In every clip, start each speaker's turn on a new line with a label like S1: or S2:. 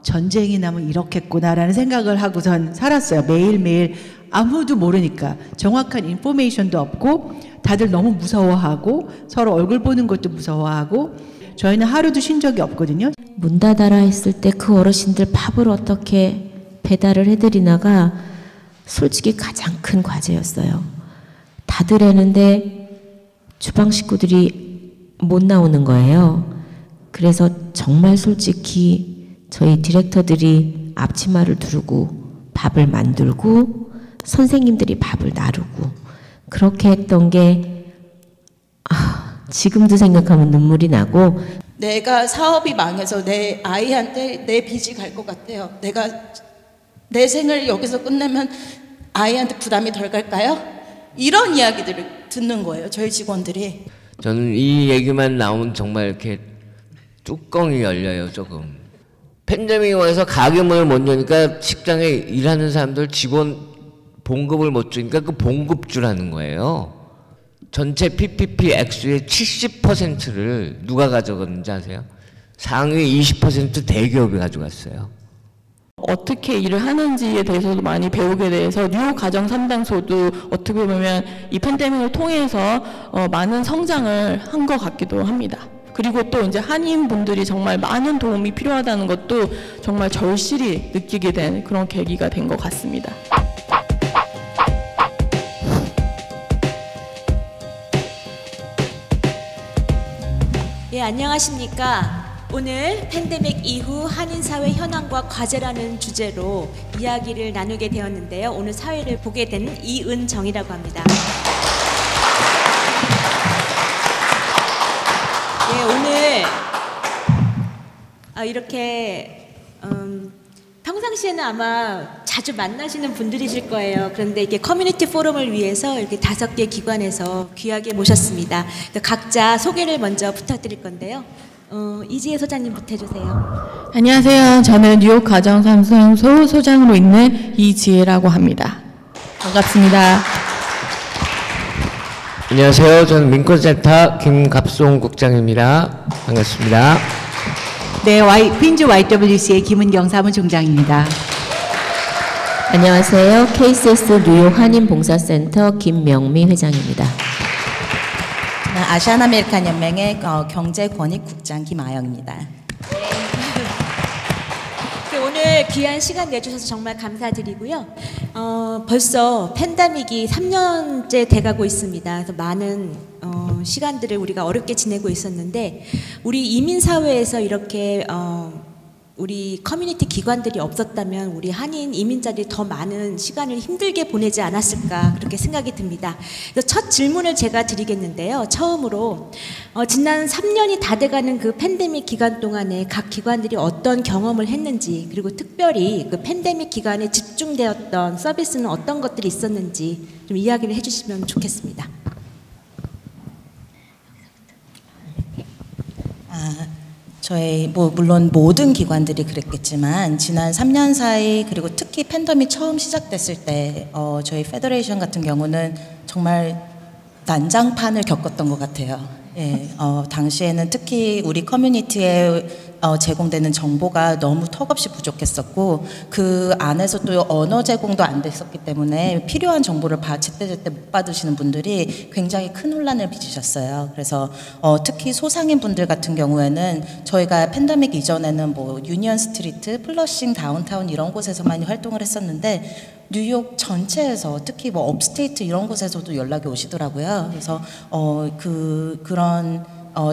S1: 전쟁이 나면 이렇겠구나라는 생각을 하고선 살았어요. 매일매일 아무도 모르니까 정확한 인포메이션도 없고 다들 너무 무서워하고 서로 얼굴 보는 것도 무서워하고 저희는 하루도 쉰 적이 없거든요.
S2: 문 닫아라 했을 때 그 어르신들 밥을 어떻게 배달을 해드리나가 솔직히 가장 큰 과제였어요. 다들 했는데 주방 식구들이 못 나오는 거예요. 그래서 정말 솔직히 저희 디렉터들이 앞치마를 두르고 밥을 만들고 선생님들이 밥을 나르고 그렇게 했던 게 지금도 생각하면 눈물이 나고
S3: 내가 사업이 망해서 내 아이한테 내 빚이 갈 것 같아요. 내가 내 생을 여기서 끝내면 아이한테 부담이 덜 갈까요? 이런 이야기들을 듣는 거예요. 저희 직원들이.
S4: 저는 이 얘기만 나오면 정말 이렇게 뚜껑이 열려요. 조금. 팬데믹이 와서 가게 문을 못 여니까 직장에 일하는 사람들 직원 봉급을 못 주니까 그 봉급주라는 거예요. 전체 PPP 액수의 70%를 누가 가져갔는지 아세요? 상위 20% 대기업이 가져갔어요.
S5: 어떻게 일을 하는지에 대해서도 많이 배우게 돼서 뉴욕 가정 상담소도 어떻게 보면 이 팬데믹을 통해서 많은 성장을 한 것 같기도 합니다. 그리고 또 이제 한인분들이 정말 많은 도움이 필요하다는 것도 정말 절실히 느끼게 된 그런 계기가 된 것 같습니다.
S6: 예, 안녕하십니까. 오늘 팬데믹 이후 한인사회 현황과 과제라는 주제로 이야기를 나누게 되었는데요. 오늘 사회를 보게 된 이은정이라고 합니다. 예, 오늘 이렇게 평상시에는 아마 자주 만나시는 분들이실 거예요. 그런데 이게 커뮤니티 포럼을 위해서 이렇게 5개 기관에서 귀하게 모셨습니다. 각자 소개를 먼저 부탁드릴 건데요. 이지혜 소장님부터 해주세요.
S5: 안녕하세요. 저는 뉴욕 가정상담소 소장으로 있는 이지혜라고 합니다. 반갑습니다.
S4: 안녕하세요. 저는 민권센터 김갑송 국장입니다. 반갑습니다.
S1: 네, 퀸즈 YWC의 김은경 사무총장입니다.
S2: 안녕하세요. KCS 뉴욕 한인봉사센터 김명미 회장입니다.
S3: 아시안 아메리칸 연맹의 경제권익국장 김아영입니다.
S6: 오늘 귀한 시간 내주셔서 정말 감사드리고요. 벌써 팬데믹이 3년째 돼가고 있습니다. 그래서 많은 시간들을 우리가 어렵게 지내고 있었는데 우리 이민사회에서 이렇게 우리 커뮤니티 기관들이 없었다면 우리 한인 이민자들이 더 많은 시간을 힘들게 보내지 않았을까 그렇게 생각이 듭니다. 그래서 첫 질문을 제가 드리겠는데요. 처음으로 지난 3년이 다 돼가는 그 팬데믹 기간 동안에 각 기관들이 어떤 경험을 했는지 그리고 특별히 그 팬데믹 기간에 집중되었던 서비스는 어떤 것들이 있었는지 좀 이야기를 해주시면 좋겠습니다.
S3: 저희 물론 모든 기관들이 그랬겠지만 지난 3년 사이 그리고 특히 팬데믹이 처음 시작됐을 때 저희 페더레이션 같은 경우는 정말 난장판을 겪었던 것 같아요. 예, 당시에는 특히 우리 커뮤니티에 제공되는 정보가 너무 턱없이 부족했었고 그 안에서 또 언어 제공도 안 됐었기 때문에 필요한 정보를 제때제때 못 받으시는 분들이 굉장히 큰 혼란을 빚으셨어요. 그래서 특히 소상인 분들 같은 경우에는 저희가 팬데믹 이전에는 뭐 유니언 스트리트, 플러싱, 다운타운 이런 곳에서만 활동을 했었는데 뉴욕 전체에서 특히 뭐 업스테이트 이런 곳에서도 연락이 오시더라고요. 그래서 그런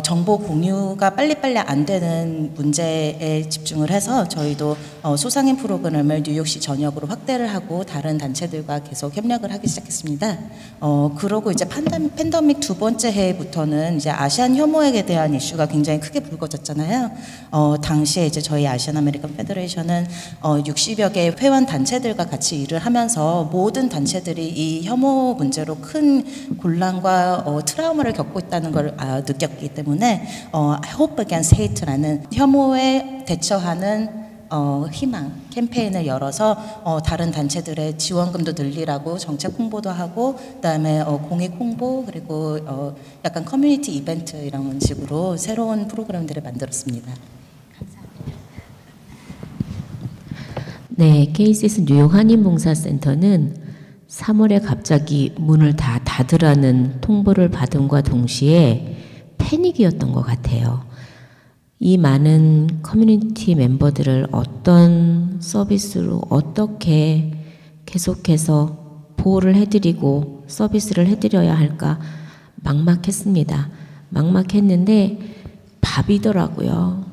S3: 정보 공유가 빨리빨리 안 되는 문제에 집중을 해서 저희도 소상인 프로그램을 뉴욕시 전역으로 확대를 하고 다른 단체들과 계속 협력을 하기 시작했습니다. 그러고 이제 팬데믹 두 번째 해부터는 이제 아시안 혐오에 대한 이슈가 굉장히 크게 불거졌잖아요. 당시에 이제 저희 아시안 아메리칸 페더레이션은 60여 개의 회원 단체들과 같이 일을 하면서 모든 단체들이 이 혐오 문제로 큰 곤란과 트라우마를 겪고 있다는 걸 느꼈기 때문에 Hope Against Hate라는 혐오에 대처하는 희망 캠페인을 열어서 다른 단체들의 지원금도 늘리라고 정책 홍보도 하고 그다음에 공익 홍보 그리고 약간 커뮤니티 이벤트 이런 식으로 새로운 프로그램들을 만들었습니다.
S2: 네, KCS 뉴욕 한인봉사센터는 3월에 갑자기 문을 다 닫으라는 통보를 받음과 동시에 패닉이었던 것 같아요. 이 많은 커뮤니티 멤버들을 어떤 서비스로 어떻게 계속해서 보호를 해드리고 서비스를 해드려야 할까 막막했습니다. 막막했는데 밥이더라고요.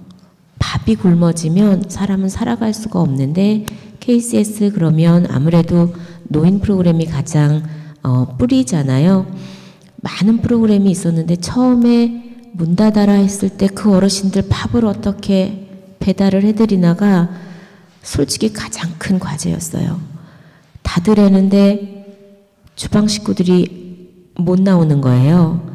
S2: 밥이 굶어지면 사람은 살아갈 수가 없는데 KCS 그러면 아무래도 노인 프로그램이 가장 뿌리잖아요. 많은 프로그램이 있었는데 처음에 문 닫아라 했을 때 그 어르신들 밥을 어떻게 배달을 해드리나가 솔직히 가장 큰 과제였어요. 닫으려는데 주방 식구들이 못 나오는 거예요.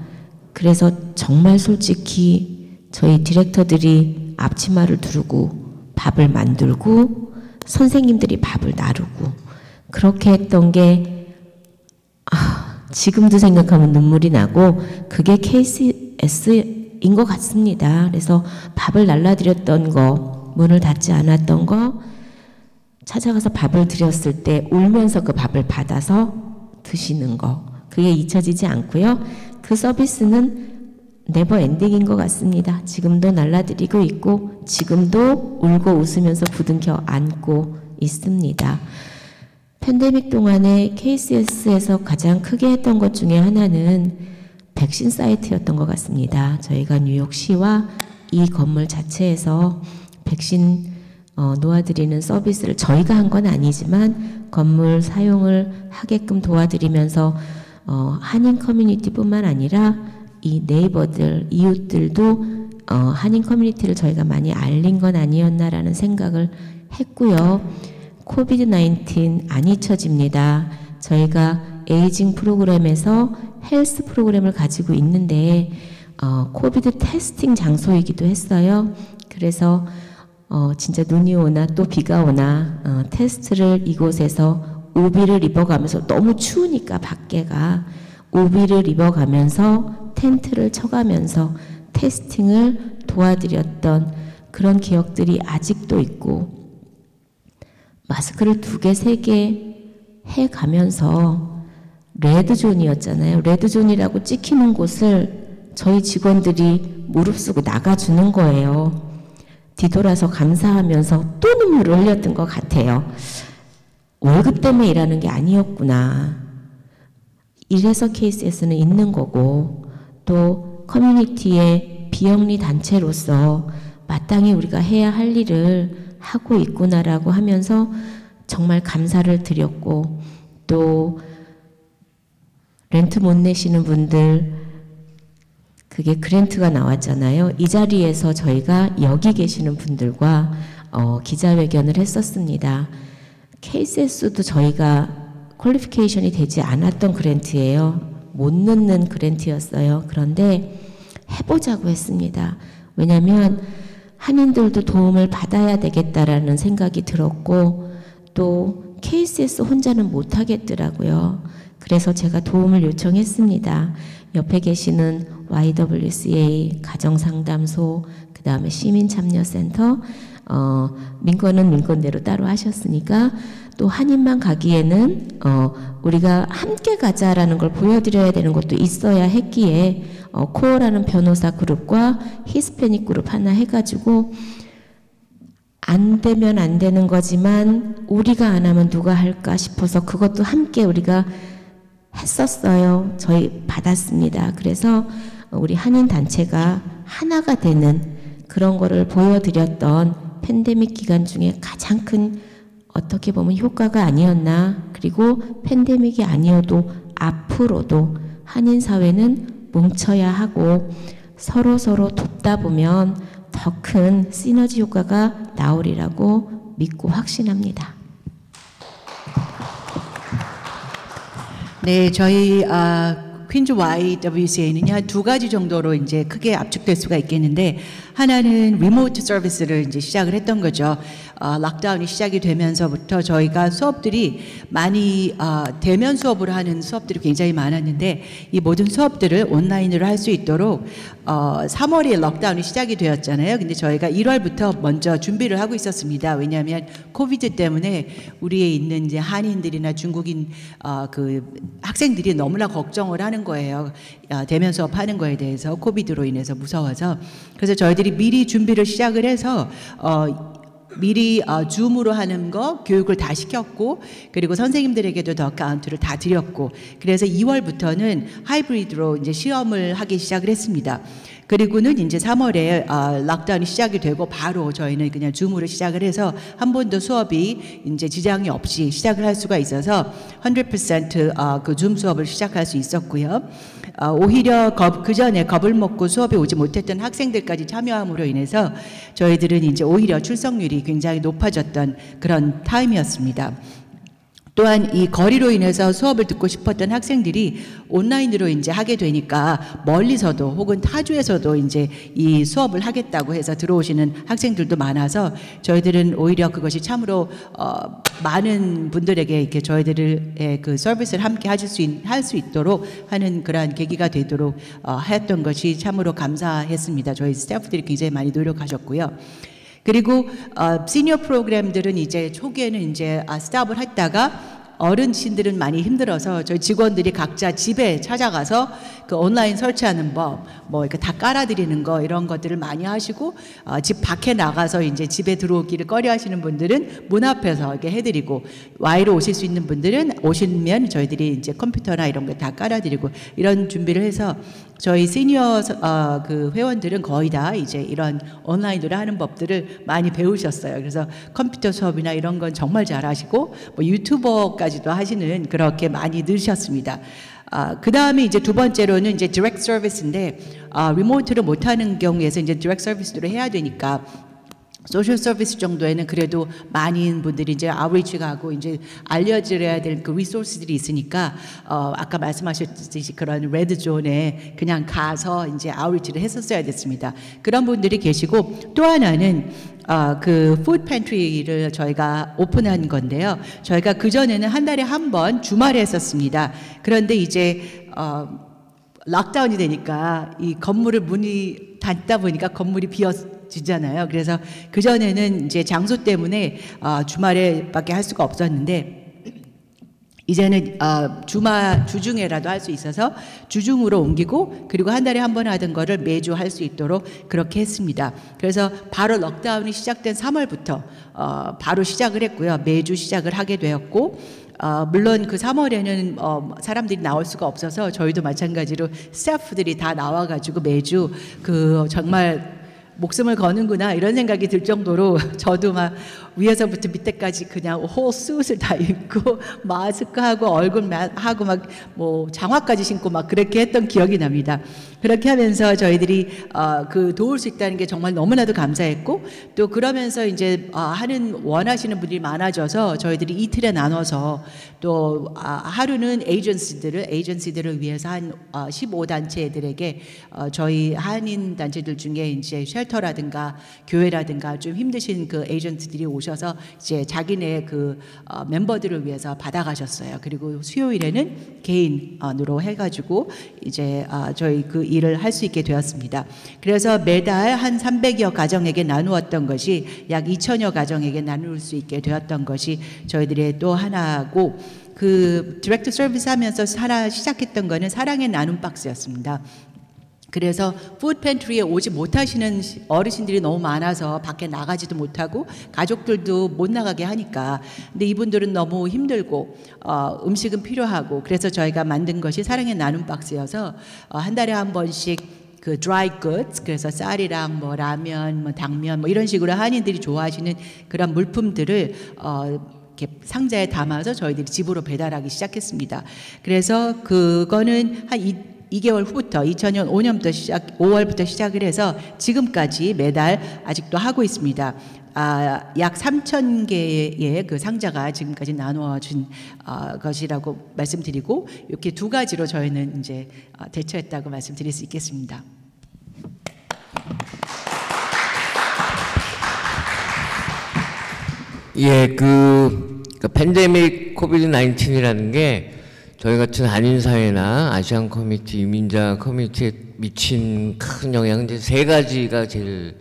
S2: 그래서 정말 솔직히 저희 디렉터들이 앞치마를 두르고 밥을 만들고 선생님들이 밥을 나르고 그렇게 했던 게 지금도 생각하면 눈물이 나고 그게 KCS인 것 같습니다. 그래서 밥을 날라드렸던 거, 문을 닫지 않았던 거, 찾아가서 밥을 드렸을 때 울면서 그 밥을 받아서 드시는 거, 그게 잊혀지지 않고요. 그 서비스는 네버 엔딩인 것 같습니다. 지금도 날라드리고 있고 지금도 울고 웃으면서 부둥켜 안고 있습니다. 팬데믹 동안에 KCS에서 가장 크게 했던 것 중에 하나는 백신 사이트였던 것 같습니다. 저희가 뉴욕시와 이 건물 자체에서 백신 놓아드리는 서비스를 저희가 한 건 아니지만 건물 사용을 하게끔 도와드리면서 한인 커뮤니티뿐만 아니라 이 네이버들, 이웃들도 한인 커뮤니티를 저희가 많이 알린 건 아니었나라는 생각을 했고요. 코비드-19 안 잊혀집니다. 저희가 에이징 프로그램에서 헬스 프로그램을 가지고 있는데 코비드 테스팅 장소이기도 했어요. 그래서 진짜 눈이 오나 또 비가 오나 테스트를 이곳에서 우비를 입어가면서 너무 추우니까 밖에가 우비를 입어가면서 텐트를 쳐가면서 테스팅을 도와드렸던 그런 기억들이 아직도 있고 마스크를 2개, 3개 해가면서 레드존이었잖아요. 레드존이라고 찍히는 곳을 저희 직원들이 무릅쓰고 나가주는 거예요. 뒤돌아서 감사하면서 또 눈물을 흘렸던 것 같아요. 월급 때문에 일하는 게 아니었구나. 이래서 KCS는 있는 거고 또 커뮤니티의 비영리 단체로서 마땅히 우리가 해야 할 일을 하고 있구나라고 하면서 정말 감사를 드렸고 또 렌트 못 내시는 분들 그게 그랜트가 나왔잖아요. 이 자리에서 저희가 여기 계시는 분들과 기자회견을 했었습니다. KCS도 저희가 퀄리피케이션이 되지 않았던 그랜트예요. 못 넣는 그랜트였어요. 그런데 해보자고 했습니다. 왜냐하면 한인들도 도움을 받아야 되겠다라는 생각이 들었고 또 KCS 혼자는 못하겠더라고요. 그래서 제가 도움을 요청했습니다. 옆에 계시는 YWCA 가정상담소, 그 다음에 시민참여센터, 민권은 민권대로 따로 하셨으니까 또 한인만 가기에는 우리가 함께 가자라는 걸 보여드려야 되는 것도 있어야 했기에 코어라는 변호사 그룹과 히스패닉 그룹 하나 해가지고 안 되면 안 되는 거지만 우리가 안 하면 누가 할까 싶어서 그것도 함께 우리가 했었어요. 저희 받았습니다. 그래서 우리 한인 단체가 하나가 되는 그런 거를 보여드렸던 팬데믹 기간 중에 가장 큰 어떻게 보면 효과가 아니었나. 그리고 팬데믹이 아니어도 앞으로도 한인 사회는 뭉쳐야 하고 서로 돕다 보면 더 큰 시너지 효과가 나오리라고 믿고 확신합니다.
S1: 네, 저희 퀸즈 YWCA는요 한 2가지 정도로 이제 크게 압축될 수가 있겠는데 하나는 리모트 서비스를 이제 시작을 했던 거죠. 락다운이 시작이 되면서부터 저희가 수업들이 많이 대면 수업으로 하는 수업들이 굉장히 많았는데 이 모든 수업들을 온라인으로 할 수 있도록 3월에 락다운이 시작이 되었잖아요. 근데 저희가 1월부터 먼저 준비를 하고 있었습니다. 왜냐하면 코비드 때문에 우리에 있는 이제 한인들이나 중국인 그 학생들이 너무나 걱정을 하는 거예요. 대면 수업하는 거에 대해서 코비드로 인해서 무서워서. 그래서 저희들이 미리 준비를 시작을 해서 미리 줌으로 하는 거 교육을 다 시켰고 그리고 선생님들에게도 더 카운트를 다 드렸고 그래서 2월부터는 하이브리드로 이제 시험을 하기 시작을 했습니다. 그리고는 이제 3월에 락다운이 시작이 되고 바로 저희는 그냥 줌으로 시작을 해서 한 번도 수업이 이제 지장이 없이 시작을 할 수가 있어서 100% 그 줌 수업을 시작할 수 있었고요. 오히려 그 전에 겁을 먹고 수업에 오지 못했던 학생들까지 참여함으로 인해서 저희들은 이제 오히려 출석률이 굉장히 높아졌던 그런 타임이었습니다. 또한 이 거리로 인해서 수업을 듣고 싶었던 학생들이 온라인으로 이제 하게 되니까 멀리서도 혹은 타주에서도 이제 이 수업을 하겠다고 해서 들어오시는 학생들도 많아서 저희들은 오히려 그것이 참으로 많은 분들에게 이렇게 저희들의 그 서비스를 함께 할 수 있도록 하는 그러한 계기가 되도록 했던 것이 참으로 감사했습니다. 저희 스태프들이 굉장히 많이 노력하셨고요. 그리고 시니어 프로그램들은 이제 초기에는 이제 스탑을 했다가 어르신들은 많이 힘들어서 저희 직원들이 각자 집에 찾아가서 그 온라인 설치하는 법, 뭐 이렇게 다 깔아드리는 거 이런 것들을 많이 하시고 집 밖에 나가서 이제 집에 들어오기를 꺼려하시는 분들은 문 앞에서 이렇게 해드리고 Y로 오실 수 있는 분들은 오시면 저희들이 이제 컴퓨터나 이런 거 다 깔아드리고 이런 준비를 해서 저희 시니어 그 회원들은 거의 다 이제 이런 온라인으로 하는 법들을 많이 배우셨어요. 그래서 컴퓨터 수업이나 이런 건 정말 잘하시고 뭐 유튜버까지도 하시는 그렇게 많이 늘으셨습니다. 그 다음에 이제 두 번째로는 이제 디렉트 서비스인데 리모트를 못하는 경우에서 이제 디렉트 서비스로 해야 되니까 소셜 서비스 정도에는 그래도 많은 분들이 이제 아웃리치 가고 이제 알려드려야 될 그 리소스들이 있으니까 아까 말씀하셨듯이 그런 레드 존에 그냥 가서 이제 아웃리치를 했었어야 됐습니다. 그런 분들이 계시고 또 하나는 그 푸드 팬트리를 저희가 오픈한 건데요. 저희가 그 전에는 한 달에 한 번 주말에 했었습니다. 그런데 이제 락다운이 되니까 이 건물을 문이 닫다 보니까 건물이 비어지잖아요. 그래서 그 전에는 이제 장소 때문에 주말에밖에 할 수가 없었는데 이제는 주중에라도 할 수 있어서 주중으로 옮기고 그리고 한 달에 한 번 하던 거를 매주 할 수 있도록 그렇게 했습니다. 그래서 바로 락다운이 시작된 3월부터 바로 시작을 했고요. 매주 시작을 하게 되었고 물론 그 3월에는 사람들이 나올 수가 없어서 저희도 마찬가지로 스태프들이 다 나와가지고 매주 그 정말 목숨을 거는구나 이런 생각이 들 정도로 저도 막 위에서부터 밑에까지 그냥 홀 수트를 다 입고 마스크하고 얼굴하고 막 뭐 장화까지 신고 막 그렇게 했던 기억이 납니다. 그렇게 하면서 저희들이 그 도울 수 있다는 게 정말 너무나도 감사했고 또 그러면서 이제 원하시는 분들이 많아져서 저희들이 이틀에 나눠서 또 하루는 에이전시들을 위해서 한 15단체들에게 저희 한인 단체들 중에 이제 쉘터라든가 교회라든가 좀 힘드신 그 에이전트들이 오셔서 이제 자기네 그 멤버들을 위해서 받아가셨어요. 그리고 수요일에는 개인으로 해가지고 이제 저희 그 일을 할 수 있게 되었습니다. 그래서 매달 한 300여 가정에게 나누었던 것이 약 2,000여 가정에게 나눌 수 있게 되었던 것이 저희들의 또 하나고 그 디렉트 서비스 하면서 시작했던 거는 사랑의 나눔 박스였습니다. 그래서 푸드 팬트리에 오지 못하시는 어르신들이 너무 많아서 밖에 나가지도 못하고 가족들도 못 나가게 하니까 근데 이분들은 너무 힘들고 음식은 필요하고 그래서 저희가 만든 것이 사랑의 나눔 박스여서 한 달에 한 번씩 그 dry goods 그래서 쌀이랑 뭐 라면 뭐 당면 뭐 이런 식으로 한인들이 좋아하시는 그런 물품들을 이렇게 상자에 담아서 저희들이 집으로 배달하기 시작했습니다. 그래서 그거는 한 2개월 후부터 2005년부터 5월부터 시작을 해서 지금까지 매달 아직도 하고 있습니다. 약 3,000개의 그 상자가 지금까지 나누어진 것이라고 말씀드리고 이렇게 두 가지로 저희는 이제 대처했다고 말씀드릴 수 있겠습니다.
S4: 예, 그러니까 팬데믹 코비드 19이라는 게 저희 같은 한인 사회나 아시안 커뮤니티, 이민자 커뮤니티에 미친 큰 영향은 이제 세 가지가 제일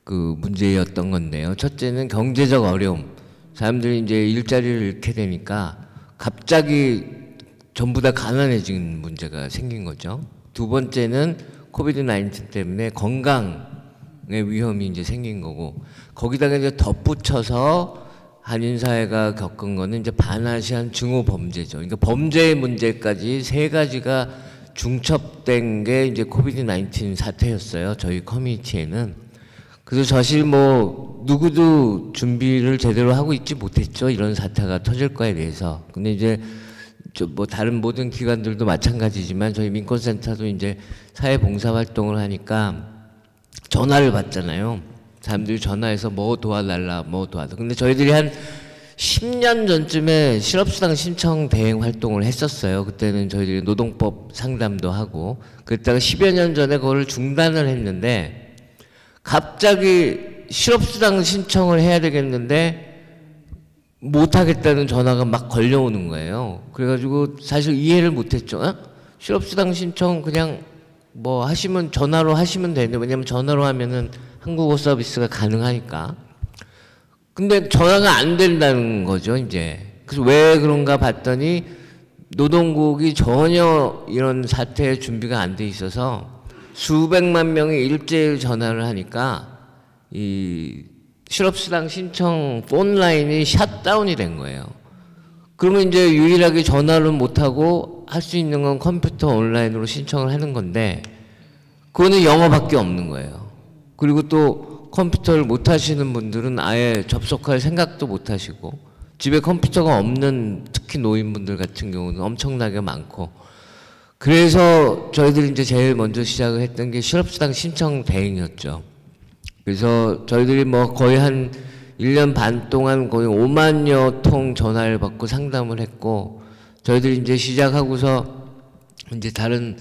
S4: 그 문제였던 건데요. 첫째는 경제적 어려움. 사람들이 이제 일자리를 잃게 되니까 갑자기 전부 다 가난해진 문제가 생긴 거죠. 두 번째는 코비드 19 때문에 건강의 위험이 이제 생긴 거고, 거기다가 이제 덧붙여서 한인 사회가 겪은 거는 이제 반아시안 증오 범죄죠. 그러니까 범죄의 문제까지 세 가지가 중첩된 게 이제 코비드 19 사태였어요. 저희 커뮤니티에는. 그래서 사실 뭐 누구도 준비를 제대로 하고 있지 못했죠. 이런 사태가 터질 거에 대해서. 근데 이제 뭐 다른 모든 기관들도 마찬가지지만 저희 민권센터도 이제 사회봉사 활동을 하니까 전화를 받잖아요. 사람들이 전화해서 뭐 도와달라, 뭐 도와달라. 근데 저희들이 한 10년 전쯤에 실업수당 신청 대행 활동을 했었어요. 그때는 저희들이 노동법 상담도 하고, 그랬다가 10여 년 전에 그거를 중단을 했는데, 갑자기 실업수당 신청을 해야 되겠는데 못하겠다는 전화가 막 걸려오는 거예요. 그래가지고 사실 이해를 못했죠. 어? 실업수당 신청 그냥 뭐 하시면 전화로 하시면 되는데, 왜냐면 전화로 하면은 한국어 서비스가 가능하니까. 근데 전화가 안 된다는 거죠, 이제. 그래서 왜 그런가 봤더니 노동국이 전혀 이런 사태에 준비가 안 돼 있어서 수백만 명이 일제일 전화를 하니까 이 실업수당 신청 폰라인이 샷다운이 된 거예요. 그러면 이제 유일하게 전화를 못하고 할 수 있는 건 컴퓨터 온라인으로 신청을 하는 건데, 그거는 영어밖에 없는 거예요. 그리고 또 컴퓨터를 못 하시는 분들은 아예 접속할 생각도 못 하시고, 집에 컴퓨터가 없는 특히 노인분들 같은 경우는 엄청나게 많고, 그래서 저희들이 이제 제일 먼저 시작을 했던 게 실업수당 신청 대행이었죠. 그래서 저희들이 뭐 거의 한 1년 반 동안 거의 5만여 통 전화를 받고 상담을 했고, 저희들이 이제 시작하고서 이제 다른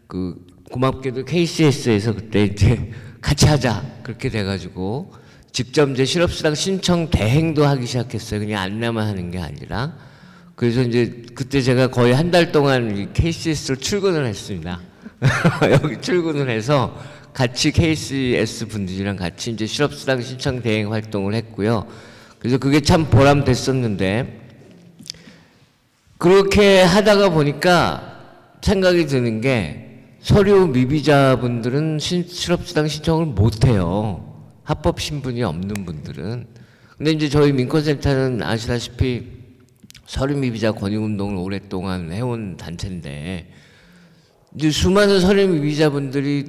S4: 그 고맙게도 KCS에서 그때 이제 같이 하자 그렇게 돼가지고 직접 이제 실업수당 신청 대행도 하기 시작했어요. 그냥 안내만 하는 게 아니라. 그래서 이제 그때 제가 거의 한 달 동안 이 KCS로 출근을 했습니다. 여기 출근을 해서 같이 KCS 분들이랑 같이 이제 실업수당 신청 대행 활동을 했고요. 그래서 그게 참 보람됐었는데, 그렇게 하다가 보니까 생각이 드는 게, 서류 미비자분들은 실업수당 신청을 못해요. 합법 신분이 없는 분들은. 근데 이제 저희 민권센터는 아시다시피 서류 미비자 권익운동을 오랫동안 해온 단체인데, 이제 수많은 서류 미비자분들이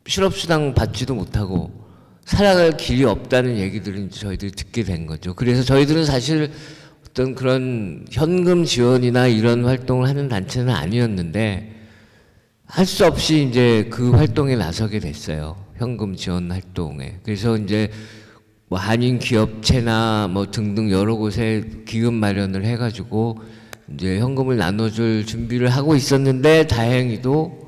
S4: 실업수당 받지도 못하고 살아갈 길이 없다는 얘기들을 이제 저희들이 듣게 된 거죠. 그래서 저희들은 사실 어떤 그런 현금 지원이나 이런 활동을 하는 단체는 아니었는데, 할 수 없이 이제 그 활동에 나서게 됐어요. 현금 지원 활동에. 그래서 이제 뭐 한인 기업체나 뭐 등등 여러 곳에 기금 마련을 해가지고 이제 현금을 나눠줄 준비를 하고 있었는데, 다행히도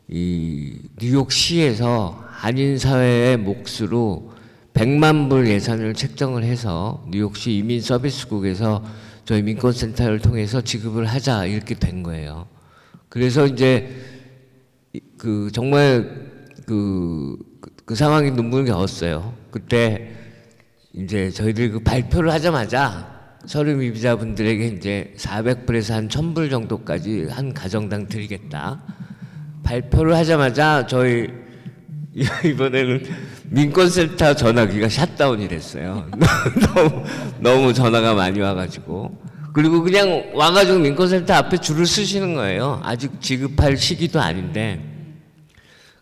S4: 이 뉴욕시에서 한인 사회의 몫으로 100만 불 예산을 책정을 해서 뉴욕시 이민 서비스국에서 저희 민권센터를 통해서 지급을 하자 이렇게 된 거예요. 그래서 이제 그 정말 그 상황이 눈물겨웠어요. 그때 이제 저희들이 그 발표를 하자마자 서류 미비자분들에게 이제 400불에서 한 1000불 정도까지 한 가정당 드리겠다. 발표를 하자마자 저희 이번에는 민권센터 전화기가 샷다운이 됐어요. 너무 전화가 많이 와가지고. 그리고 그냥 와가지고 민권센터 앞에 줄을 쓰시는 거예요. 아직 지급할 시기도 아닌데.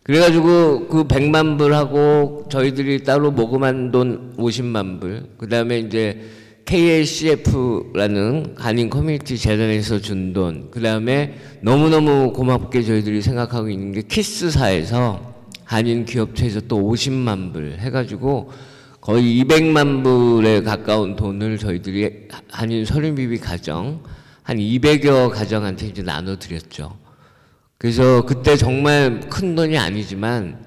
S4: 그래가지고 그 100만 불하고 저희들이 따로 모금한 돈 50만 불, 그 다음에 이제 KLCF라는 한인 커뮤니티 재단에서 준 돈, 그 다음에 너무너무 고맙게 저희들이 생각하고 있는 게 키스사에서 한인 기업체에서 또 50만 불 해가지고 거의 200만 불에 가까운 돈을 저희들이 한인 서류미비 가정 한 200여 가정한테 이제 나눠드렸죠. 그래서 그때 정말 큰 돈이 아니지만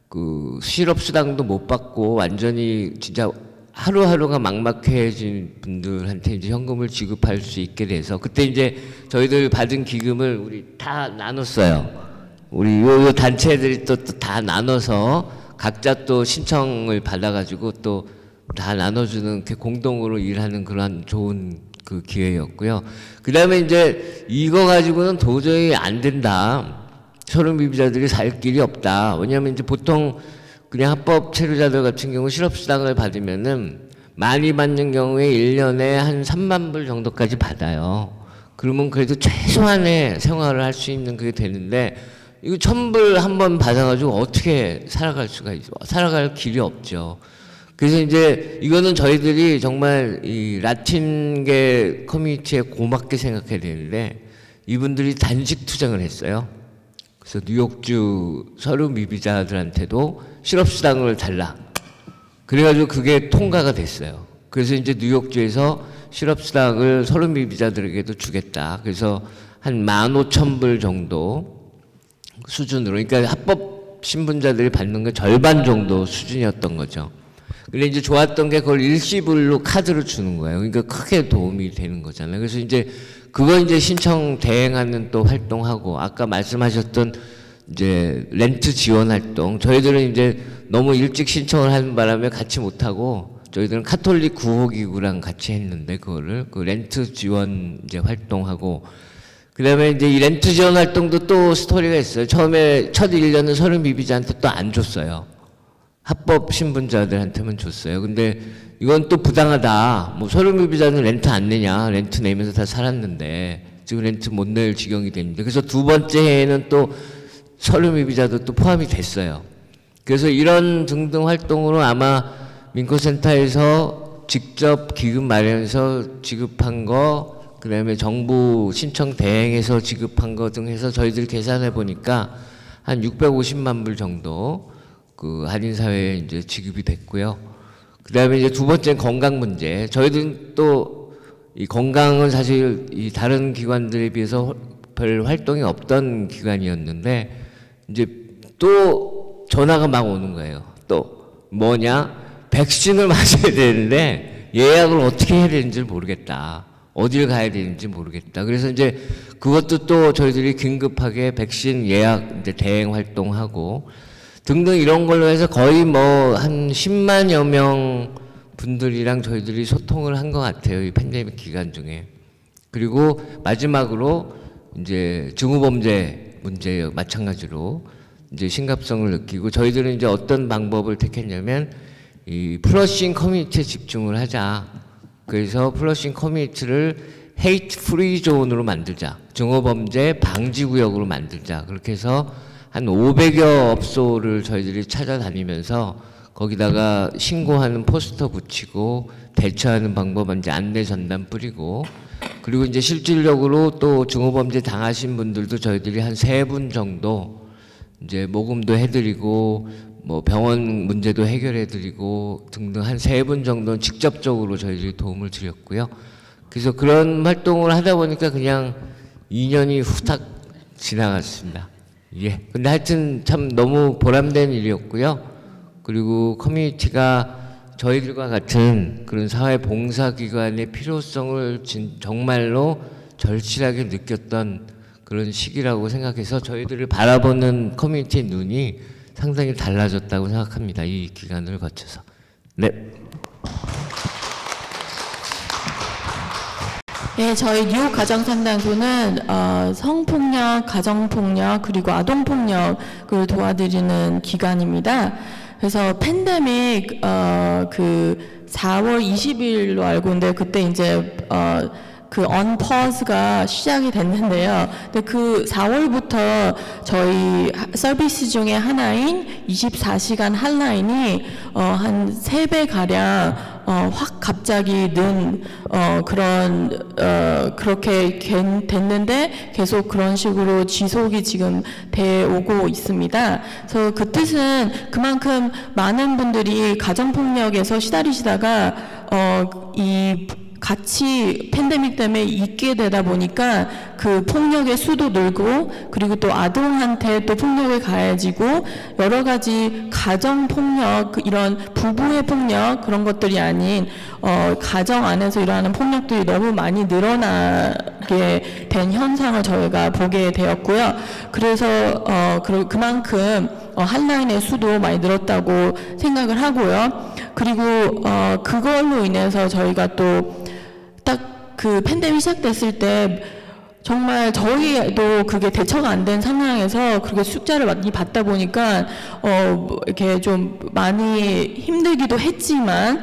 S4: 그 실업수당도 못 받고 완전히 진짜 하루하루가 막막해진 분들한테 이제 현금을 지급할 수 있게 돼서 그때 이제 저희들 받은 기금을 우리 다 나눴어요. 우리 요 단체들이 또 다 나눠서 각자 또 신청을 받아가지고 또 다 나눠주는 이렇게 공동으로 일하는 그런 좋은 그 기회였고요. 그 다음에 이제 이거 가지고는 도저히 안 된다. 서른 미비자들이 살 길이 없다. 왜냐하면 이제 보통 그냥 합법 체류자들 같은 경우 실업수당을 받으면은 많이 받는 경우에 1년에 한 3만 불 정도까지 받아요. 그러면 그래도 최소한의 생활을 할 수 있는 그게 되는데 이거 1,000불 한 번 받아가지고 어떻게 살아갈 수가 있어? 살아갈 길이 없죠. 그래서 이제 이거는 저희들이 정말 이 라틴계 커뮤니티에 고맙게 생각해야 되는데 이분들이 단식 투쟁을 했어요. 그래서 뉴욕주 서류 미비자들한테도 실업수당을 달라. 그래가지고 그게 통과가 됐어요. 그래서 이제 뉴욕주에서 실업수당을 서류 미비자들에게도 주겠다. 그래서 한 15,000불 정도 수준으로, 그러니까 합법 신분자들이 받는 게 절반 정도 수준이었던 거죠. 근데 이제 좋았던 게 그걸 일시불로 카드로 주는 거예요. 그러니까 크게 도움이 되는 거잖아요. 그래서 이제 그거 이제 신청 대행하는 또 활동하고 아까 말씀하셨던 이제 렌트 지원 활동 저희들은 이제 너무 일찍 신청을 하는 바람에 같이 못하고 저희들은 카톨릭 구호기구랑 같이 했는데 그거를 그 렌트 지원 이제 활동하고 그다음에 이제 이 렌트 지원 활동도 또 스토리가 있어요. 처음에 첫 1년은 서른 미비자한테 또 안 줬어요. 합법 신분자들한테만 줬어요. 근데 이건 또 부당하다. 뭐 서른 미비자는 렌트 안 내냐. 렌트 내면서 다 살았는데 지금 렌트 못 낼 지경이 됐는데 그래서 두 번째 해에는 또 서른 미비자도 또 포함이 됐어요. 그래서 이런 등등 활동으로 아마 민코센터에서 직접 기금 마련해서 지급한 거 그다음에 정부 신청 대행해서 지급한 거 등 해서 저희들 계산해 보니까 한 650만 불 정도 그 한인사회에 이제 지급이 됐고요. 그 다음에 이제 두 번째는 건강 문제. 저희들은 또 이 건강은 사실 이 다른 기관들에 비해서 별 활동이 없던 기관이었는데 이제 또 전화가 막 오는 거예요. 또 뭐냐? 백신을 맞아야 되는데 예약을 어떻게 해야 되는지 모르겠다. 어딜 가야 되는지 모르겠다. 그래서 이제 그것도 또 저희들이 긴급하게 백신 예약 이제 대행 활동하고 등등 이런 걸로 해서 거의 뭐 한 10만여 명 분들이랑 저희들이 소통을 한 것 같아요. 이 팬데믹 기간 중에. 그리고 마지막으로 이제 증오범죄 문제 마찬가지로 이제 심각성을 느끼고 저희들은 이제 어떤 방법을 택했냐면 이 플러싱 커뮤니티에 집중을 하자. 그래서 플러싱 커뮤니티를 헤이트 프리 존으로 만들자. 증오범죄 방지 구역으로 만들자. 그렇게 해서 한 500여 업소를 저희들이 찾아다니면서 거기다가 신고하는 포스터 붙이고 대처하는 방법 이제 안내 전단 뿌리고 그리고 이제 실질적으로 또 증오범죄 당하신 분들도 저희들이 한 3분 정도 이제 모금도 해드리고 뭐 병원 문제도 해결해드리고 등등 한 3분 정도는 직접적으로 저희들이 도움을 드렸고요. 그래서 그런 활동을 하다 보니까 그냥 2년이 후딱 지나갔습니다. 예. 근데 하여튼 참 너무 보람된 일이었고요. 그리고 커뮤니티가 저희들과 같은 그런 사회 봉사기관의 필요성을 정말로 절실하게 느꼈던 그런 시기라고 생각해서 저희들을 바라보는 커뮤니티의 눈이 상당히 달라졌다고 생각합니다. 이 기간을 거쳐서. 네.
S5: 네, 저희 뉴욕 가정상담소는 성폭력, 가정폭력, 그리고 아동폭력을 도와드리는 기관입니다. 그래서 팬데믹 그 4월 20일로 알고 있는데 그때 이제 그 언퍼스가 시작이 됐는데요. 근데 그 4월부터 저희 서비스 중에 하나인 24시간 핫라인이 한 3배 가량 확 갑자기 는 그렇게 됐는데 계속 그런 식으로 지속이 지금 돼 오고 있습니다. 그래서 그 뜻은 그만큼 많은 분들이 가정폭력에서 시달리시다가 이 같이 팬데믹 때문에 있게 되다 보니까 그 폭력의 수도 늘고 그리고 또 아동한테 또 폭력이 가해지고 여러 가지 가정 폭력 이런 부부의 폭력 그런 것들이 아닌 가정 안에서 일어나는 폭력들이 너무 많이 늘어나게 된 현상을 저희가 보게 되었고요. 그래서 그만큼 핫라인의 수도 많이 늘었다고 생각을 하고요. 그리고 그걸로 인해서 저희가 또 딱 그 팬데믹 시작됐을 때 정말 저희도 그게 대처가 안 된 상황에서 그렇게 숫자를 많이 받다 보니까 이렇게 좀 많이 힘들기도 했지만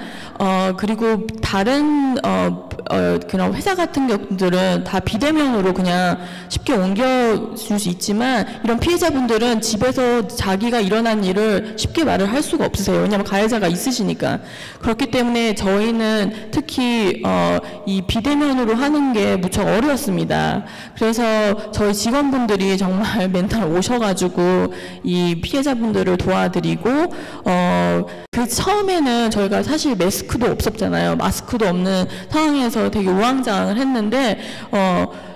S5: 그리고 다른 그런 회사 같은 경우들은 다 비대면으로 그냥 쉽게 옮겨줄 수 있지만 이런 피해자분들은 집에서 자기가 일어난 일을 쉽게 말을 할 수가 없으세요. 왜냐하면 가해자가 있으시니까. 그렇기 때문에 저희는 특히 이 비대면으로 하는 게 무척 어려웠습니다. 그래서 저희 직원분들이 정말 멘탈 오셔가지고 이 피해자분들을 도와드리고 그 처음에는 저희가 사실 마스크도 없었잖아요. 마스크도 없는 상황에서 되게 우왕좌왕을 했는데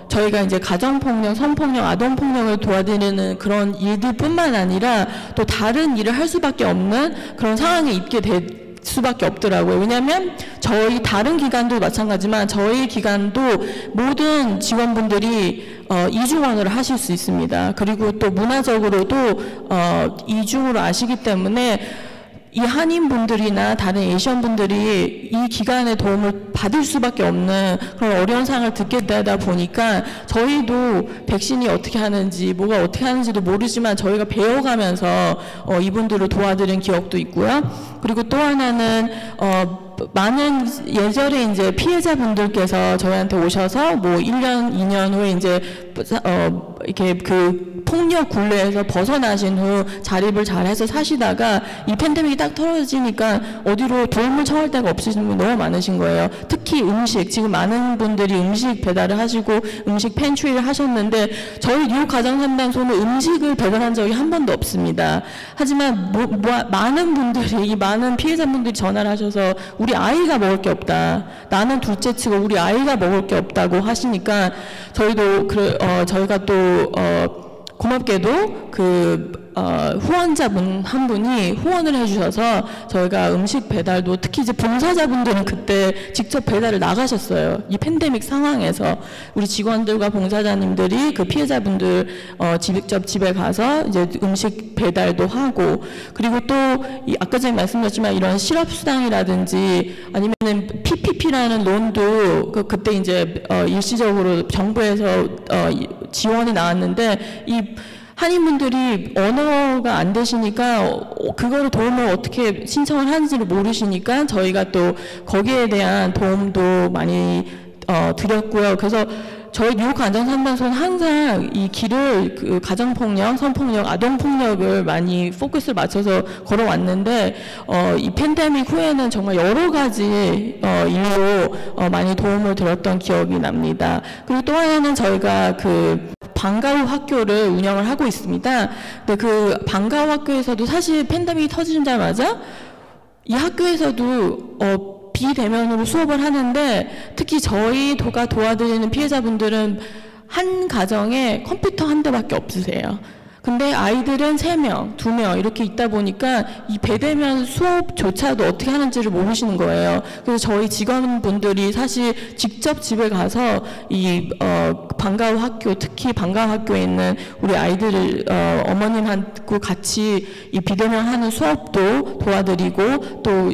S5: 저희가 이제 가정폭력, 성폭력, 아동폭력을 도와드리는 그런 일들뿐만 아니라 또 다른 일을 할 수밖에 없는 그런 상황에 있게 될 수밖에 없더라고요. 왜냐하면 저희 다른 기관도 마찬가지지만 저희 기관도 모든 직원분들이 이중언어를 하실 수 있습니다. 그리고 또 문화적으로도 이중으로 아시기 때문에 이 한인분들이나 다른 에이시언분들이 이 기관의 도움을 받을 수밖에 없는 그런 어려운 상황을 듣게 되다 보니까 저희도 백신이 어떻게 하는지 뭐가 어떻게 하는지도 모르지만 저희가 배워가면서 이분들을 도와드린 기억도 있고요. 그리고 또 하나는 많은 예전에 이제 피해자분들께서 저희한테 오셔서 뭐 1년, 2년 후에 이제 이렇게 그 폭력 굴레에서 벗어나신 후 자립을 잘해서 사시다가 이 팬데믹이 딱 터져지니까 어디로 도움을 청할 데가 없으신 분이 너무 많으신 거예요. 특히 음식, 지금 많은 분들이 음식 배달을 하시고 음식 팬트리를 하셨는데 저희 뉴욕 가정상담소는 음식을 배달한 적이 한 번도 없습니다. 하지만 많은 분들이, 이 많은 피해자분들이 전화를 하셔서 우리 아이가 먹을 게 없다. 나는 둘째 치고 우리 아이가 먹을 게 없다고 하시니까 저희도 저희가 또 고맙게도 후원자분 한 분이 후원을 해주셔서 저희가 음식 배달도 특히 이제 봉사자분들은 그때 직접 배달을 나가셨어요. 이 팬데믹 상황에서 우리 직원들과 봉사자님들이 그 피해자분들 직접 집에 가서 이제 음식 배달도 하고 그리고 또 아까 전에 말씀드렸지만 이런 실업수당이라든지 아니면은 PPP라는 론도 그때 이제 일시적으로 정부에서 지원이 나왔는데 이 한인분들이 언어가 안 되시니까 그거를 도움을 어떻게 신청을 하는지를 모르시니까 저희가 또 거기에 대한 도움도 많이 드렸고요. 그래서 저희 뉴욕 가정상담소는 항상 이 길을 그 가정폭력, 성폭력, 아동폭력을 많이 포커스를 맞춰서 걸어왔는데 이 팬데믹 후에는 정말 여러 가지 일로 많이 도움을 드렸던 기억이 납니다. 그리고 또 하나는 저희가 그 방과후 학교를 운영을 하고 있습니다. 근데 그 방과후 학교에서도 사실 팬데믹이 터지자마자 이 학교에서도 비대면으로 수업을 하는데 특히 저희가 도와드리는 피해자분들은 한 가정에 컴퓨터 한 대밖에 없으세요. 근데 아이들은 3명, 2명 이렇게 있다 보니까 이 비대면 수업조차도 어떻게 하는지를 모르시는 거예요. 그래서 저희 직원분들이 사실 직접 집에 가서 이 방과후 학교, 특히 방과후 학교에 있는 우리 아이들을 어머님하고 같이 이 비대면 하는 수업도 도와드리고 또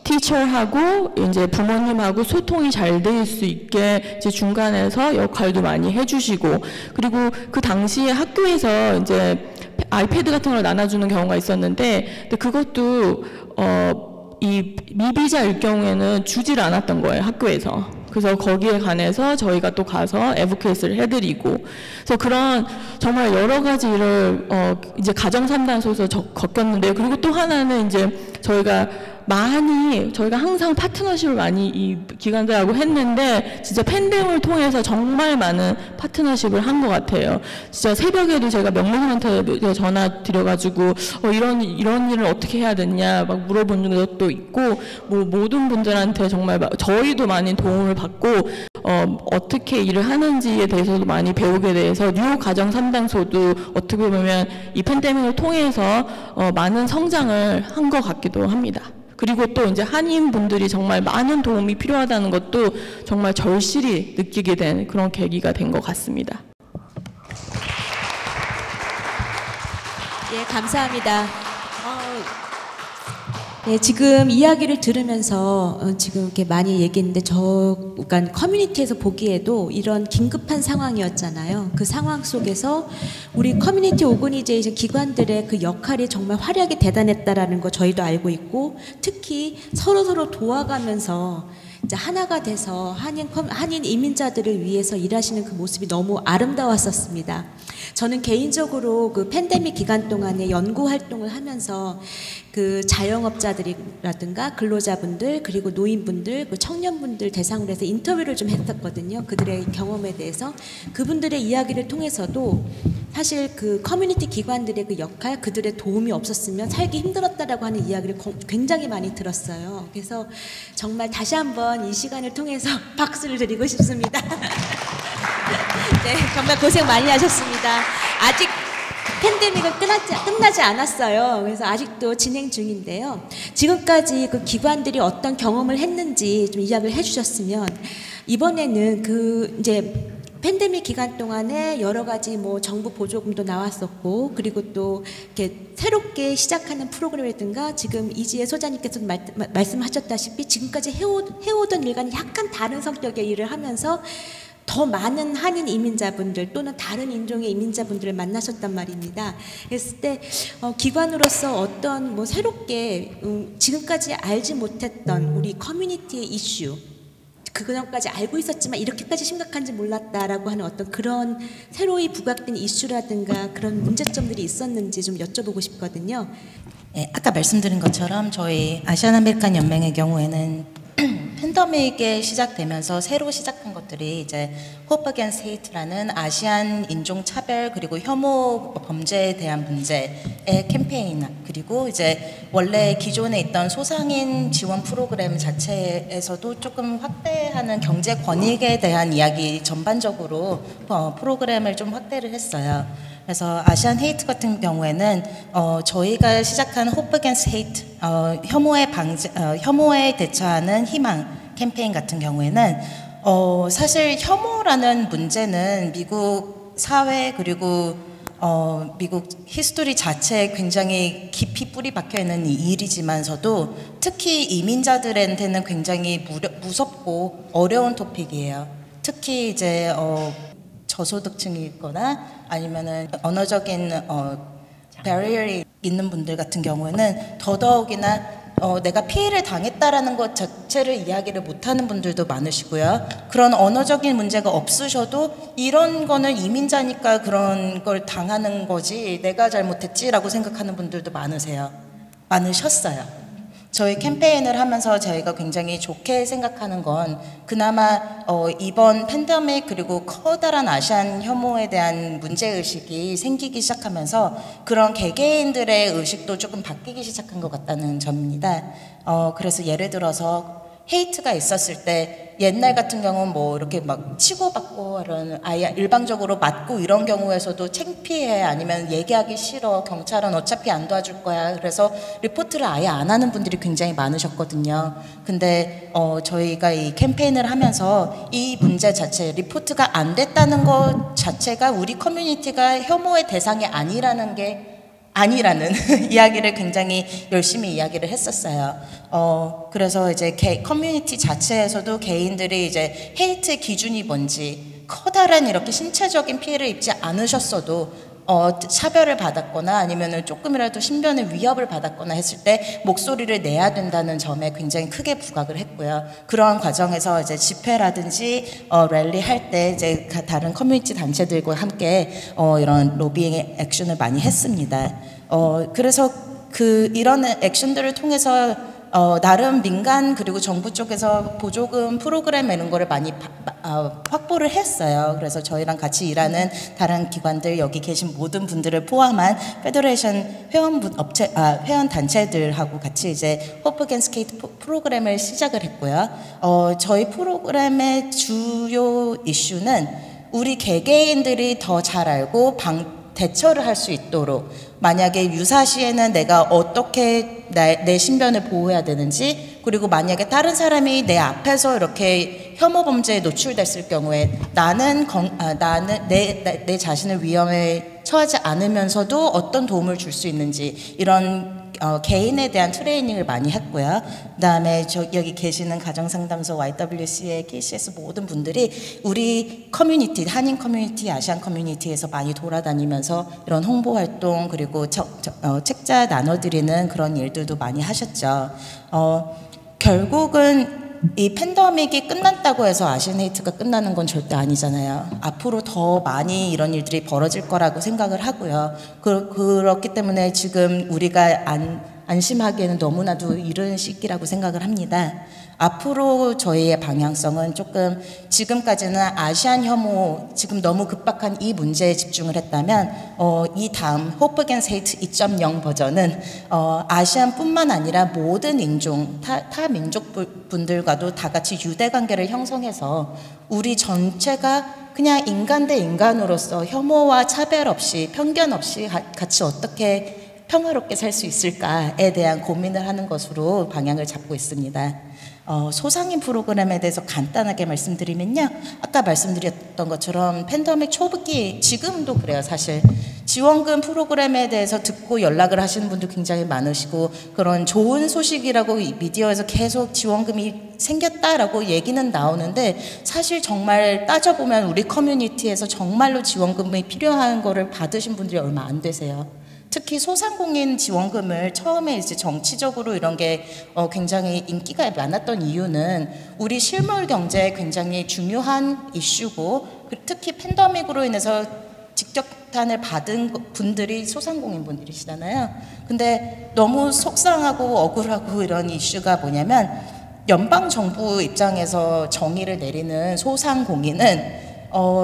S5: 티처하고 이제 부모님하고 소통이 잘 될 수 있게 이제 중간에서 역할도 많이 해주시고 그리고 그 당시에 학교에서 이제 아이패드 같은 걸 나눠주는 경우가 있었는데 근데 그것도 이 미비자일 경우에는 주지를 않았던 거예요 학교에서. 그래서 거기에 관해서 저희가 또 가서 애드보케이트를 해드리고 그래서 그런 정말 여러 가지 일을 이제 가정상담소에서 겪었는데요. 그리고 또 하나는 이제 저희가 많이 저희가 항상 파트너십을 많이 이 기관들하고 했는데 진짜 팬데믹을 통해서 정말 많은 파트너십을 한 것 같아요. 진짜 새벽에도 제가 명문한테 전화 드려가지고 이런 일을 어떻게 해야 되냐 막 물어본 적도 있고 뭐 모든 분들한테 정말 저희도 많이 도움을 받고 어떻게 일을 하는지에 대해서도 많이 배우게 돼서 뉴욕 가정 상담소도 어떻게 보면 이 팬데믹을 통해서 많은 성장을 한 것 같기도 합니다. 그리고 또 이제 한인분들이 정말 많은 도움이 필요하다는 것도 정말 절실히 느끼게 된 그런 계기가 된 것 같습니다.
S6: 예, 감사합니다. 네, 지금 이야기를 들으면서 지금 이렇게 많이 얘기했는데 그러니까 커뮤니티에서 보기에도 이런 긴급한 상황이었잖아요. 그 상황 속에서 우리 커뮤니티 오거니제이션 기관들의 그 역할이 정말 활약이 대단했다라는 거 저희도 알고 있고, 특히 서로 도와가면서 이제 하나가 돼서 한인 이민자들을 위해서 일하시는 그 모습이 너무 아름다웠었습니다. 저는 개인적으로 그 팬데믹 기간 동안에 연구 활동을 하면서 그 자영업자들이라든가 근로자분들 그리고 노인분들 그 청년분들 대상으로 해서 인터뷰를 좀 했었거든요. 그들의 경험에 대해서 그분들의 이야기를 통해서도 사실 그 커뮤니티 기관들의 그 역할, 그들의 도움이 없었으면 살기 힘들었다라고 하는 이야기를 굉장히 많이 들었어요. 그래서 정말 다시 한번 이 시간을 통해서 박수를 드리고 싶습니다. 네, 정말 고생 많이 하셨습니다. 아직 팬데믹은 끝나지 않았어요. 그래서 아직도 진행 중인데요. 지금까지 그 기관들이 어떤 경험을 했는지 좀 이야기를 해주셨으면, 이번에는 그 이제 팬데믹 기간 동안에 여러 가지 뭐 정부 보조금도 나왔었고, 그리고 또 이렇게 새롭게 시작하는 프로그램이라든가 지금 이지혜 소장님께서 말씀하셨다시피 지금까지 해오던 일과는 약간 다른 성격의 일을 하면서 더 많은 한인 이민자분들 또는 다른 인종의 이민자분들을 만나셨단 말입니다. 그랬을 때 기관으로서 어떤 뭐 새롭게 지금까지 알지 못했던 우리 커뮤니티의 이슈, 그전까지 알고 있었지만 이렇게까지 심각한지 몰랐다라고 하는 어떤 그런 새로이 부각된 이슈라든가 그런 문제점들이 있었는지 좀 여쭤보고 싶거든요.
S3: 네, 아까 말씀드린 것처럼 저희 아시안 아메리칸 연맹의 경우에는 팬데믹이 시작되면서 새로 시작한 것들이 이제 Hope Against Hate라는 아시안 인종 차별 그리고 혐오 범죄에 대한 문제의 캠페인, 그리고 이제 원래 기존에 있던 소상인 지원 프로그램 자체에서도 조금 확대하는 경제 권익에 대한 이야기 전반적으로 프로그램을 좀 확대를 했어요. 그래서 아시안 헤이트 같은 경우에는 저희가 시작한 Hope Against Hate, 혐오에 대처하는 희망 캠페인 같은 경우에는 사실 혐오라는 문제는 미국 사회 그리고 미국 히스토리 자체에 굉장히 깊이 뿌리 박혀 있는 일이지만서도 특히 이민자들한테는 굉장히 무섭고 어려운 토픽이에요. 특히 이제 저소득층이 있거나 아니면은 언어적인 barrier이 있는 분들 같은 경우에는 더더욱이나 내가 피해를 당했다라는 것 자체를 이야기를 못하는 분들도 많으시고요. 그런 언어적인 문제가 없으셔도 이런 거는 이민자니까 그런 걸 당하는 거지 내가 잘못했지라고 생각하는 분들도 많으셨어요. 저희 캠페인을 하면서 저희가 굉장히 좋게 생각하는 건 그나마 이번 팬데믹 그리고 커다란 아시안 혐오에 대한 문제의식이 생기기 시작하면서 그런 개개인들의 의식도 조금 바뀌기 시작한 것 같다는 점입니다. 그래서 예를 들어서 헤이트가 있었을 때 옛날 같은 경우는 뭐 이렇게 막 치고받고 이런 아예 일방적으로 맞고 이런 경우에서도 창피해, 아니면 얘기하기 싫어, 경찰은 어차피 안 도와줄 거야, 그래서 리포트를 아예 안 하는 분들이 굉장히 많으셨거든요. 근데 저희가 이 캠페인을 하면서 이 문제 자체, 리포트가 안 됐다는 것 자체가 우리 커뮤니티가 혐오의 대상이 아니라는 이야기를 굉장히 열심히 이야기를 했었어요. 그래서 이제 커뮤니티 자체에서도 개인들이 이제 헤이트 기준이 뭔지, 커다란 이렇게 신체적인 피해를 입지 않으셨어도 차별을 받았거나 아니면은 조금이라도 신변의 위협을 받았거나 했을 때 목소리를 내야 된다는 점에 굉장히 크게 부각을 했고요. 그러한 과정에서 이제 집회라든지 랠리 할 때 이제 다른 커뮤니티 단체들과 함께 이런 로비ing 액션을 많이 했습니다. 그래서 이런 액션들을 통해서 나름 민간 그리고 정부 쪽에서 보조금 프로그램 이런 거를 많이 확보를 했어요. 그래서 저희랑 같이 일하는 다른 기관들, 여기 계신 모든 분들을 포함한 페더레이션 회원 단체들하고 같이 이제 호프 겐 스케이트 프로그램을 시작을 했고요. 저희 프로그램의 주요 이슈는 우리 개개인들이 더 잘 알고 대처를 할 수 있도록, 만약에 유사시에는 내가 어떻게 내 신변을 보호해야 되는지, 그리고 만약에 다른 사람이 내 앞에서 이렇게 혐오 범죄에 노출됐을 경우에 나는 내 자신을 위험에 처하지 않으면서도 어떤 도움을 줄 수 있는지, 이런 개인에 대한 트레이닝을 많이 했고요. 그다음에 여기 계시는 가정상담소 YWCA, KCS 모든 분들이 우리 커뮤니티, 한인 커뮤니티, 아시안 커뮤니티에서 많이 돌아다니면서 이런 홍보 활동, 그리고 책자 나눠드리는 그런 일들도 많이 하셨죠. 결국은 이 팬데믹이 끝났다고 해서 아시안 헤이트가 끝나는 건 절대 아니잖아요. 앞으로 더 많이 이런 일들이 벌어질 거라고 생각을 하고요. 그렇기 때문에 지금 우리가 안심하기에는 너무나도 이른 시기라고 생각을 합니다. 앞으로 저희의 방향성은 조금, 지금까지는 아시안 혐오, 지금 너무 급박한 이 문제에 집중을 했다면 이 다음 호프 겐스 헤이트 2.0 버전은 아시안뿐만 아니라 모든 인종, 타 민족 분들과도 다 같이 유대관계를 형성해서 우리 전체가 그냥 인간 대 인간으로서 혐오와 차별 없이, 편견 없이 같이 어떻게 평화롭게 살 수 있을까에 대한 고민을 하는 것으로 방향을 잡고 있습니다. 소상인 프로그램에 대해서 간단하게 말씀드리면요, 아까 말씀드렸던 것처럼 팬데믹 초기, 지금도 그래요. 사실 지원금 프로그램에 대해서 듣고 연락을 하시는 분도 굉장히 많으시고, 그런 좋은 소식이라고 미디어에서 계속 지원금이 생겼다라고 얘기는 나오는데, 사실 정말 따져보면 우리 커뮤니티에서 정말로 지원금이 필요한 거를 받으신 분들이 얼마 안 되세요. 특히 소상공인 지원금을 처음에 이제 정치적으로 이런 게 굉장히 인기가 많았던 이유는 우리 실물 경제에 굉장히 중요한 이슈고, 특히 팬데믹으로 인해서 직격탄을 받은 분들이 소상공인 분들이시잖아요. 근데 너무 속상하고 억울하고 이런 이슈가 뭐냐면, 연방 정부 입장에서 정의를 내리는 소상공인은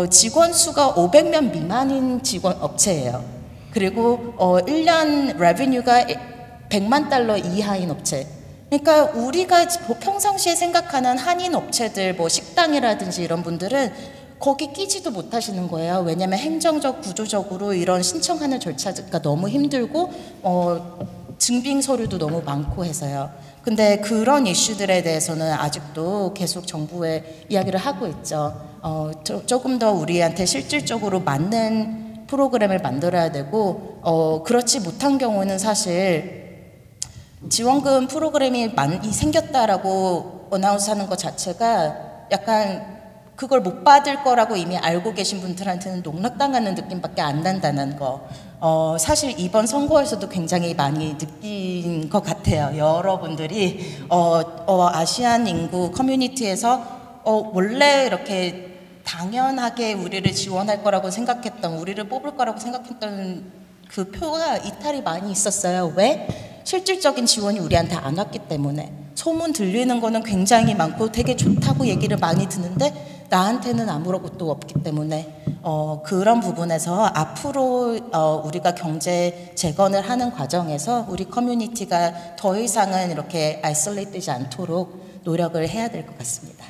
S3: 직원 수가 500명 미만인 직원 업체예요. 그리고 1년 레베뉴가 100만 달러 이하인 업체. 그러니까 우리가 평상시에 생각하는 한인 업체들, 뭐 식당이라든지 이런 분들은 거기 끼지도 못하시는 거예요. 왜냐하면 행정적, 구조적으로 이런 신청하는 절차가 너무 힘들고 증빙 서류도 너무 많고 해서요. 근데 그런 이슈들에 대해서는 아직도 계속 정부에 이야기를 하고 있죠. 조금 더 우리한테 실질적으로 맞는 프로그램을 만들어야 되고, 그렇지 못한 경우는 사실 지원금 프로그램이 많이 생겼다라고 어나운스하는 것 자체가 약간 그걸 못 받을 거라고 이미 알고 계신 분들한테는 농락당하는 느낌밖에 안 난다는 거, 사실 이번 선거에서도 굉장히 많이 느낀 것 같아요. 여러분들이 아시안 인구 커뮤니티에서 원래 이렇게 당연하게 우리를 지원할 거라고 생각했던, 우리를 뽑을 거라고 생각했던 그 표가 이탈이 많이 있었어요. 왜? 실질적인 지원이 우리한테 안 왔기 때문에. 소문 들리는 거는 굉장히 많고 되게 좋다고 얘기를 많이 듣는데 나한테는 아무런 것도 없기 때문에 그런 부분에서 앞으로 우리가 경제 재건을 하는 과정에서 우리 커뮤니티가 더 이상은 이렇게 아이솔레이트 되지 않도록 노력을 해야 될 것 같습니다.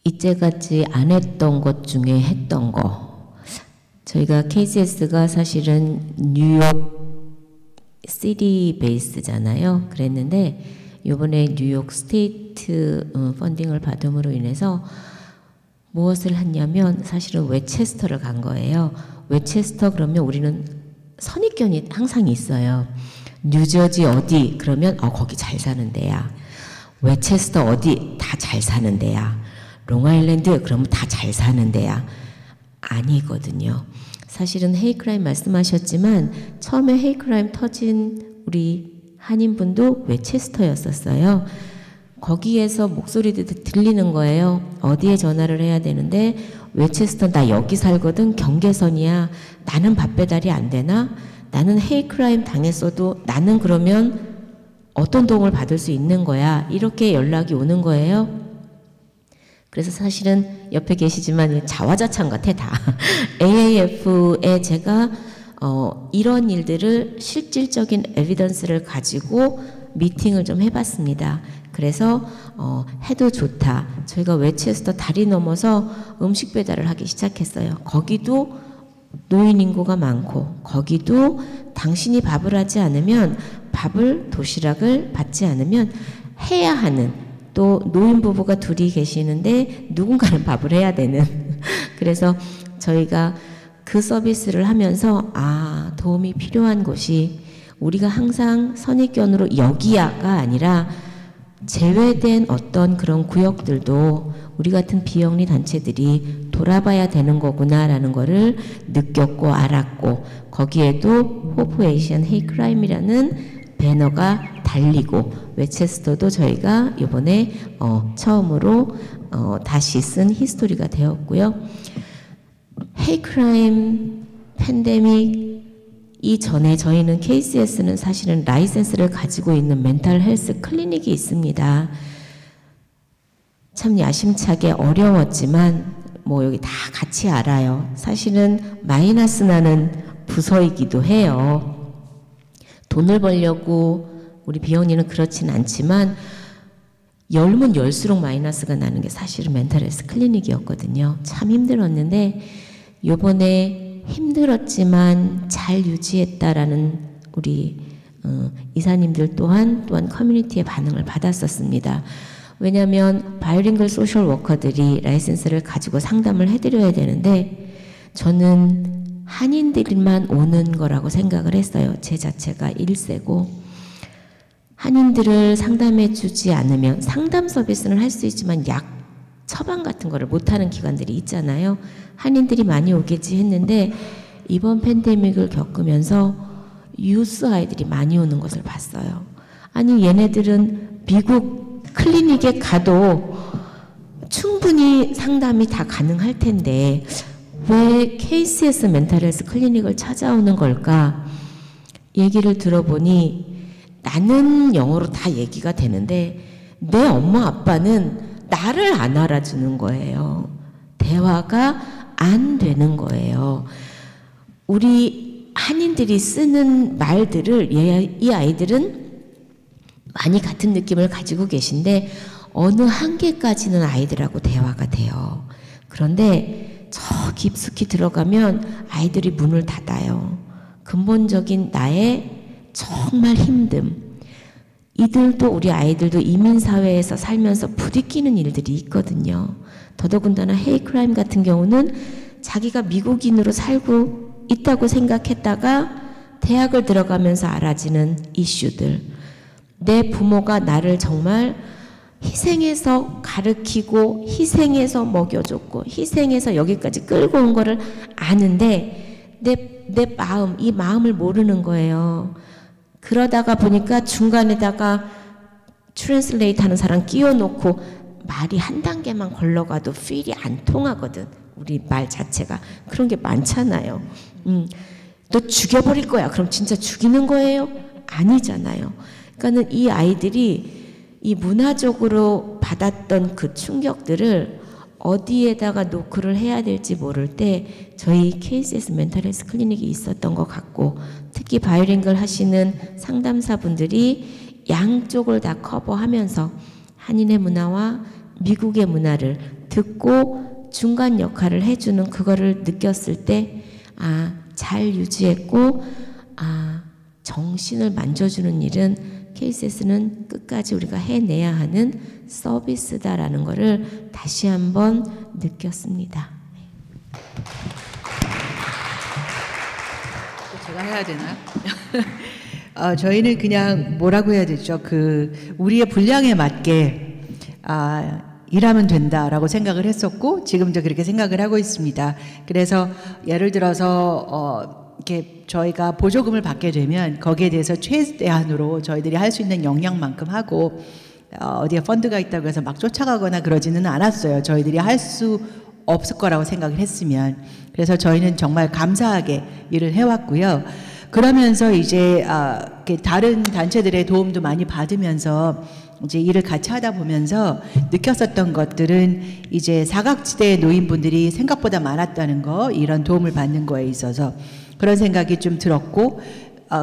S2: 이때까지 안 했던 것 중에 했던 거, 저희가 KCS가 사실은 뉴욕 시티 베이스잖아요. 그랬는데 이번에 뉴욕 스테이트 펀딩을 받음으로 인해서 무엇을 했냐면 사실은 웨체스터를 간 거예요. 웨체스터 그러면 우리는 선입견이 항상 있어요. 뉴저지 어디 그러면 거기 잘 사는 데야. 웨체스터 어디 다 잘 사는 데야. 롱아일랜드 그러면 다 잘 사는 데야. 아니거든요. 사실은 헤이크라임 말씀하셨지만 처음에 헤이크라임 터진 우리 한인분도 웨체스터였었어요. 거기에서 목소리도 들리는 거예요. 어디에 전화를 해야 되는데 웨체스터 나 여기 살거든. 경계선이야. 나는 밥 배달이 안 되나? 나는 헤이크라임 당했어도 나는 그러면 어떤 도움을 받을 수 있는 거야. 이렇게 연락이 오는 거예요. 그래서 사실은 옆에 계시지만 자화자찬 같아 다. AAF에 제가 이런 일들을 실질적인 에비던스를 가지고 미팅을 좀 해봤습니다. 그래서 해도 좋다. 저희가 웨체스터 다리 넘어서 음식 배달을 하기 시작했어요. 거기도 노인 인구가 많고 거기도 당신이 밥을 하지 않으면 도시락을 받지 않으면 해야 하는, 또 노인 부부가 둘이 계시는데 누군가는 밥을 해야 되는 그래서 저희가 그 서비스를 하면서 도움이 필요한 곳이 우리가 항상 선입견으로 여기야가 아니라 제외된 어떤 그런 구역들도 우리 같은 비영리 단체들이 돌아봐야 되는 거구나라는 거를 느꼈고 알았고, 거기에도 호프 에이시안 헤이크라임이라는 배너가 달리고 웨체스터도 저희가 이번에 처음으로 다시 쓴 히스토리가 되었고요. 헤이크라임 팬데믹 이전에 저희는 KCS는 사실은 라이센스를 가지고 있는 멘탈 헬스 클리닉이 있습니다. 참 야심차게 어려웠지만 여기 다 같이 알아요. 사실은 마이너스 나는 부서이기도 해요. 돈을 벌려고 우리 비영리는 그렇진 않지만 열면 열수록 마이너스가 나는 게 사실은 멘탈 헬스 클리닉이었거든요. 참 힘들었는데 요번에 힘들었지만 잘 유지했다라는 우리 이사님들 또한 커뮤니티의 반응을 받았었습니다. 왜냐하면 바이링글 소셜 워커들이 라이센스를 가지고 상담을 해드려야 되는데 저는 한인들만 오는 거라고 생각을 했어요. 제 자체가 1세고 한인들을 상담해 주지 않으면 상담 서비스는 할 수 있지만 약 처방 같은 거를 못하는 기관들이 있잖아요. 한인들이 많이 오겠지 했는데 이번 팬데믹을 겪으면서 유스 아이들이 많이 오는 것을 봤어요. 아니 얘네들은 미국 클리닉에 가도 충분히 상담이 다 가능할 텐데 왜 KCS 멘탈 헬스 클리닉을 찾아오는 걸까? 얘기를 들어보니 나는 영어로 다 얘기가 되는데 내 엄마 아빠는 나를 안 알아주는 거예요. 대화가 안 되는 거예요. 우리 한인들이 쓰는 말들을 이 아이들은 많이 같은 느낌을 가지고 계신데 어느 한계까지는 아이들하고 대화가 돼요. 그런데 저 깊숙이 들어가면 아이들이 문을 닫아요. 근본적인 나의 정말 힘듦. 이들도 우리 아이들도 이민사회에서 살면서 부딪히는 일들이 있거든요. 더더군다나 헤이크라임 같은 경우는 자기가 미국인으로 살고 있다고 생각했다가 대학을 들어가면서 알아지는 이슈들. 내 부모가 나를 정말 희생해서 가르치고 희생해서 먹여줬고 희생해서 여기까지 끌고 온 거를 아는데 내 마음, 이 마음을 모르는 거예요. 그러다가 보니까 중간에다가 트랜슬레이트 하는 사람 끼워놓고 말이 한 단계만 걸러가도 필이 안 통하거든. 우리 말 자체가. 그런 게 많잖아요. 너 죽여버릴 거야. 그럼 진짜 죽이는 거예요? 아니잖아요. 그러니까는 이 아이들이 이 문화적으로 받았던 그 충격들을 어디에다가 노크를 해야 될지 모를 때 저희 KCS 멘탈 헬스 클리닉이 있었던 것 같고, 특히 바이링글 하시는 상담사분들이 양쪽을 다 커버하면서 한인의 문화와 미국의 문화를 듣고 중간 역할을 해주는 그거를 느꼈을 때 잘 유지했고 정신을 만져주는 일은 KCS는 끝까지 우리가 해내야 하는 서비스다라는 거를 다시 한번 느꼈습니다.
S1: 제가 해야 되나? 저희는 그냥 뭐라고 해야 되죠? 우리의 분량에 맞게 일하면 된다라고 생각을 했었고 지금도 그렇게 생각을 하고 있습니다. 그래서 예를 들어서 이렇게 저희가 보조금을 받게 되면 거기에 대해서 최대한으로 저희들이 할 수 있는 역량만큼 하고, 어디에 펀드가 있다고 해서 막 쫓아가거나 그러지는 않았어요. 저희들이 할 수 없을 거라고 생각을 했으면. 그래서 저희는 정말 감사하게 일을 해왔고요. 그러면서 이제 다른 단체들의 도움도 많이 받으면서 이제 일을 같이 하다 보면서 느꼈었던 것들은 이제 사각지대의 노인분들이 생각보다 많았다는 거, 이런 도움을 받는 거에 있어서 그런 생각이 좀 들었고,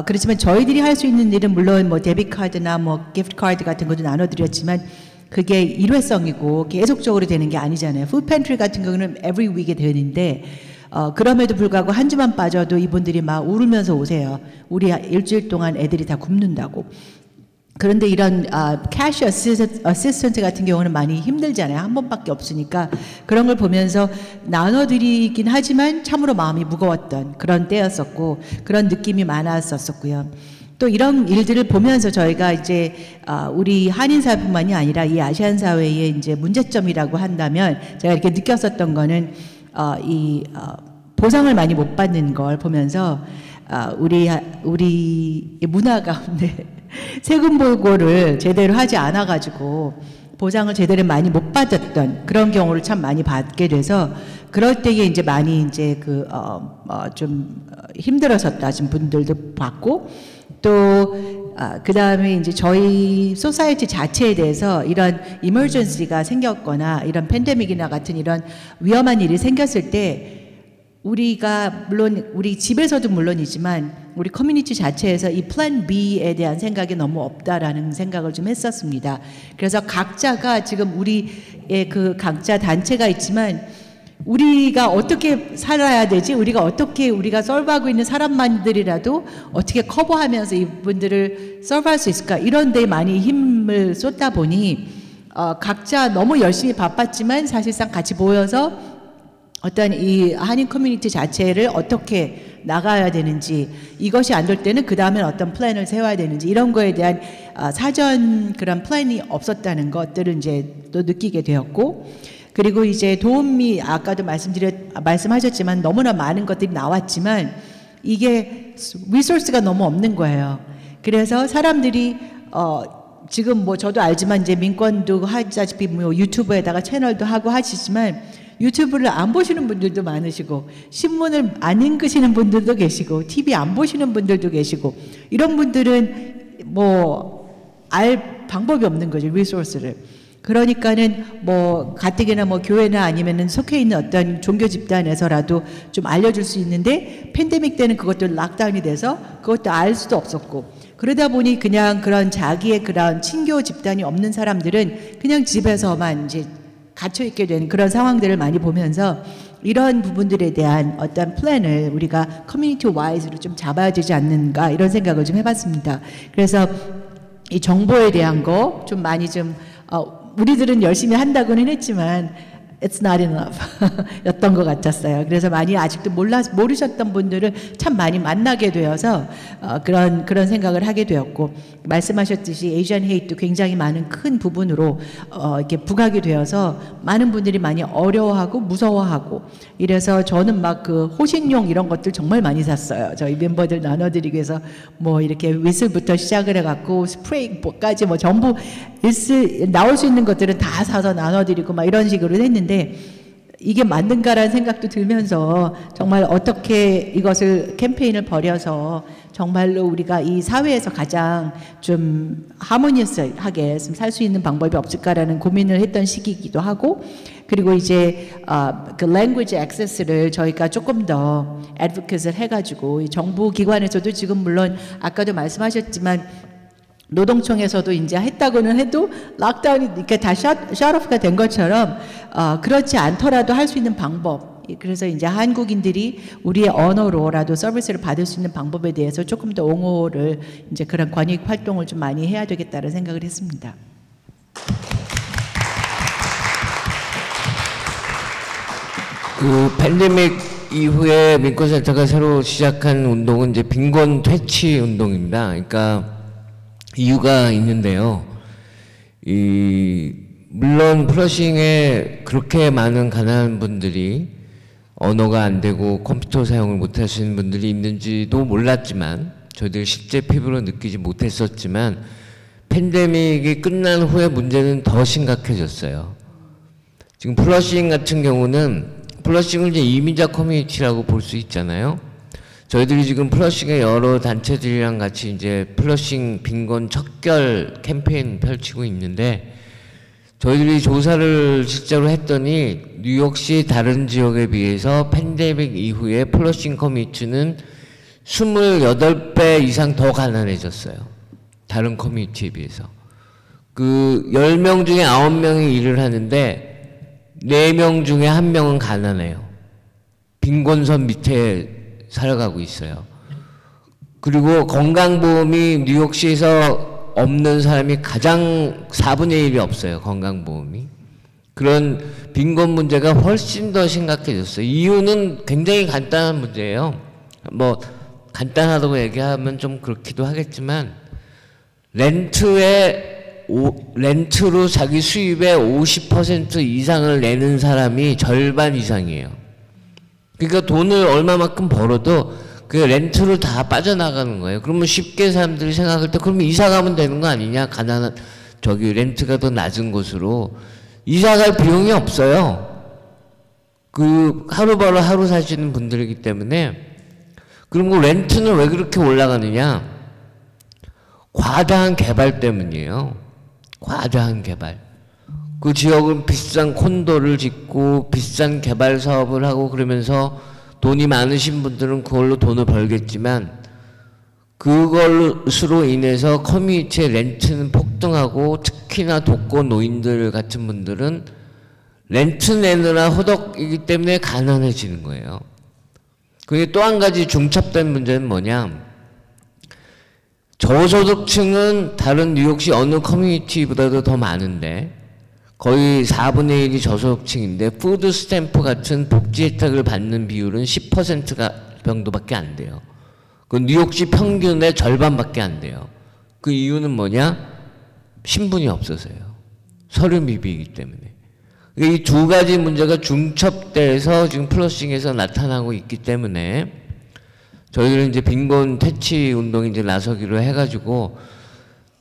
S1: 그렇지만 저희들이 할 수 있는 일은 물론 뭐 데비트 카드나 뭐 기프트 카드 같은 것도 나눠드렸지만 그게 일회성이고 계속적으로 되는 게 아니잖아요. 푸드 팬트리 같은 경우는 every week에 되는데 그럼에도 불구하고 한 주만 빠져도 이분들이 막 울면서 오세요. 우리 일주일 동안 애들이 다 굶는다고. 그런데 이런 캐시 어시스턴트 같은 경우는 많이 힘들잖아요. 한 번밖에 없으니까. 그런 걸 보면서 나눠드리긴 하지만 참으로 마음이 무거웠던 그런 때였었고, 그런 느낌이 많았었고요. 또 이런 일들을 보면서 저희가 이제 우리 한인 사회뿐만이 아니라 이 아시안 사회의 이제 문제점이라고 한다면, 제가 이렇게 느꼈었던 거는 보상을 많이 못 받는 걸 보면서 우리 문화 가운데 세금 보고를 제대로 하지 않아 가지고 보상을 제대로 많이 못 받았던 그런 경우를 참 많이 받게 돼서, 그럴 때에 이제 많이 이제 좀 힘들었었다신 분들도 봤고, 또 그다음에 이제 저희 소사이티 자체에 대해서 이런 이머전시가 생겼거나 이런 팬데믹이나 같은 이런 위험한 일이 생겼을 때 우리가 물론 우리 집에서도 물론이지만 우리 커뮤니티 자체에서 이 플랜 B에 대한 생각이 너무 없다라는 생각을 좀 했었습니다. 그래서 각자가 지금 우리의 그 각자 단체가 있지만 우리가 어떻게 살아야 되지? 우리가 solve하고 있는 사람만들이라도 어떻게 커버하면서 이분들을 solve할 수 있을까? 이런 데 많이 힘을 쏟다 보니 각자 너무 열심히 바빴지만 사실상 같이 모여서 어떤 이 한인 커뮤니티 자체를 어떻게 나가야 되는지, 이것이 안 될 때는 그 다음에 어떤 플랜을 세워야 되는지, 이런 거에 대한 사전 그런 플랜이 없었다는 것들을 이제 또 느끼게 되었고, 그리고 이제 도움이 아까도 말씀하셨지만 너무나 많은 것들이 나왔지만 이게 리소스가 너무 없는 거예요. 그래서 사람들이 지금 뭐 저도 알지만 이제 민권도 하시다시피 뭐 유튜브에다가 채널도 하고 하시지만 유튜브를 안 보시는 분들도 많으시고 신문을 안 읽으시는 분들도 계시고 TV 안 보시는 분들도 계시고, 이런 분들은 뭐 알 방법이 없는 거죠, 리소스를. 그러니까는 뭐 가뜩이나 뭐 교회나 아니면은 속해 있는 어떤 종교 집단에서라도 좀 알려줄 수 있는데, 팬데믹 때는 그것도 락다운이 돼서 그것도 알 수도 없었고, 그러다 보니 그냥 그런 자기의 그런 친교 집단이 없는 사람들은 그냥 집에서만 이제 갇혀 있게 된 그런 상황들을 많이 보면서 이런 부분들에 대한 어떤 플랜을 우리가 커뮤니티 와이즈로 좀 잡아야 되지 않는가, 이런 생각을 좀 해봤습니다. 그래서 이 정보에 대한 거 좀 많이 좀 우리들은 열심히 한다고는 했지만 it's not enough 였던 것 같았어요. 그래서 많이 아직도 모르셨던 분들을 참 많이 만나게 되어서 그런 생각을 하게 되었고, 말씀하셨듯이 에이지안 헤이트도 굉장히 많은 큰 부분으로 이렇게 부각이 되어서 많은 분들이 많이 어려워하고 무서워하고, 이래서 저는 막 그 호신용 이런 것들 정말 많이 샀어요. 저희 멤버들 나눠드리기 위해서 뭐 이렇게 위슬부터 시작을 해갖고 스프레이까지 뭐 전부 나올 수 있는 것들은 다 사서 나눠드리고 막 이런 식으로 했는데, 이게 맞는가라는 생각도 들면서 정말 어떻게 이것을 캠페인을 벌여서 정말로 우리가 이 사회에서 가장 좀 하모니어스하게 살 수 있는 방법이 없을까라는 고민을 했던 시기이기도 하고, 그리고 이제 그 language access를 저희가 조금 더 advocate를 해가지고 이 정부 기관에서도 지금 물론 아까도 말씀하셨지만 노동청에서도 이제 했다고는 해도 락다운이 이렇게 다 샷오프가 된 것처럼 그렇지 않더라도 할 수 있는 방법, 그래서 이제 한국인들이 우리의 언어로라도 서비스를 받을 수 있는 방법에 대해서 조금 더 옹호를, 이제 그런 권익 활동을 좀 많이 해야 되겠다는 생각을 했습니다.
S4: 그 팬데믹 이후에 민권센터가 새로 시작한 운동은 이제 빈곤 퇴치 운동입니다. 그러니까 이유가 있는데요. 물론 플러싱에 그렇게 많은 가난한 분들이 언어가 안 되고 컴퓨터 사용을 못 하시는 분들이 있는지도 몰랐지만, 저희들 실제 피부로 느끼지 못했었지만 팬데믹이 끝난 후에 문제는 더 심각해졌어요. 지금 플러싱 같은 경우는 플러싱을 이제 이민자 커뮤니티라고 볼 수 있잖아요. 저희들이 지금 플러싱의 여러 단체들이랑 같이 이제 플러싱 빈곤 척결 캠페인 펼치고 있는데, 저희들이 조사를 실제로 했더니 뉴욕시 다른 지역에 비해서 팬데믹 이후에 플러싱 커뮤니티는 28배 이상 더 가난해졌어요. 다른 커뮤니티에 비해서. 그 10명 중에 9명이 일을 하는데 4명 중에 1명은 가난해요. 빈곤선 밑에 살아가고 있어요. 그리고 건강보험이 뉴욕시에서 없는 사람이 가장 4분의 1이 없어요. 건강보험이. 그런 빈곤 문제가 훨씬 더 심각해졌어요. 이유는 굉장히 간단한 문제예요. 뭐 간단하다고 얘기하면 좀 그렇기도 하겠지만, 렌트로 자기 수입의 50% 이상을 내는 사람이 절반 이상이에요. 그러니까 돈을 얼마만큼 벌어도 그 렌트로 다 빠져나가는 거예요. 그러면 쉽게 사람들이 생각할 때, 그러면 이사 가면 되는 거 아니냐? 가난한, 렌트가 더 낮은 곳으로. 이사 갈 비용이 없어요. 그 하루 벌어 하루 사시는 분들이기 때문에. 그리고 렌트는 왜 그렇게 올라가느냐? 과다한 개발 때문이에요. 과다한 개발. 그 지역은 비싼 콘도를 짓고 비싼 개발 사업을 하고 그러면서 돈이 많으신 분들은 그걸로 돈을 벌겠지만, 그걸로 인해서 커뮤니티의 렌트는 폭등하고, 특히나 독거 노인들 같은 분들은 렌트 내느라 호덕이기 때문에 가난해지는 거예요. 그게 또 한 가지 중첩된 문제는 뭐냐? 저소득층은 다른 뉴욕시 어느 커뮤니티보다도 더 많은데, 거의 4분의 1이 저소득층인데, 푸드 스탬프 같은 복지 혜택을 받는 비율은 10%가 정도밖에 안 돼요. 그 뉴욕시 평균의 절반밖에 안 돼요. 그 이유는 뭐냐? 신분이 없어서요. 서류 미비이기 때문에. 이 두 가지 문제가 중첩돼서 지금 플러싱에서 나타나고 있기 때문에, 저희들은 이제 빈곤 퇴치 운동에 이제 나서기로 해가지고,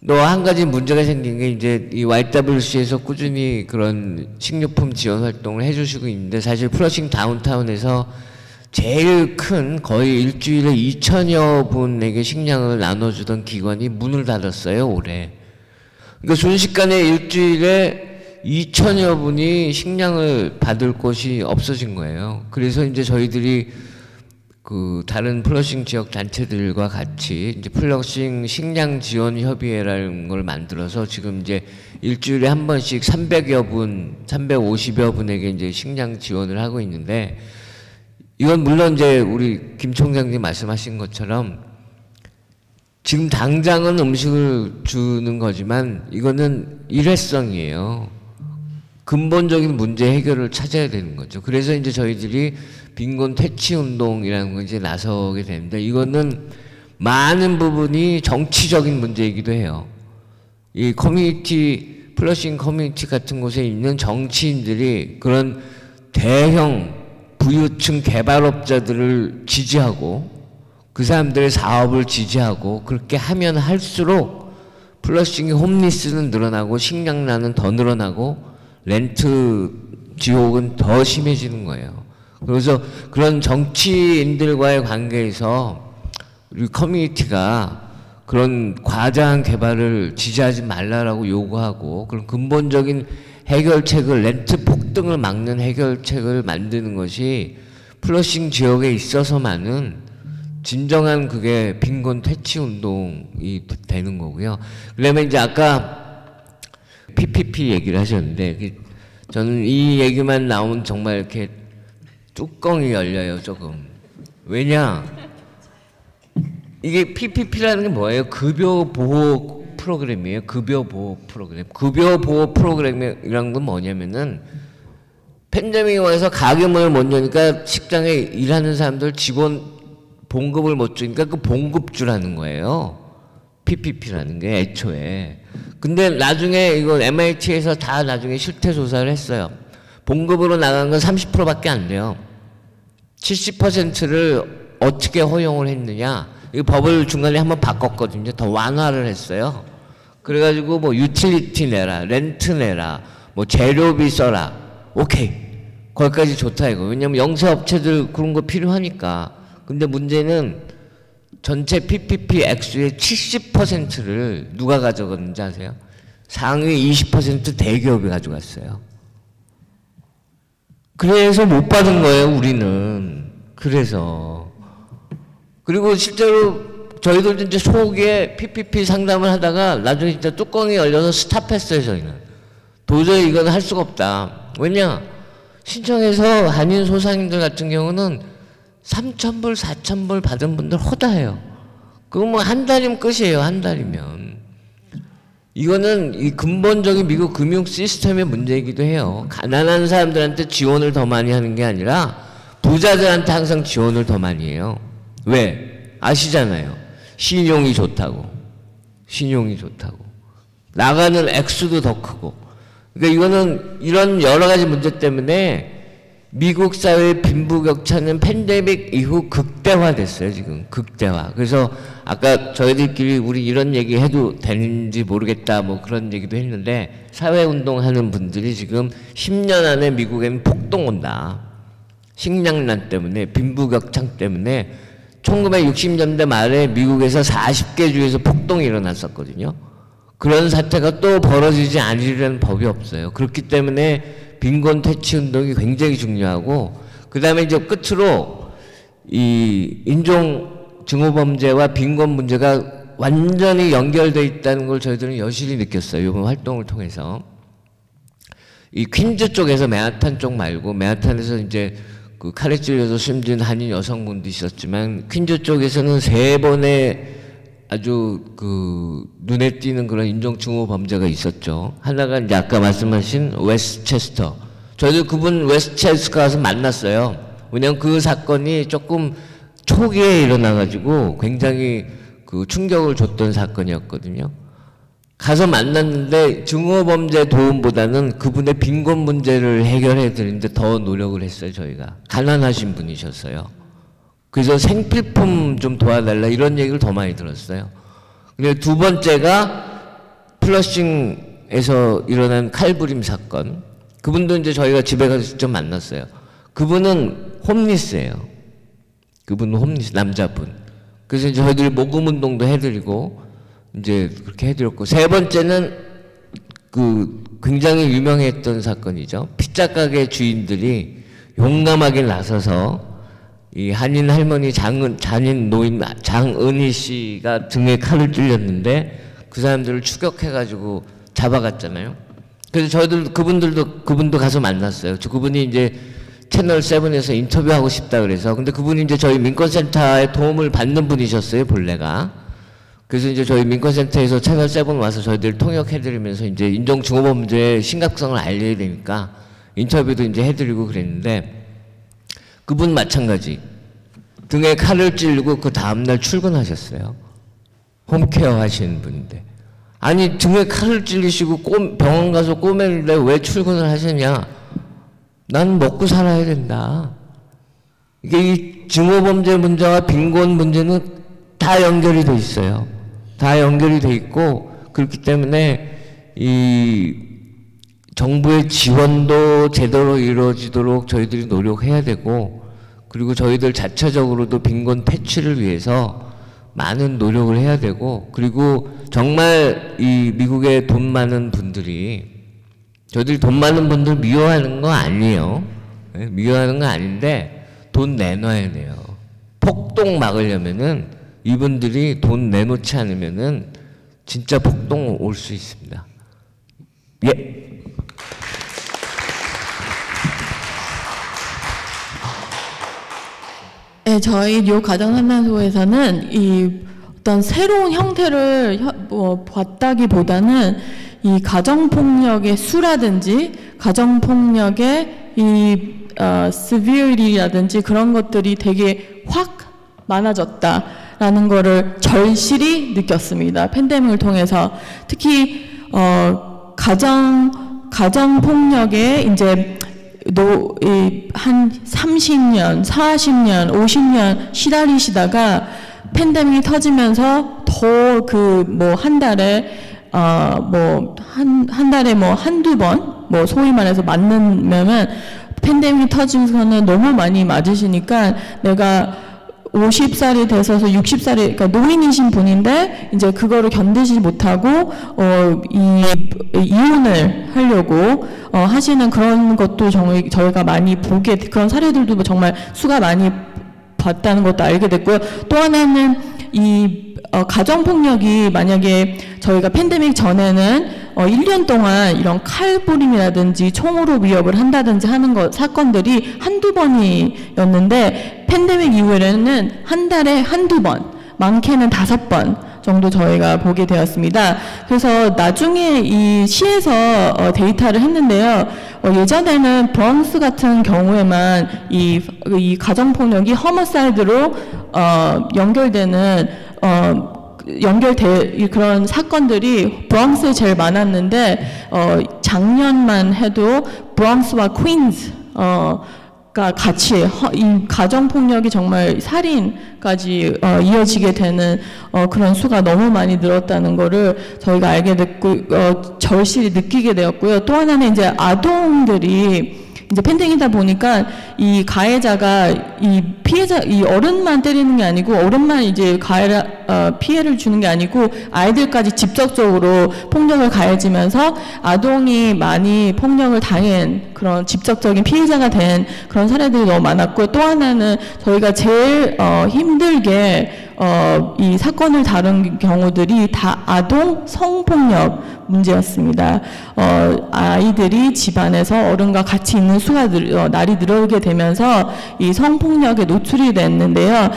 S4: 또 한 가지 문제가 생긴 게, 이제 이 YWC에서 꾸준히 그런 식료품 지원 활동을 해주시고 있는데, 사실 플러싱 다운타운에서 제일 큰, 거의 일주일에 2,000여 분에게 식량을 나눠주던 기관이 문을 닫았어요, 올해. 그러니까 순식간에 일주일에 2,000여 분이 식량을 받을 곳이 없어진 거예요. 그래서 이제 저희들이 그 다른 플러싱 지역 단체들과 같이 이제 플러싱 식량 지원 협의회라는 걸 만들어서 지금 이제 일주일에 한 번씩 300여 분, 350여 분에게 이제 식량 지원을 하고 있는데, 이건 물론 이제 우리 김 총장님 말씀하신 것처럼 지금 당장은 음식을 주는 거지만 이거는 일회성이에요. 근본적인 문제 해결을 찾아야 되는 거죠. 그래서 이제 저희들이 빈곤 퇴치 운동이라는 거 이제 나서게 되는데, 이거는 많은 부분이 정치적인 문제이기도 해요. 이 커뮤니티, 플러싱 커뮤니티 같은 곳에 있는 정치인들이 그런 대형 부유층 개발업자들을 지지하고 그 사람들의 사업을 지지하고, 그렇게 하면 할수록 플러싱의 홈리스는 늘어나고 식량난은 더 늘어나고 렌트 지옥은 더 심해지는 거예요. 그래서 그런 정치인들과의 관계에서 우리 커뮤니티가 그런 과다한 개발을 지지하지 말라라고 요구하고, 그런 근본적인 해결책을, 렌트 폭등을 막는 해결책을 만드는 것이 플러싱 지역에 있어서만은 진정한 그게 빈곤 퇴치 운동이 되는 거고요. 그러면 이제 아까 PPP 얘기를 하셨는데, 저는 이 얘기만 나오면 정말 이렇게 뚜껑이 열려요, 조금. 왜냐? 이게 PPP라는 게 뭐예요? 급여 보호 프로그램이에요. 급여 보호 프로그램. 급여 보호 프로그램이라는 건 뭐냐면은, 팬데믹이 와서 가게문을 못 여니까 식당에 일하는 사람들 직원 봉급을 못 주니까 그 봉급주라는 거예요. PPP라는 게 애초에. 근데 나중에 이거 MIT에서 다 나중에 실태 조사를 했어요. 봉급으로 나간 건 30%밖에 안 돼요. 70%를 어떻게 허용을 했느냐? 이 법을 중간에 한번 바꿨거든요. 더 완화를 했어요. 그래가지고 뭐 유틸리티 내라, 렌트 내라, 뭐 재료비 써라. 오케이. 거기까지 좋다 이거. 왜냐면 영세업체들 그런 거 필요하니까. 근데 문제는 전체 PPP 액수의 70%를 누가 가져갔는지 아세요? 상위 20% 대기업이 가져갔어요. 그래서 못 받은 거예요, 우리는. 그래서. 그리고 실제로 저희들도 이제 초기에 PPP 상담을 하다가 나중에 진짜 뚜껑이 열려서 스탑했어요, 저희는. 도저히 이건 할 수가 없다. 왜냐? 신청해서 한인 소상인들 같은 경우는 3,000불, 4,000불 받은 분들 허다해요. 그거 뭐 한 달이면 끝이에요, 한 달이면. 이거는 이 근본적인 미국 금융 시스템의 문제이기도 해요. 가난한 사람들한테 지원을 더 많이 하는 게 아니라 부자들한테 항상 지원을 더 많이 해요. 왜? 아시잖아요. 신용이 좋다고. 신용이 좋다고. 나가는 액수도 더 크고. 그러니까 이거는 이런 여러 가지 문제 때문에 미국 사회의 빈부격차는 팬데믹 이후 극대화됐어요, 지금. 극대화. 그래서 아까 저희들끼리 우리 이런 얘기 해도 되는지 모르겠다 뭐 그런 얘기도 했는데 사회운동 하는 분들이 지금 10년 안에 미국에는 폭동 온다. 식량난 때문에, 빈부격차 때문에 1960년대 말에 미국에서 40개 주에서 폭동이 일어났었거든요. 그런 사태가 또 벌어지지 않으려는 법이 없어요. 그렇기 때문에 빈곤 퇴치 운동이 굉장히 중요하고, 그 다음에 이제 끝으로 이 인종 증오 범죄와 빈곤 문제가 완전히 연결되어 있다는 걸 저희들은 여실히 느꼈어요. 이번 활동을 통해서. 이 퀸즈 쪽에서 맨하탄 쪽 말고, 맨하탄에서 이제 그 칼에 찔려서 숨진 한인 여성분도 있었지만, 퀸즈 쪽에서는 3번의 아주 그 눈에 띄는 그런 인종 증오 범죄가 있었죠. 하나가 이제 아까 말씀하신 웨스체스터. 저희도 그분 웨스체스터 가서 만났어요. 왜냐면 그 사건이 조금 초기에 일어나가지고 굉장히 그 충격을 줬던 사건이었거든요. 가서 만났는데 증오 범죄 도움보다는 그분의 빈곤 문제를 해결해 드리는데 더 노력을 했어요, 저희가. 가난하신 분이셨어요. 그래서 생필품 좀 도와달라 이런 얘기를 더 많이 들었어요. 그리고 두 번째가 플러싱에서 일어난 칼부림 사건. 그분도 이제 저희가 집에 가서 직접 만났어요. 그분은 홈리스예요. 그분은 홈리스, 남자분. 그래서 이제 저희들이 모금 운동도 해드리고 이제 그렇게 해드렸고, 세 번째는 그 굉장히 유명했던 사건이죠. 피자 가게 주인들이 용감하게 나서서 이 한인 할머니 잔인 노인 장은희 씨가 등에 칼을 찔렸는데 그 사람들을 추격해가지고 잡아갔잖아요. 그래서 저희들 그분도 가서 만났어요. 그분이 이제 채널 7에서 인터뷰하고 싶다 그래서. 근데 그분이 이제 저희 민권센터에 도움을 받는 분이셨어요, 본래가. 그래서 이제 저희 민권센터에서 채널 7 와서 저희들 통역해드리면서 이제 인종증오범죄의 심각성을 알려야 되니까 인터뷰도 이제 해드리고 그랬는데, 그분 마찬가지. 등에 칼을 찔리고 그 다음날 출근하셨어요. 홈케어 하시는 분인데. 아니, 등에 칼을 찔리시고 병원 가서 꼬매는데 왜 출근을 하셨냐? 난 먹고 살아야 된다. 이게 이 증오범죄 문제와 빈곤 문제는 다 연결이 돼 있어요. 다 연결이 돼 있고, 그렇기 때문에 이 정부의 지원도 제대로 이루어지도록 저희들이 노력해야 되고, 그리고 저희들 자체적으로도 빈곤 퇴치를 위해서 많은 노력을 해야 되고, 그리고 정말 이 미국에 돈 많은 분들이, 저희들이 돈 많은 분들 미워하는 거 아니에요. 미워하는 거 아닌데 돈 내놔야 돼요. 폭동 막으려면은 이분들이 돈 내놓지 않으면은 진짜 폭동 올 수 있습니다. 예.
S5: 네, 저희 뉴욕 가정상담소에서는 이 어떤 새로운 형태를 봤다기보다는 이 가정폭력의 수라든지 가정폭력의 이 severity라든지 그런 것들이 되게 확 많아졌다라는 거를 절실히 느꼈습니다. 팬데믹을 통해서. 특히 가정폭력에 이제 한 30년, 40년, 50년 시달리시다가 팬데믹이 터지면서 더 한 달에 뭐 한 달에 뭐 한두 번 뭐 소위 말해서 맞는면 팬데믹이 터지면서는 너무 많이 맞으시니까 내가 50살이 돼서서 60살이, 그러니까 노인이신 분인데, 이제 그거를 견디지 못하고, 이혼을 하려고, 하시는 그런 것도 저희가 많이 그런 사례들도 정말 수가 많이 봤다는 것도 알게 됐고요. 또 하나는 가정폭력이 만약에 저희가 팬데믹 전에는 1년 동안 이런 칼부림이라든지 총으로 위협을 한다든지 하는 사건들이 한두 번이었는데 팬데믹 이후에는 한 달에 한두 번, 많게는 5번 정도 저희가 보게 되었습니다. 그래서 나중에 이 시에서 데이터를 했는데요. 예전에는 브론스 같은 경우에만 이 가정폭력이 허머사이드로 연결되는 그런 사건들이 브롱스에 제일 많았는데 작년만 해도 브롱스와 퀸즈가 같이 이 가정폭력이 정말 살인까지 이어지게 되는 그런 수가 너무 많이 늘었다는 거를 저희가 알게 됐고 절실히 느끼게 되었고요. 또 하나는 이제 아동들이 이제 팬데믹이다 보니까 이 가해자가 이 어른만 때리는 게 아니고 어른만 이제 피해를 주는 게 아니고 아이들까지 직접적으로 폭력을 가해지면서 아동이 많이 폭력을 당한 그런 직접적인 피해자가 된 그런 사례들이 너무 많았고, 또 하나는 저희가 제일 힘들게 이 사건을 다룬 경우들이 다 아동 성폭력 문제였습니다. 아이들이 집안에서 어른과 같이 있는 수가 날이 늘어게 되면서 이 성폭력에 노출이 됐는데요.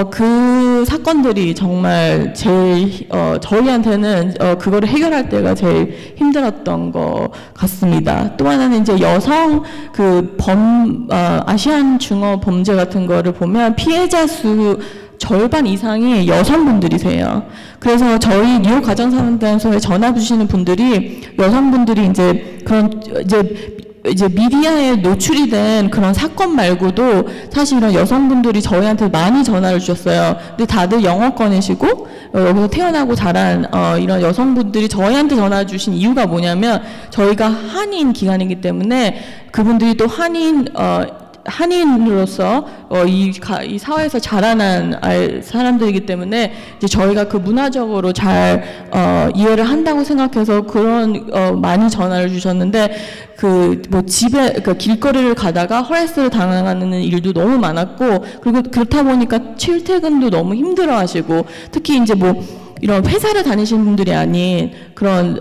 S5: 그 사건들이 정말 제일 저희한테는 그거를 해결할 때가 제일 힘들었던 것 같습니다. 또 하나는 이제 여성 아시안 중어 범죄 같은 거를 보면 피해자 수 절반 이상이 여성분들이세요. 그래서 저희 뉴욕 가정상담소에 전화 주시는 분들이 여성분들이 이제 그런 이제 미디어에 노출이 된 그런 사건 말고도 사실 이런 여성분들이 저희한테 많이 전화를 주셨어요. 근데 다들 영어권이시고 여기서 태어나고 자란 이런 여성분들이 저희한테 전화 주신 이유가 뭐냐면 저희가 한인 기관이기 때문에 그분들이 또 한인으로서 이 사회에서 자라난 사람들이기 때문에 이제 저희가 그 문화적으로 잘 이해를 한다고 생각해서 그런 많이 전화를 주셨는데 집에 길거리를 가다가 허라스를 당하는 일도 너무 많았고, 그리고 그렇다 보니까 출퇴근도 너무 힘들어하시고, 특히 이제 이런 회사를 다니시는 분들이 아닌 그런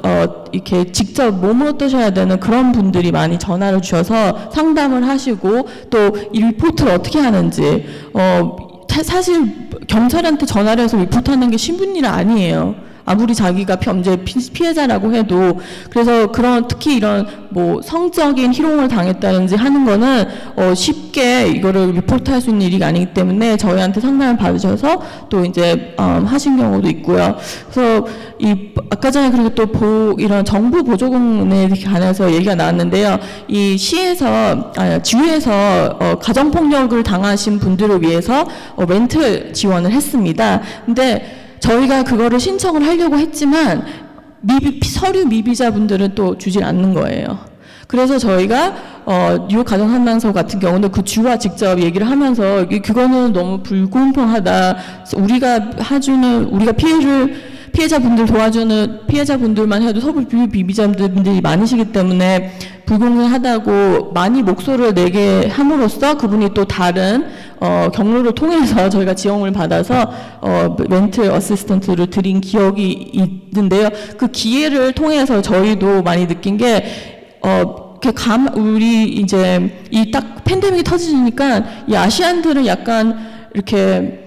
S5: 이렇게 직접 몸으로 뜨셔야 되는 그런 분들이 많이 전화를 주셔서 상담을 하시고 또 이 리포트를 어떻게 하는지 사실 경찰한테 전화를 해서 리포트하는 게 쉬운 일이 아니에요. 아무리 자기가 범죄 피해자라고 해도. 그래서 특히 이런 성적인 희롱을 당했다든지 하는 거는 쉽게 이거를 리포트할 수 있는 일이 아니기 때문에 저희한테 상담을 받으셔서 또 이제 하신 경우도 있고요. 그래서 아까 전에 그리고 또 이런 정부 보조금에 관해서 얘기가 나왔는데요. 이 주에서 가정폭력을 당하신 분들을 위해서 렌트 지원을 했습니다. 근데 저희가 그거를 신청을 하려고 했지만 서류 미비자분들은 또 주질 않는 거예요. 그래서 저희가 뉴욕 가정상담소 같은 경우는 그 주와 직접 얘기를 하면서 그거는 너무 불공평하다. 우리가 피해자분들 도와주는 피해자분들만 해도 서류 미비자분들이 많으시기 때문에 불공평하다고 많이 목소리를 내게 함으로써 그분이 또 다른 경로를 통해서 저희가 지원을 받아서 멘틀 어시스턴트를 드린 기억이 있는데요. 그 기회를 통해서 저희도 많이 느낀 게 우리 이제 딱 팬데믹이 터지니까 이 아시안들은 약간 이렇게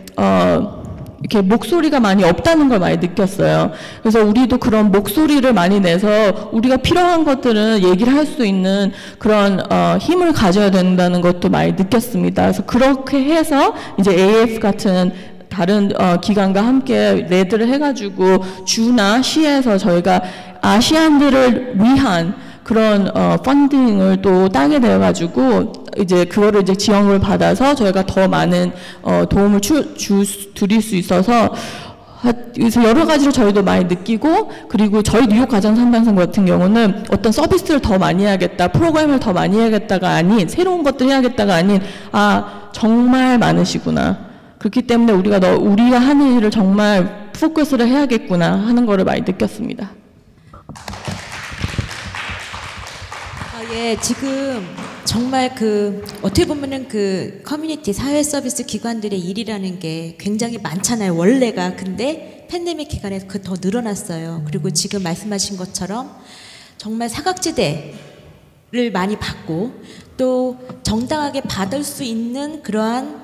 S5: 목소리가 많이 없다는 걸 많이 느꼈어요. 그래서 우리도 그런 목소리를 많이 내서 우리가 필요한 것들은 얘기를 할 수 있는 그런 힘을 가져야 된다는 것도 많이 느꼈습니다. 그래서 그렇게 해서 이제 AF 같은 다른 기관과 함께 레드를 해가지고 주나 시에서 저희가 아시안들을 위한 그런 펀딩을 또 따게 되어가지고 이제 그거를 이제 지원을 받아서 저희가 더 많은 도움을 드릴 수 있어서 그래서 여러 가지로 저희도 많이 느끼고, 그리고 저희 뉴욕 가정 상담소 같은 경우는 어떤 서비스를 더 많이 해야겠다, 프로그램을 더 많이 해야겠다가 아닌, 새로운 것들 해야겠다가 아닌, 아 정말 많으시구나. 그렇기 때문에 우리가 하는 일을 정말 포커스를 해야겠구나 하는 거를 많이 느꼈습니다.
S6: 예, 지금 정말 어떻게 보면은 커뮤니티 사회 서비스 기관들의 일이라는 게 굉장히 많잖아요, 원래가. 근데 팬데믹 기간에 더 늘어났어요. 그리고 지금 말씀하신 것처럼 정말 사각지대를 많이 받고, 또 정당하게 받을 수 있는 그러한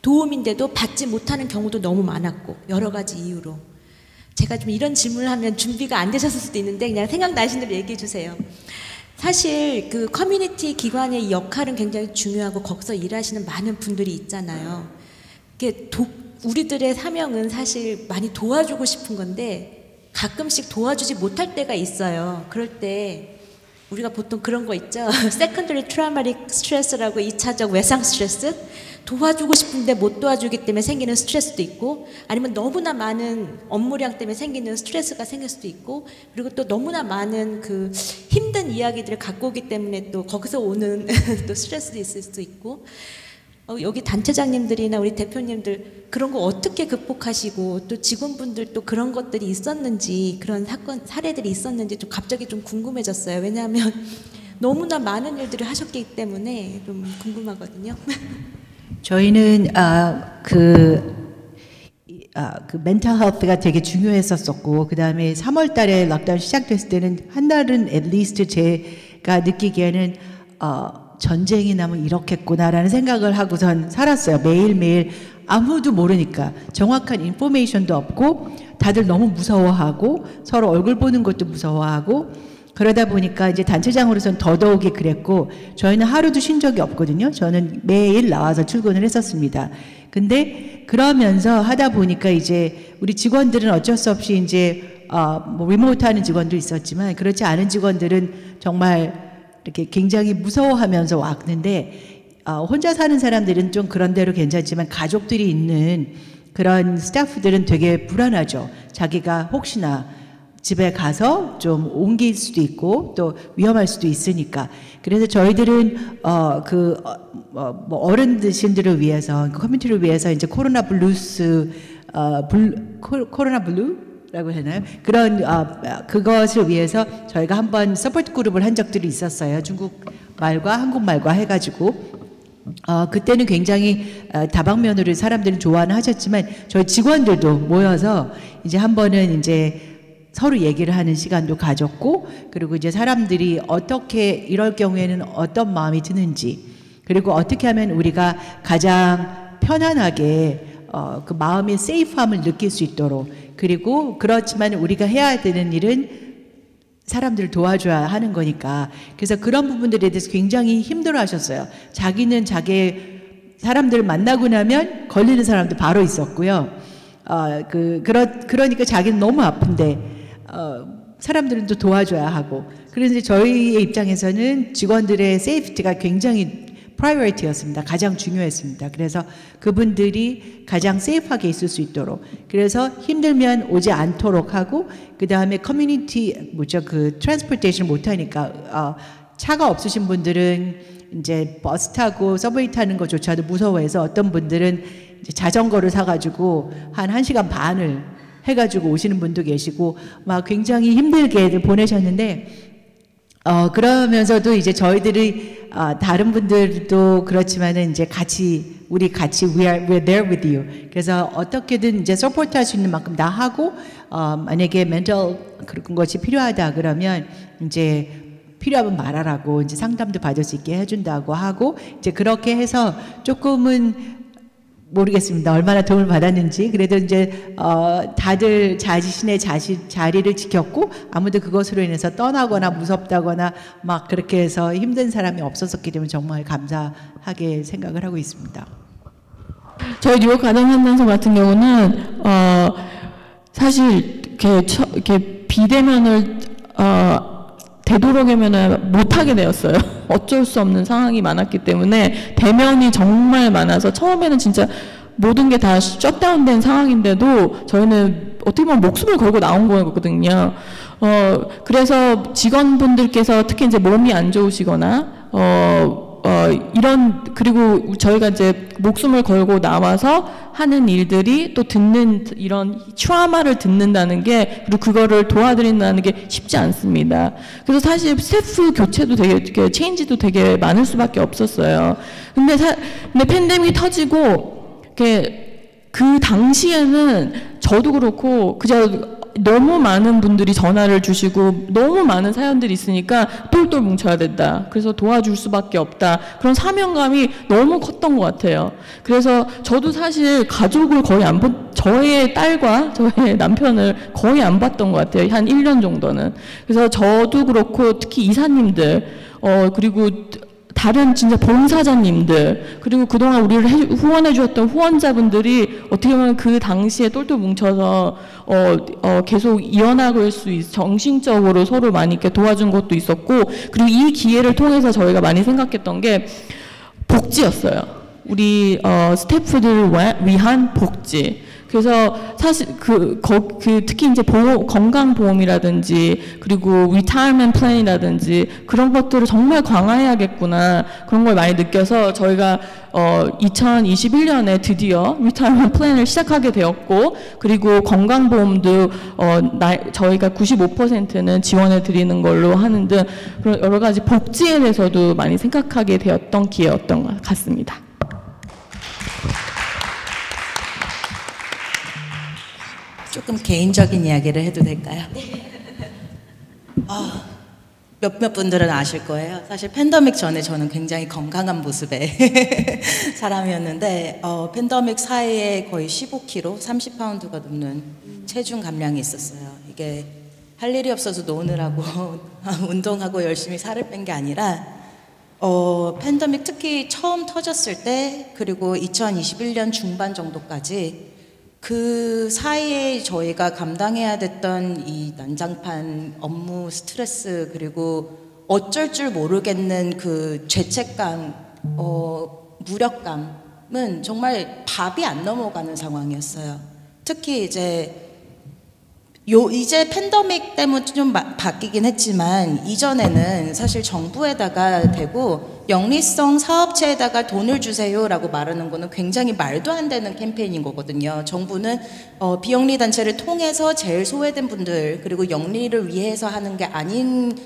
S6: 도움인데도 받지 못하는 경우도 너무 많았고, 여러 가지 이유로. 제가 좀 이런 질문을 하면 준비가 안 되셨을 수도 있는데 그냥 생각나신 대로 얘기해 주세요. 사실 커뮤니티 기관의 역할은 굉장히 중요하고 거기서 일하시는 많은 분들이 있잖아요. 우리들의 사명은 사실 많이 도와주고 싶은 건데 가끔씩 도와주지 못할 때가 있어요. 그럴 때 우리가 보통 그런 거 있죠. Secondary Traumatic Stress라고 2차적 외상 스트레스. 도와주고 싶은데 못 도와주기 때문에 생기는 스트레스도 있고, 아니면 너무나 많은 업무량 때문에 생기는 스트레스가 생길 수도 있고, 그리고 또 너무나 많은 힘든 이야기들을 갖고 오기 때문에 또 거기서 오는 또 스트레스도 있을 수도 있고, 여기 단체장님들이나 우리 대표님들 그런 거 어떻게 극복하시고, 또 직원분들 또 그런 것들이 있었는지, 그런 사례들이 있었는지 좀 갑자기 좀 궁금해졌어요. 왜냐하면 너무나 많은 일들을 하셨기 때문에 좀 궁금하거든요.
S1: 저희는 멘탈 헬스가 되게 중요했었고, 그 다음에 3월 달에 락다운 시작됐을 때는 한 달은 at least 제가 느끼기에는 전쟁이 나면 이렇겠구나라는 생각을 하고선 살았어요. 매일매일 아무도 모르니까, 정확한 인포메이션도 없고, 다들 너무 무서워하고, 서로 얼굴 보는 것도 무서워하고, 그러다 보니까 이제 단체장으로서는 더더욱이 그랬고, 저희는 하루도 쉰 적이 없거든요. 저는 매일 나와서 출근을 했었습니다. 근데 그러면서 하다 보니까 이제 우리 직원들은 어쩔 수 없이 이제 리모트 하는 직원도 있었지만, 그렇지 않은 직원들은 정말 이렇게 굉장히 무서워하면서 왔는데, 혼자 사는 사람들은 좀 그런 대로 괜찮지만 가족들이 있는 그런 스태프들은 되게 불안하죠. 자기가 혹시나 집에 가서 좀 옮길 수도 있고 또 위험할 수도 있으니까. 그래서 저희들은 어른들을 위해서, 커뮤니티를 위해서 이제 코로나 블루스, 코로나 블루라고 하나요? 그런 그것을 위해서 저희가 한번 서포트 그룹을 한 적들이 있었어요. 중국 말과 한국 말과 해가지고. 그때는 굉장히 다방면으로 사람들은 좋아는 하셨지만, 저희 직원들도 모여서 이제 한 번은 이제 서로 얘기를 하는 시간도 가졌고, 그리고 이제 사람들이 어떻게 이럴 경우에는 어떤 마음이 드는지, 그리고 어떻게 하면 우리가 가장 편안하게 그 마음의 세이프함을 느낄 수 있도록, 그리고 그렇지만 우리가 해야 되는 일은 사람들을 도와줘야 하는 거니까. 그래서 그런 부분들에 대해서 굉장히 힘들어 하셨어요. 자기는 자기 사람들을 만나고 나면 걸리는 사람도 바로 있었고요. 그러니까 자기는 너무 아픈데 사람들은 또 도와줘야 하고. 그런데 저희의 입장에서는 직원들의 세이프티가 굉장히 프라이어리티였습니다. 가장 중요했습니다. 그래서 그분들이 가장 세이프하게 있을 수 있도록, 그래서 힘들면 오지 않도록 하고, 그 다음에 커뮤니티 트랜스포테이션 못하니까 차가 없으신 분들은 이제 버스 타고 서브웨이 타는 것조차도 무서워해서 어떤 분들은 이제 자전거를 사가지고 한 1시간 반을 해가지고 오시는 분도 계시고, 막 굉장히 힘들게 보내셨는데, 그러면서도 이제 저희들이 다른 분들도 그렇지만은 이제 우리 같이 we're there with you. 그래서 어떻게든 이제 서포트 할 수 있는 만큼 다 하고, 만약에 멘탈 그런 것이 필요하다 그러면 이제 필요하면 말하라고, 이제 상담도 받을 수 있게 해준다고 하고, 이제 그렇게 해서 조금은 모르겠습니다. 얼마나 도움을 받았는지. 그래도 이제 다들 자신의 자리를 지켰고, 아무도 그것으로 인해서 떠나거나 무섭다거나 막 그렇게 해서 힘든 사람이 없었기 때문에 정말 감사하게 생각을 하고 있습니다.
S5: 저희 뉴욕 가정상담소 같은 경우는 사실 이렇게 비대면을 되도록이면 못하게 되었어요. 어쩔 수 없는 상황이 많았기 때문에 대면이 정말 많아서 처음에는 진짜 모든 게 다 셧다운된 상황인데도 저희는 어떻게 보면 목숨을 걸고 나온 거거든요. 그래서 직원분들께서 특히 이제 몸이 안 좋으시거나 그리고 저희가 이제 목숨을 걸고 나와서 하는 일들이 또 듣는 이런 트라우마를 듣는다는 게, 그리고 그거를 도와드린다는 게 쉽지 않습니다. 그래서 사실 스태프 교체도 되게 체인지도 되게 많을 수밖에 없었어요. 근데 팬데믹이 터지고 그 당시에는 저도 그렇고 그저 너무 많은 분들이 전화를 주시고 너무 많은 사연들이 있으니까 똘똘 뭉쳐야 된다. 그래서 도와줄 수밖에 없다. 그런 사명감이 너무 컸던 것 같아요. 그래서 저도 사실 가족을 거의 저의 딸과 저의 남편을 거의 안 봤던 것 같아요. 한 1년 정도는. 그래서 저도 그렇고 특히 이사님들, 그리고 다른 진짜 봉사자님들, 그리고 그동안 우리를 후원해 주었던 후원자분들이 어떻게 보면 그 당시에 똘똘 뭉쳐서 계속 이어나갈 수 정신적으로 서로 많이 이렇게 도와준 것도 있었고, 그리고 이 기회를 통해서 저희가 많이 생각했던 게 복지였어요. 우리 스태프들을 위한 복지. 그래서 사실 특히 이제 건강보험이라든지 그리고 retirement plan이라든지 그런 것들을 정말 강화해야겠구나, 그런 걸 많이 느껴서 저희가 2021년에 드디어 retirement plan을 시작하게 되었고, 그리고 건강보험도 저희가 95%는 지원해 드리는 걸로 하는 등 그런 여러 가지 복지에 대해서도 많이 생각하게 되었던 기회였던 것 같습니다.
S3: 조금 개인적인 이야기를 해도 될까요? 몇몇 분들은 아실 거예요. 사실 팬데믹 전에 저는 굉장히 건강한 모습의 사람이었는데 팬데믹 사이에 거의 15kg, 30파운드가 넘는 체중 감량이 있었어요. 이게 할 일이 없어서 노느라고 운동하고 열심히 살을 뺀 게 아니라 팬데믹 특히 처음 터졌을 때, 그리고 2021년 중반 정도까지 그 사이에 저희가 감당해야 됐던 이 난장판 업무 스트레스, 그리고 어쩔 줄 모르겠는 그 죄책감, 무력감은 정말 밥이 안 넘어가는 상황이었어요. 특히 이제 팬데믹 때문에 좀 바뀌긴 했지만, 이전에는 사실 정부에다가 대고 영리성 사업체에다가 돈을 주세요라고 말하는 거는 굉장히 말도 안 되는 캠페인인 거거든요. 정부는 비영리 단체를 통해서 제일 소외된 분들, 그리고 영리를 위해서 하는 게 아닌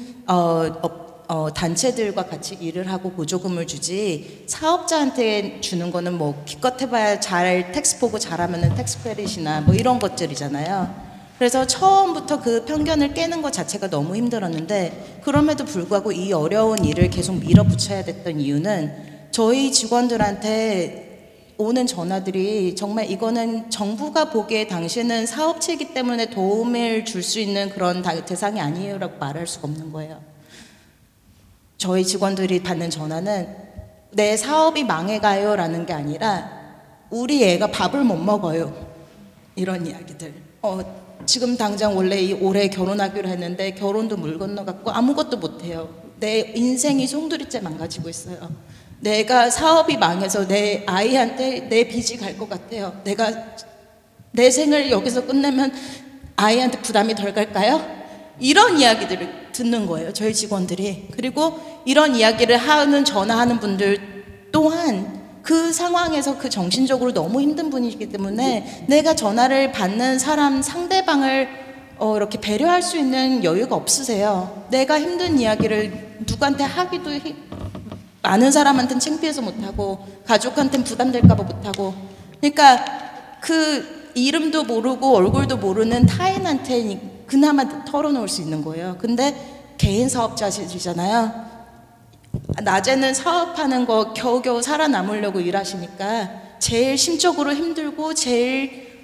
S3: 단체들과 같이 일을 하고 보조금을 주지, 사업자한테 주는 거는 뭐 기껏 해봐야 텍스 보고 잘하면은 텍스 크레딧이나 뭐 이런 것들이잖아요. 그래서 처음부터 그 편견을 깨는 것 자체가 너무 힘들었는데, 그럼에도 불구하고 이 어려운 일을 계속 밀어붙여야 됐던 이유는 저희 직원들한테 오는 전화들이 정말 이거는 정부가 보기에 당신은 사업체이기 때문에 도움을 줄 수 있는 그런 대상이 아니에요 라고 말할 수가 없는 거예요. 저희 직원들이 받는 전화는 내 사업이 망해가요 라는 게 아니라 우리 애가 밥을 못 먹어요, 이런 이야기들. 지금 당장 원래 올해 결혼하기로 했는데 결혼도 물 건너갔고 아무것도 못해요. 내 인생이 송두리째 망가지고 있어요. 내가 사업이 망해서 내 아이한테 내 빚이 갈 것 같아요. 내가 내 생을 여기서 끝내면 아이한테 부담이 덜 갈까요? 이런 이야기들을 듣는 거예요, 저희 직원들이. 그리고 이런 이야기를 전화하는 분들 또한 그 상황에서 그 정신적으로 너무 힘든 분이기 때문에 내가 전화를 받는 상대방을 이렇게 배려할 수 있는 여유가 없으세요. 내가 힘든 이야기를 누구한테 하기도 많은 사람한테는 창피해서 못하고, 가족한테는 부담될까 봐 못하고, 그러니까 그 이름도 모르고 얼굴도 모르는 타인한테 그나마 털어놓을 수 있는 거예요. 근데 개인 사업자시잖아요. 낮에는 사업하는 거 겨우겨우 살아남으려고 일하시니까 제일 심적으로 힘들고 제일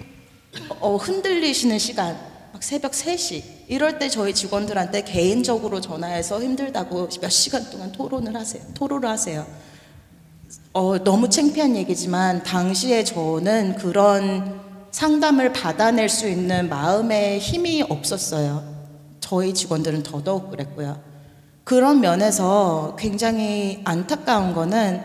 S3: 흔들리시는 시간, 막 새벽 3시 이럴 때 저희 직원들한테 개인적으로 전화해서 힘들다고 몇 시간 동안 토로를 하세요. 너무 창피한 얘기지만 당시에 저는 그런 상담을 받아낼 수 있는 마음의 힘이 없었어요. 저희 직원들은 더더욱 그랬고요. 그런 면에서 굉장히 안타까운 거는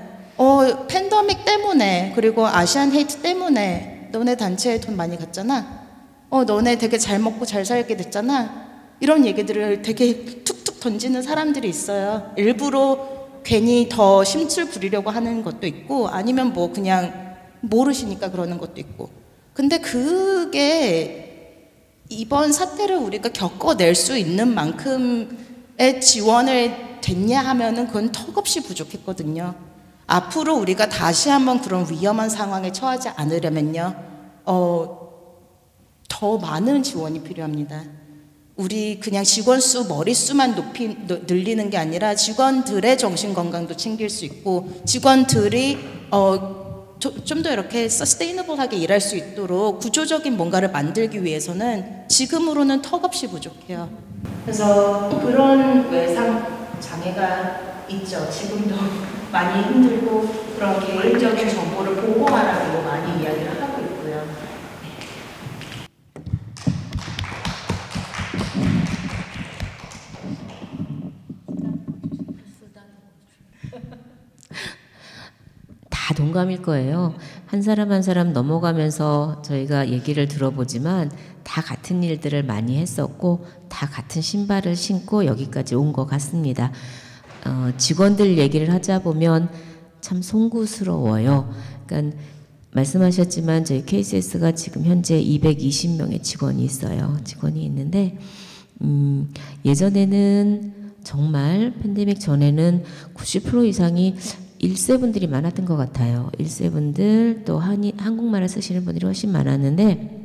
S3: 팬데믹 때문에 그리고 아시안 헤이트 때문에 너네 단체에 돈 많이 갔잖아. 너네 되게 잘 먹고 잘 살게 됐잖아. 이런 얘기들을 되게 툭툭 던지는 사람들이 있어요. 일부러 괜히 더 심술 부리려고 하는 것도 있고 아니면 뭐 그냥 모르시니까 그러는 것도 있고. 근데 그게 이번 사태를 우리가 겪어낼 수 있는 만큼의 지원을 됐냐 하면은 그건 턱없이 부족했거든요. 앞으로 우리가 다시 한번 그런 위험한 상황에 처하지 않으려면요, 더 많은 지원이 필요합니다. 우리 그냥 직원 수, 머릿수만 늘리는 게 아니라 직원들의 정신건강도 챙길 수 있고 직원들이 좀 더 이렇게 서스테이너블하게 일할 수 있도록 구조적인 뭔가를 만들기 위해서는 지금으로는 턱없이 부족해요. 그래서 그런 외상 장애가 있죠. 지금도 많이 힘들고 그런 개인적인 정보를 보고하라고 많이 이야기를 하고 있고요.
S2: 다 동감일 거예요. 한 사람 한 사람 넘어가면서 저희가 얘기를 들어보지만 다 같은 일들을 많이 했었고 다 같은 신발을 신고 여기까지 온 것 같습니다. 직원들 얘기를 하자 보면 참 송구스러워요. 그러니까 말씀하셨지만 저희 KCS가 지금 현재 220명의 직원이 있어요. 직원이 있는데 예전에는 정말 팬데믹 전에는 90% 이상이 1세분들이 많았던 것 같아요. 1세분들 또 한국말을 쓰시는 분들이 훨씬 많았는데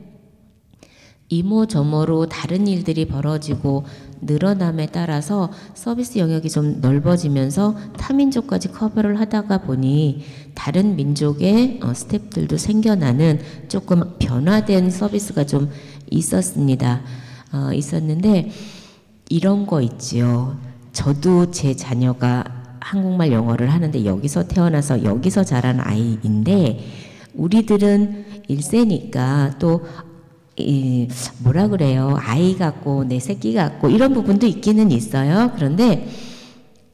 S2: 이모저모로 다른 일들이 벌어지고 늘어남에 따라서 서비스 영역이 좀 넓어지면서 타민족까지 커버를 하다가 보니 다른 민족의 스태프들도 생겨나는 조금 변화된 서비스가 좀 있었습니다. 있었는데 이런 거 있지요. 저도 제 자녀가 한국말 영어를 하는데 여기서 태어나서 여기서 자란 아이인데 우리들은 1세니까 또 뭐라 그래요. 아이 같고 내 새끼 같고 이런 부분도 있기는 있어요. 그런데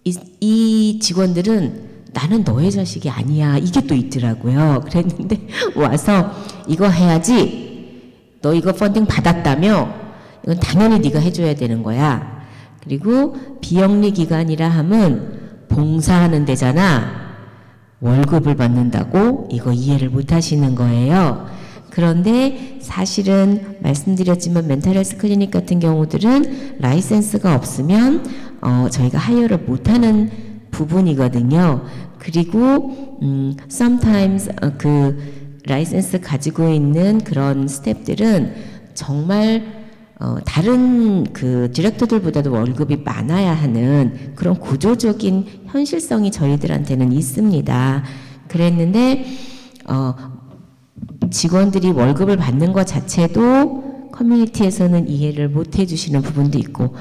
S2: 이 직원들은 나는 너의 자식이 아니야. 이게 또 있더라고요. 그랬는데 와서 이거 해야지. 너 이거 펀딩 받았다며? 이건 당연히 네가 해줘야 되는 거야. 그리고 비영리 기관이라 하면 봉사하는 데잖아. 월급을 받는다고? 이거 이해를 못 하시는 거예요. 그런데 사실은 말씀드렸지만 멘탈 헬스 클리닉 같은 경우들은 라이센스가 없으면 저희가 하이어를 못하는 부분이거든요. 그리고 sometimes 그 라이센스 가지고 있는 그런 스태프들은 정말 다른 그 디렉터들보다도 월급이 많아야 하는 그런 구조적인 현실성이 저희들한테는 있습니다. 그랬는데 직원들이 월급을 받는 것 자체도 커뮤니티에서는 이해를 못 해주시는 부분도 있고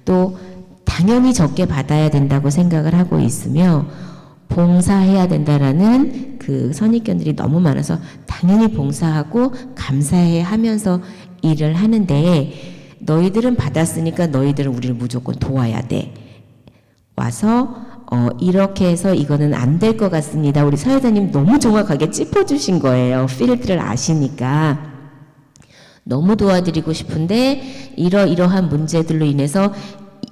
S2: 또 당연히 적게 받아야 된다고 생각을 하고 있으며 봉사해야 된다라는 그 선입견들이 너무 많아서 당연히 봉사하고 감사해 하면서 일을 하는데 너희들은 받았으니까 너희들은 우리를 무조건 도와야 돼. 와서 이렇게 해서 이거는 안 될 것 같습니다. 우리 사회자님 너무 정확하게 짚어주신 거예요. 필드를 아시니까. 너무 도와드리고 싶은데 이러한 문제들로 인해서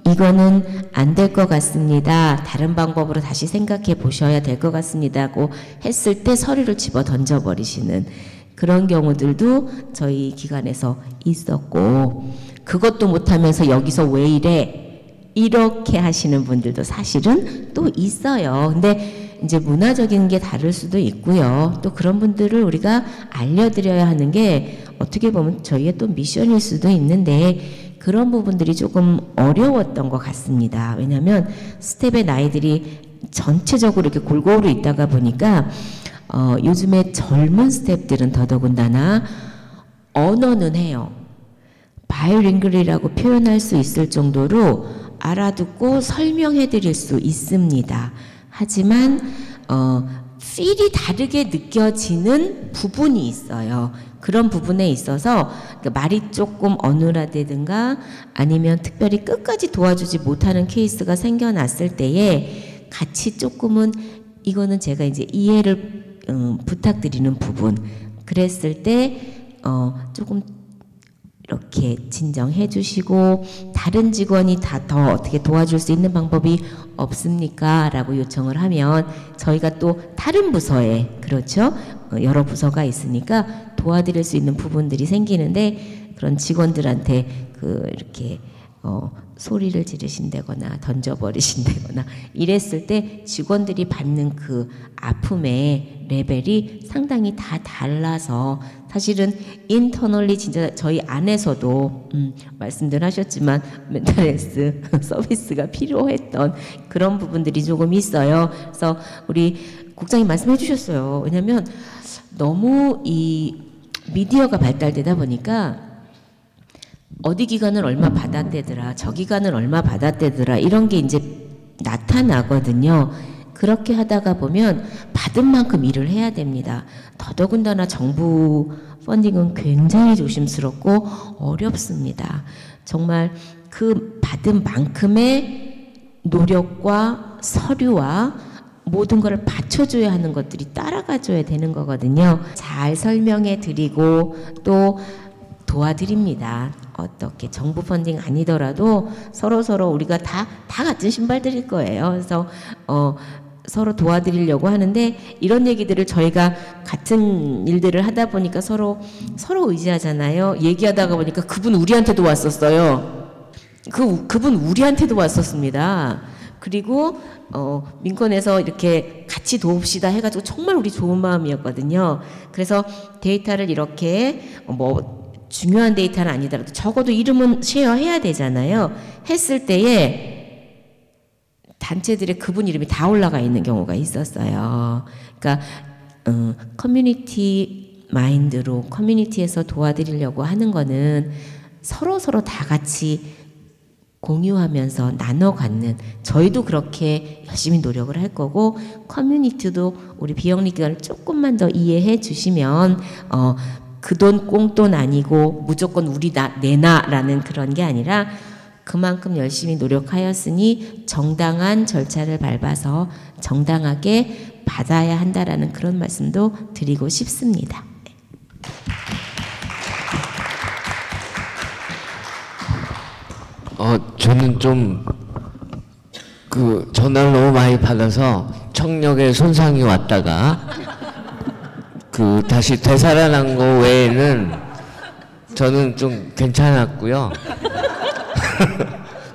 S2: 이거는 안 될 것 같습니다. 다른 방법으로 다시 생각해 보셔야 될 것 같습니다고 했을 때 서류를 집어 던져버리시는 그런 경우들도 저희 기관에서 있었고 그것도 못하면서 여기서 왜 이래? 이렇게 하시는 분들도 사실은 또 있어요. 근데 이제 문화적인 게 다를 수도 있고요. 또 그런 분들을 우리가 알려드려야 하는 게 어떻게 보면 저희의 또 미션일 수도 있는데 그런 부분들이 조금 어려웠던 것 같습니다. 왜냐하면 스텝의 나이들이 전체적으로 이렇게 골고루 있다가 보니까 요즘에 젊은 스텝들은 더더군다나 언어는 해요. 바이링글이라고 표현할 수 있을 정도로 알아듣고 설명해 드릴 수 있습니다. 하지만 필이 다르게 느껴지는 부분이 있어요. 그런 부분에 있어서 말이 조금 어눌하다든가 아니면 특별히 끝까지 도와주지 못하는 케이스가 생겨났을 때에 같이 조금은 이거는 제가 이제 이해를 부탁드리는 부분. 그랬을 때 조금 이렇게 진정해 주시고 다른 직원이 다 더 어떻게 도와줄 수 있는 방법이 없습니까? 라고 요청을 하면 저희가 또 다른 부서에 그렇죠? 여러 부서가 있으니까 도와드릴 수 있는 부분들이 생기는데 그런 직원들한테 이렇게 소리를 지르신다거나 던져버리신다거나 이랬을 때 직원들이 받는 그 아픔의 레벨이 상당히 다 달라서 사실은 인터널리 진짜 저희 안에서도 말씀들 하셨지만 멘탈 헬스 서비스가 필요했던 그런 부분들이 조금 있어요. 그래서 우리 국장님 말씀해 주셨어요. 왜냐하면 너무 이 미디어가 발달되다 보니까 어디 기관은 얼마 받았대더라, 저 기관은 얼마 받았대더라 이런 게 이제 나타나거든요. 그렇게 하다가 보면 받은 만큼 일을 해야 됩니다. 더더군다나 정부 펀딩은 굉장히 조심스럽고 어렵습니다. 정말 그 받은 만큼의 노력과 서류와 모든 것을 받쳐줘야 하는 것들이 따라가줘야 되는 거거든요. 잘 설명해 드리고 또 도와드립니다. 어떻게 정부 펀딩 아니더라도 서로 우리가 다 같은 신발들일 거예요. 그래서 서로 도와드리려고 하는데 이런 얘기들을 저희가 같은 일들을 하다 보니까 서로 의지하잖아요. 얘기하다가 보니까 그분 우리한테도 왔었어요. 그분 우리한테도 왔었습니다. 그리고 민권에서 이렇게 같이 도웁시다 해가지고 정말 우리 좋은 마음이었거든요. 그래서 데이터를 이렇게 중요한 데이터는 아니더라도 적어도 이름은 쉐어해야 되잖아요. 했을 때에 단체들의 그분 이름이 다 올라가 있는 경우가 있었어요. 그러니까 커뮤니티 마인드로 커뮤니티에서 도와드리려고 하는 거는 서로 다 같이 공유하면서 나눠 갖는 저희도 그렇게 열심히 노력을 할 거고 커뮤니티도 우리 비영리 기관을 조금만 더 이해해 주시면 그 돈 꽁돈 아니고 무조건 우리 내놔라는 그런 게 아니라 그만큼 열심히 노력하였으니 정당한 절차를 밟아서 정당하게 받아야 한다라는 그런 말씀도 드리고 싶습니다.
S4: 저는 좀 전화를 너무 많이 받아서 청력에 손상이 왔다가 다시 되살아난 거 외에는 저는 좀 괜찮았고요.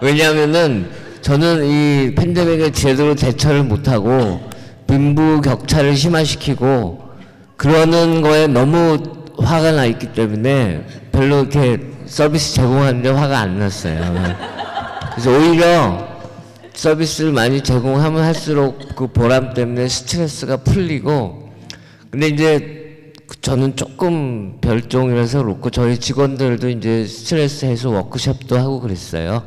S4: 왜냐하면은 저는 이 팬데믹에 제대로 대처를 못하고 빈부격차를 심화시키고 그러는 거에 너무 화가 나 있기 때문에 별로 이렇게 서비스 제공하는데 화가 안 났어요. 그래서 오히려 서비스를 많이 제공하면 할수록 그 보람 때문에 스트레스가 풀리고 근데 이제 저는 조금 별종이라서 그렇고 저희 직원들도 이제 스트레스 해소 워크숍도 하고 그랬어요.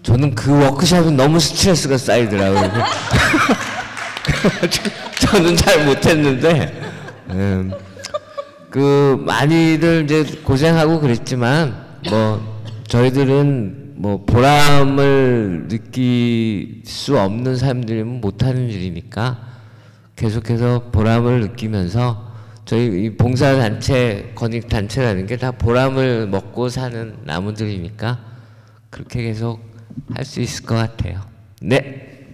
S4: 저는 그 워크숍이 너무 스트레스가 쌓이더라고요. 저는 잘 못했는데 많이들 이제 고생하고 그랬지만 저희들은 보람을 느낄 수 없는 사람들이면 못하는 일이니까 계속해서 보람을 느끼면서 저희 이 봉사단체, 권익단체라는 게 다 보람을 먹고 사는 나무들이니까 그렇게 계속 할 수 있을 것 같아요. 네.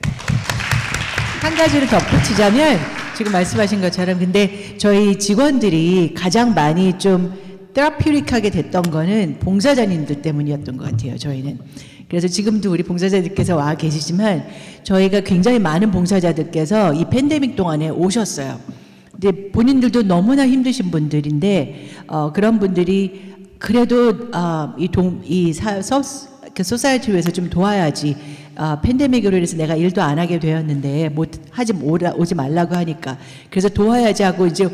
S1: 한 가지를 덧붙이자면 지금 말씀하신 것처럼 근데 저희 직원들이 가장 많이 좀 테라퓨릭하게 됐던 거는 봉사자님들 때문이었던 것 같아요. 저희는. 그래서 지금도 우리 봉사자들께서 와 계시지만 저희가 굉장히 많은 봉사자들께서 이 팬데믹 동안에 오셨어요. 근데 본인들도 너무나 힘드신 분들인데 그런 분들이 그래도 소사이티를 위해서 좀 도와야지 팬데믹으로 인해서 내가 일도 안 하게 되었는데 오지 말라고 하니까 그래서 도와야지 하고 이제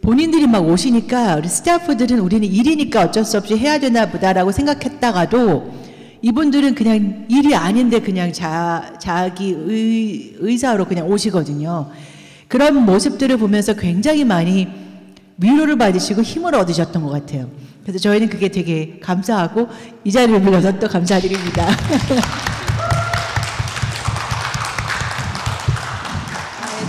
S1: 본인들이 막 오시니까 우리 스태프들은 우리는 일이니까 어쩔 수 없이 해야 되나 보다라고 생각했다가도 이분들은 그냥 일이 아닌데 그냥 자기 의사로 그냥 오시거든요. 그런 모습들을 보면서 굉장히 많이 위로를 받으시고 힘을 얻으셨던 것 같아요. 그래서 저희는 그게 되게 감사하고 이 자리를 빌려서 또 감사드립니다.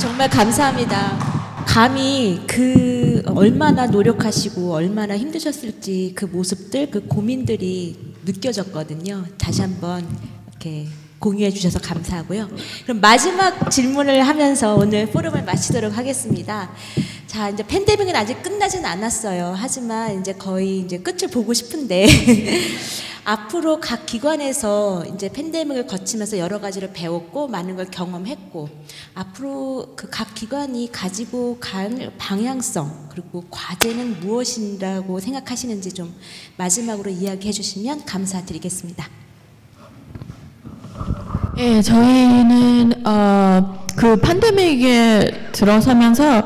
S6: 정말 정말 감사합니다. 감히 그 얼마나 노력하시고 얼마나 힘드셨을지 그 모습들, 그 고민들이 느껴졌거든요. 다시 한번 이렇게 공유해 주셔서 감사하고요. 그럼 마지막 질문을 하면서 오늘 포럼을 마치도록 하겠습니다. 자, 이제 팬데믹은 아직 끝나진 않았어요. 하지만 이제 거의 이제 끝을 보고 싶은데 앞으로 각 기관에서 이제 팬데믹을 거치면서 여러 가지를 배웠고 많은 걸 경험했고 앞으로 그 각 기관이 가지고 갈 방향성 그리고 과제는 무엇이라고 생각하시는지 좀 마지막으로 이야기해 주시면 감사드리겠습니다.
S5: 예, 저희는 그 팬데믹에 들어서면서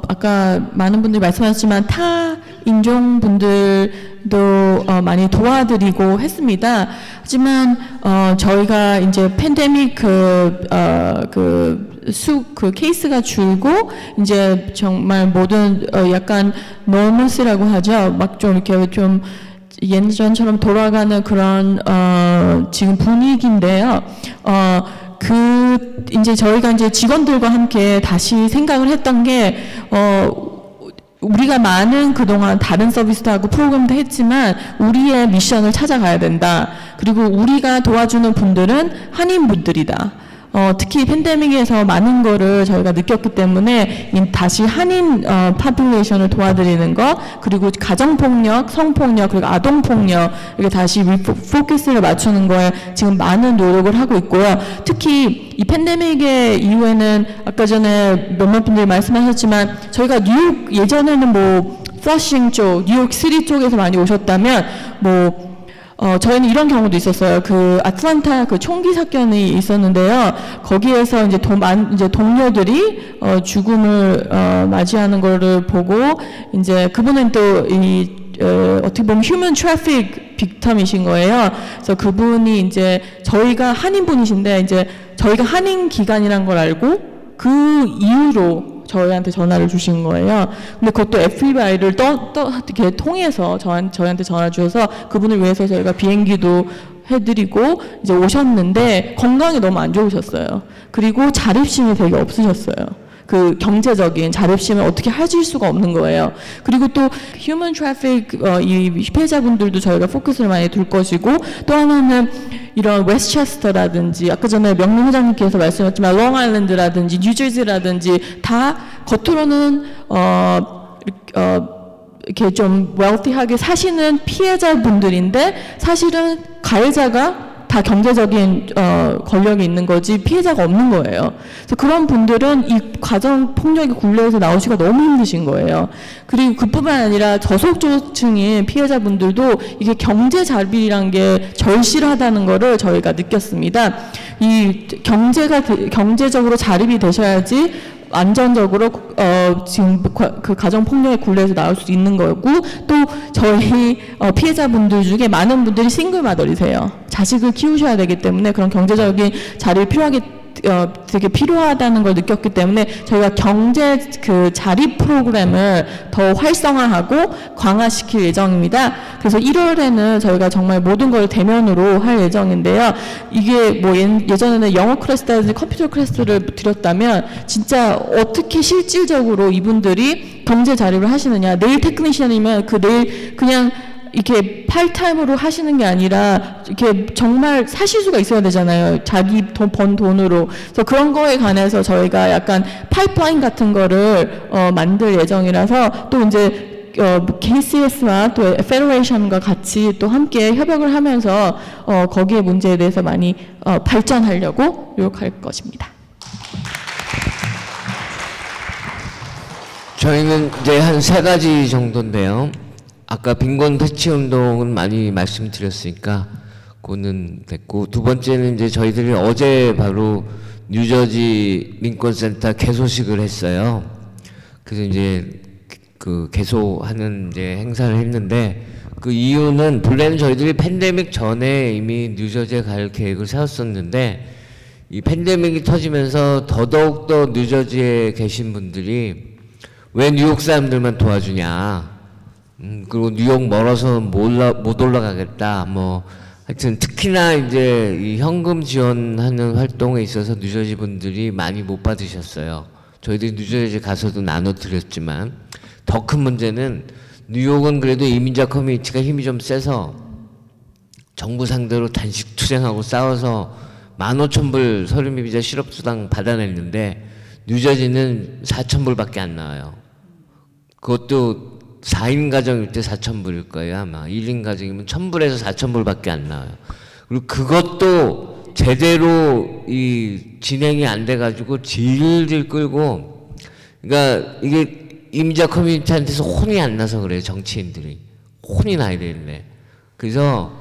S5: 아까 많은 분들이 말씀하셨지만 타 인종 분들도 많이 도와드리고 했습니다. 하지만 저희가 이제 팬데믹 그 케이스가 줄고 이제 정말 모든 약간 normalcy라고 하죠. 막 좀 이렇게 좀 예전처럼 돌아가는 그런 지금 분위기인데요. 이제 저희가 이제 직원들과 함께 다시 생각을 했던 게 우리가 많은 그동안 다른 서비스도 하고 프로그램도 했지만 우리의 미션을 찾아가야 된다. 그리고 우리가 도와주는 분들은 한인분들이다. 특히 팬데믹에서 많은 거를 저희가 느꼈기 때문에 다시 한인 파퓰레이션을 도와드리는 거 그리고 가정폭력, 성폭력 그리고 아동폭력 이렇게 다시 포커스를 맞추는 거에 지금 많은 노력을 하고 있고요. 특히 이 팬데믹의 이후에는 아까 전에 몇몇 분들이 말씀하셨지만 저희가 뉴욕 예전에는 뭐 플러싱 쪽, 뉴욕 시티 쪽에서 많이 오셨다면 저희는 이런 경우도 있었어요. 그 아틀란타 그 총기 사건이 있었는데요. 거기에서 이제 동료들이 죽음을 맞이하는 거를 보고 이제 그분은 또 어떻게 보면 휴먼 트래픽 빅텀이신 거예요. 그래서 그분이 이제 저희가 한인분이신데 이제 저희가 한인 기관이란 걸 알고 그 이후로 저희한테 전화를 주신 거예요. 근데 그것도 FBI를 이렇게 통해서 저희한테 전화 주셔서 그분을 위해서 저희가 비행기도 해드리고 이제 오셨는데 건강이 너무 안 좋으셨어요. 그리고 자립심이 되게 없으셨어요. 그 경제적인 자립심을 어떻게 하실 수가 없는 거예요. 그리고 또 휴먼 트래픽 이 피해자분들도 저희가 포커스를 많이 둘 것이고 또 하나는 이런 웨스트체스터라든지 아까 전에 명륜 회장님께서 말씀하셨지만 롱아일랜드라든지 뉴저지라든지 다 겉으로는 이렇게 좀 웰티하게 사시는 피해자분들인데 사실은 가해자가 다 경제적인 권력이 있는 거지 피해자가 없는 거예요. 그래서 그런 분들은 이 가정 폭력의 굴레에서 나오시기가 너무 힘드신 거예요. 그리고 그뿐만 아니라 저소득층인 피해자분들도 이게 경제 자립이란 게 절실하다는 거를 저희가 느꼈습니다. 이 경제적으로 자립이 되셔야지 안전적으로 지금 그 가정 폭력의 굴레에서 나올 수 있는 거고 또 저희 피해자분들 중에 많은 분들이 싱글 마더이세요. 자식을 키우셔야 되기 때문에 그런 경제적인 자립이 되게 필요하다는 걸 느꼈기 때문에 저희가 경제 그 자립 프로그램을 더 활성화하고 강화시킬 예정입니다. 그래서 1월에는 저희가 정말 모든 걸 대면으로 할 예정인데요. 이게 뭐 예전에는 영어 클래스라든지 컴퓨터 클래스를 드렸다면 진짜 어떻게 실질적으로 이분들이 경제 자립을 하시느냐. 네일 테크니션이면 그 네일 그냥 이렇게 팔타임으로 하시는 게 아니라 이렇게 정말 사실 수가 있어야 되잖아요. 자기 번 돈으로. 그래서 그런 거에 관해서 저희가 약간 파이프라인 같은 거를 만들 예정이라서 또 이제 KCS와 또 페더레이션과 같이 또 함께 협약을 하면서 거기에 문제에 대해서 많이 발전하려고 노력할 것입니다.
S4: 저희는 이제 한 3가지 정도인데요. 아까 빈곤 퇴치 운동은 많이 말씀드렸으니까 그거는 됐고, 두 번째는 이제 저희들이 어제 바로 뉴저지 링컨센터 개소식을 했어요. 그래서 이제 그 개소하는 이제 행사를 했는데, 그 이유는 본래는 저희들이 팬데믹 전에 이미 뉴저지에 갈 계획을 세웠었는데 이 팬데믹이 터지면서 더더욱더 뉴저지에 계신 분들이 왜 뉴욕 사람들만 도와주냐, 그리고 뉴욕 멀어서 못 올라가겠다, 뭐 하여튼 특히나 이제 이 현금 지원하는 활동에 있어서 뉴저지 분들이 많이 못 받으셨어요. 저희들이 뉴저지 가서도 나눠드렸지만 더 큰 문제는 뉴욕은 그래도 이민자 커뮤니티가 힘이 좀 세서 정부 상대로 단식 투쟁하고 싸워서 15,000불 서류미 비자 실업수당 받아냈는데 뉴저지는 4,000불밖에 안 나와요. 그것도 4인 가정일 때 4,000불일 거예요 아마. 1인 가정이면 1,000불에서 4,000불밖에 안 나와요. 그리고 그것도 제대로 이 진행이 안 돼가지고 질질 끌고, 그러니까 이게 이민자 커뮤니티한테서 혼이 안 나서 그래요. 정치인들이 혼이 나야 되는데. 그래서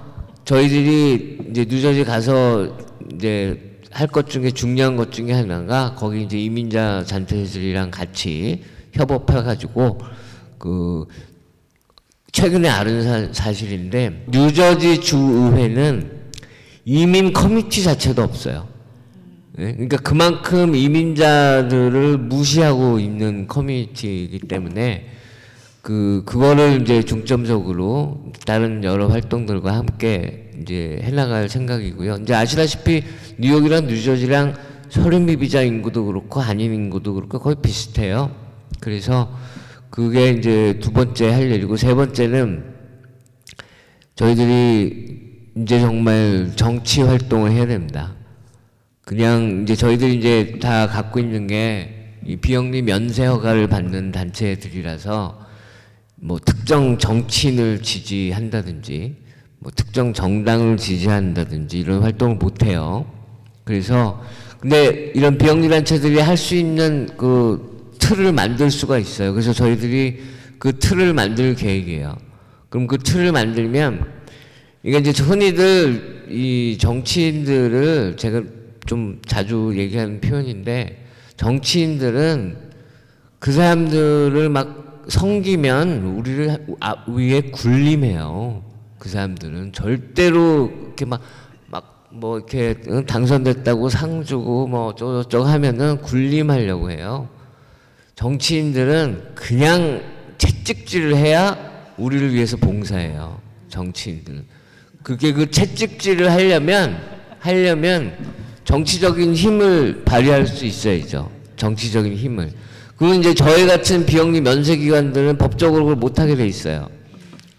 S4: 저희들이 이제 뉴저지 가서 이제 할 것 중에 중요한 것 중에 하나가 거기 이제 이민자 단체들이랑 같이 협업해가지고 그 최근에 알은 사실인데 뉴저지 주의회는 이민 커뮤니티 자체도 없어요. 네? 그러니까 그만큼 이민자들을 무시하고 있는 커뮤니티이기 때문에 그거를 이제 중점적으로 다른 여러 활동들과 함께 이제 해나갈 생각이고요. 이제 아시다시피 뉴욕이랑 뉴저지랑 서류미 비자 인구도 그렇고 한인 인구도 그렇고 거의 비슷해요. 그래서 그게 이제 두 번째 할 일이고, 세 번째는 저희들이 이제 정말 정치 활동을 해야 됩니다. 그냥 이제 저희들이 이제 다 갖고 있는 게 이 비영리 면세 허가를 받는 단체들이라서 뭐 특정 정치인을 지지한다든지 뭐 특정 정당을 지지한다든지 이런 활동을 못 해요. 그래서 근데 이런 비영리 단체들이 할 수 있는 그 틀을 만들 수가 있어요. 그래서 저희들이 그 틀을 만들 계획이에요. 그럼 그 틀을 만들면 이게 이제 흔히들 이 정치인들을 제가 좀 자주 얘기하는 표현인데, 정치인들은 그 사람들을 막 섬기면 우리를 위에 군림해요. 그 사람들은 절대로 이렇게 막 뭐 이렇게 당선됐다고 상 주고 뭐 어쩌고저쩌고 하면은 군림하려고 해요. 정치인들은 그냥 채찍질을 해야 우리를 위해서 봉사해요. 정치인들은. 그게 그 채찍질을 하려면 정치적인 힘을 발휘할 수 있어야죠. 정치적인 힘을. 그리고 이제 저희 같은 비영리 면세기관들은 법적으로 그걸 못하게 돼 있어요.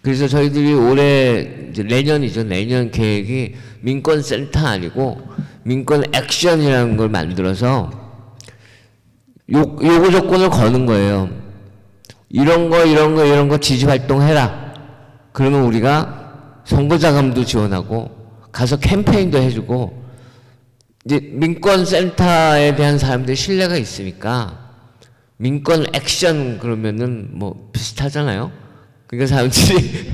S4: 그래서 저희들이 올해 이제 내년이죠. 내년 계획이 민권센터 아니고 민권 액션이라는 걸 만들어서 요구 조건을 거는 거예요. 이런 거 지지 활동해라. 그러면 우리가 선거자금도 지원하고 가서 캠페인도 해주고, 이제 민권센터에 대한 사람들이 신뢰가 있으니까 민권 액션 그러면은 뭐 비슷하잖아요. 그러니까 사람들이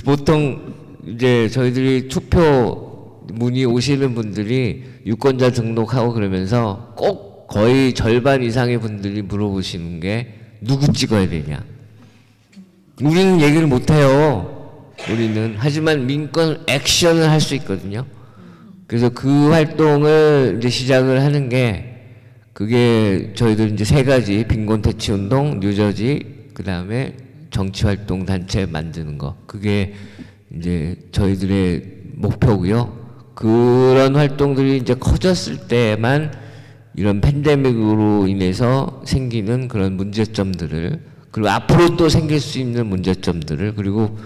S4: 보통 이제 저희들이 투표 문의 오시는 분들이 유권자 등록하고 그러면서 꼭 거의 절반 이상의 분들이 물어보시는 게 누구 찍어야 되냐. 우리는 얘기를 못해요. 우리는. 하지만 민권 액션을 할 수 있거든요. 그래서 그 활동을 이제 시작을 하는 게, 그게 저희들 이제 세 가지, 빈곤 퇴치 운동, 뉴저지, 그 다음에 정치활동 단체 만드는 거. 그게 이제 저희들의 목표고요. 그런 활동들이 이제 커졌을 때만 이런 팬데믹으로 인해서 생기는 그런 문제점들을, 그리고 앞으로 또 생길 수 있는 문제점들을, 그리고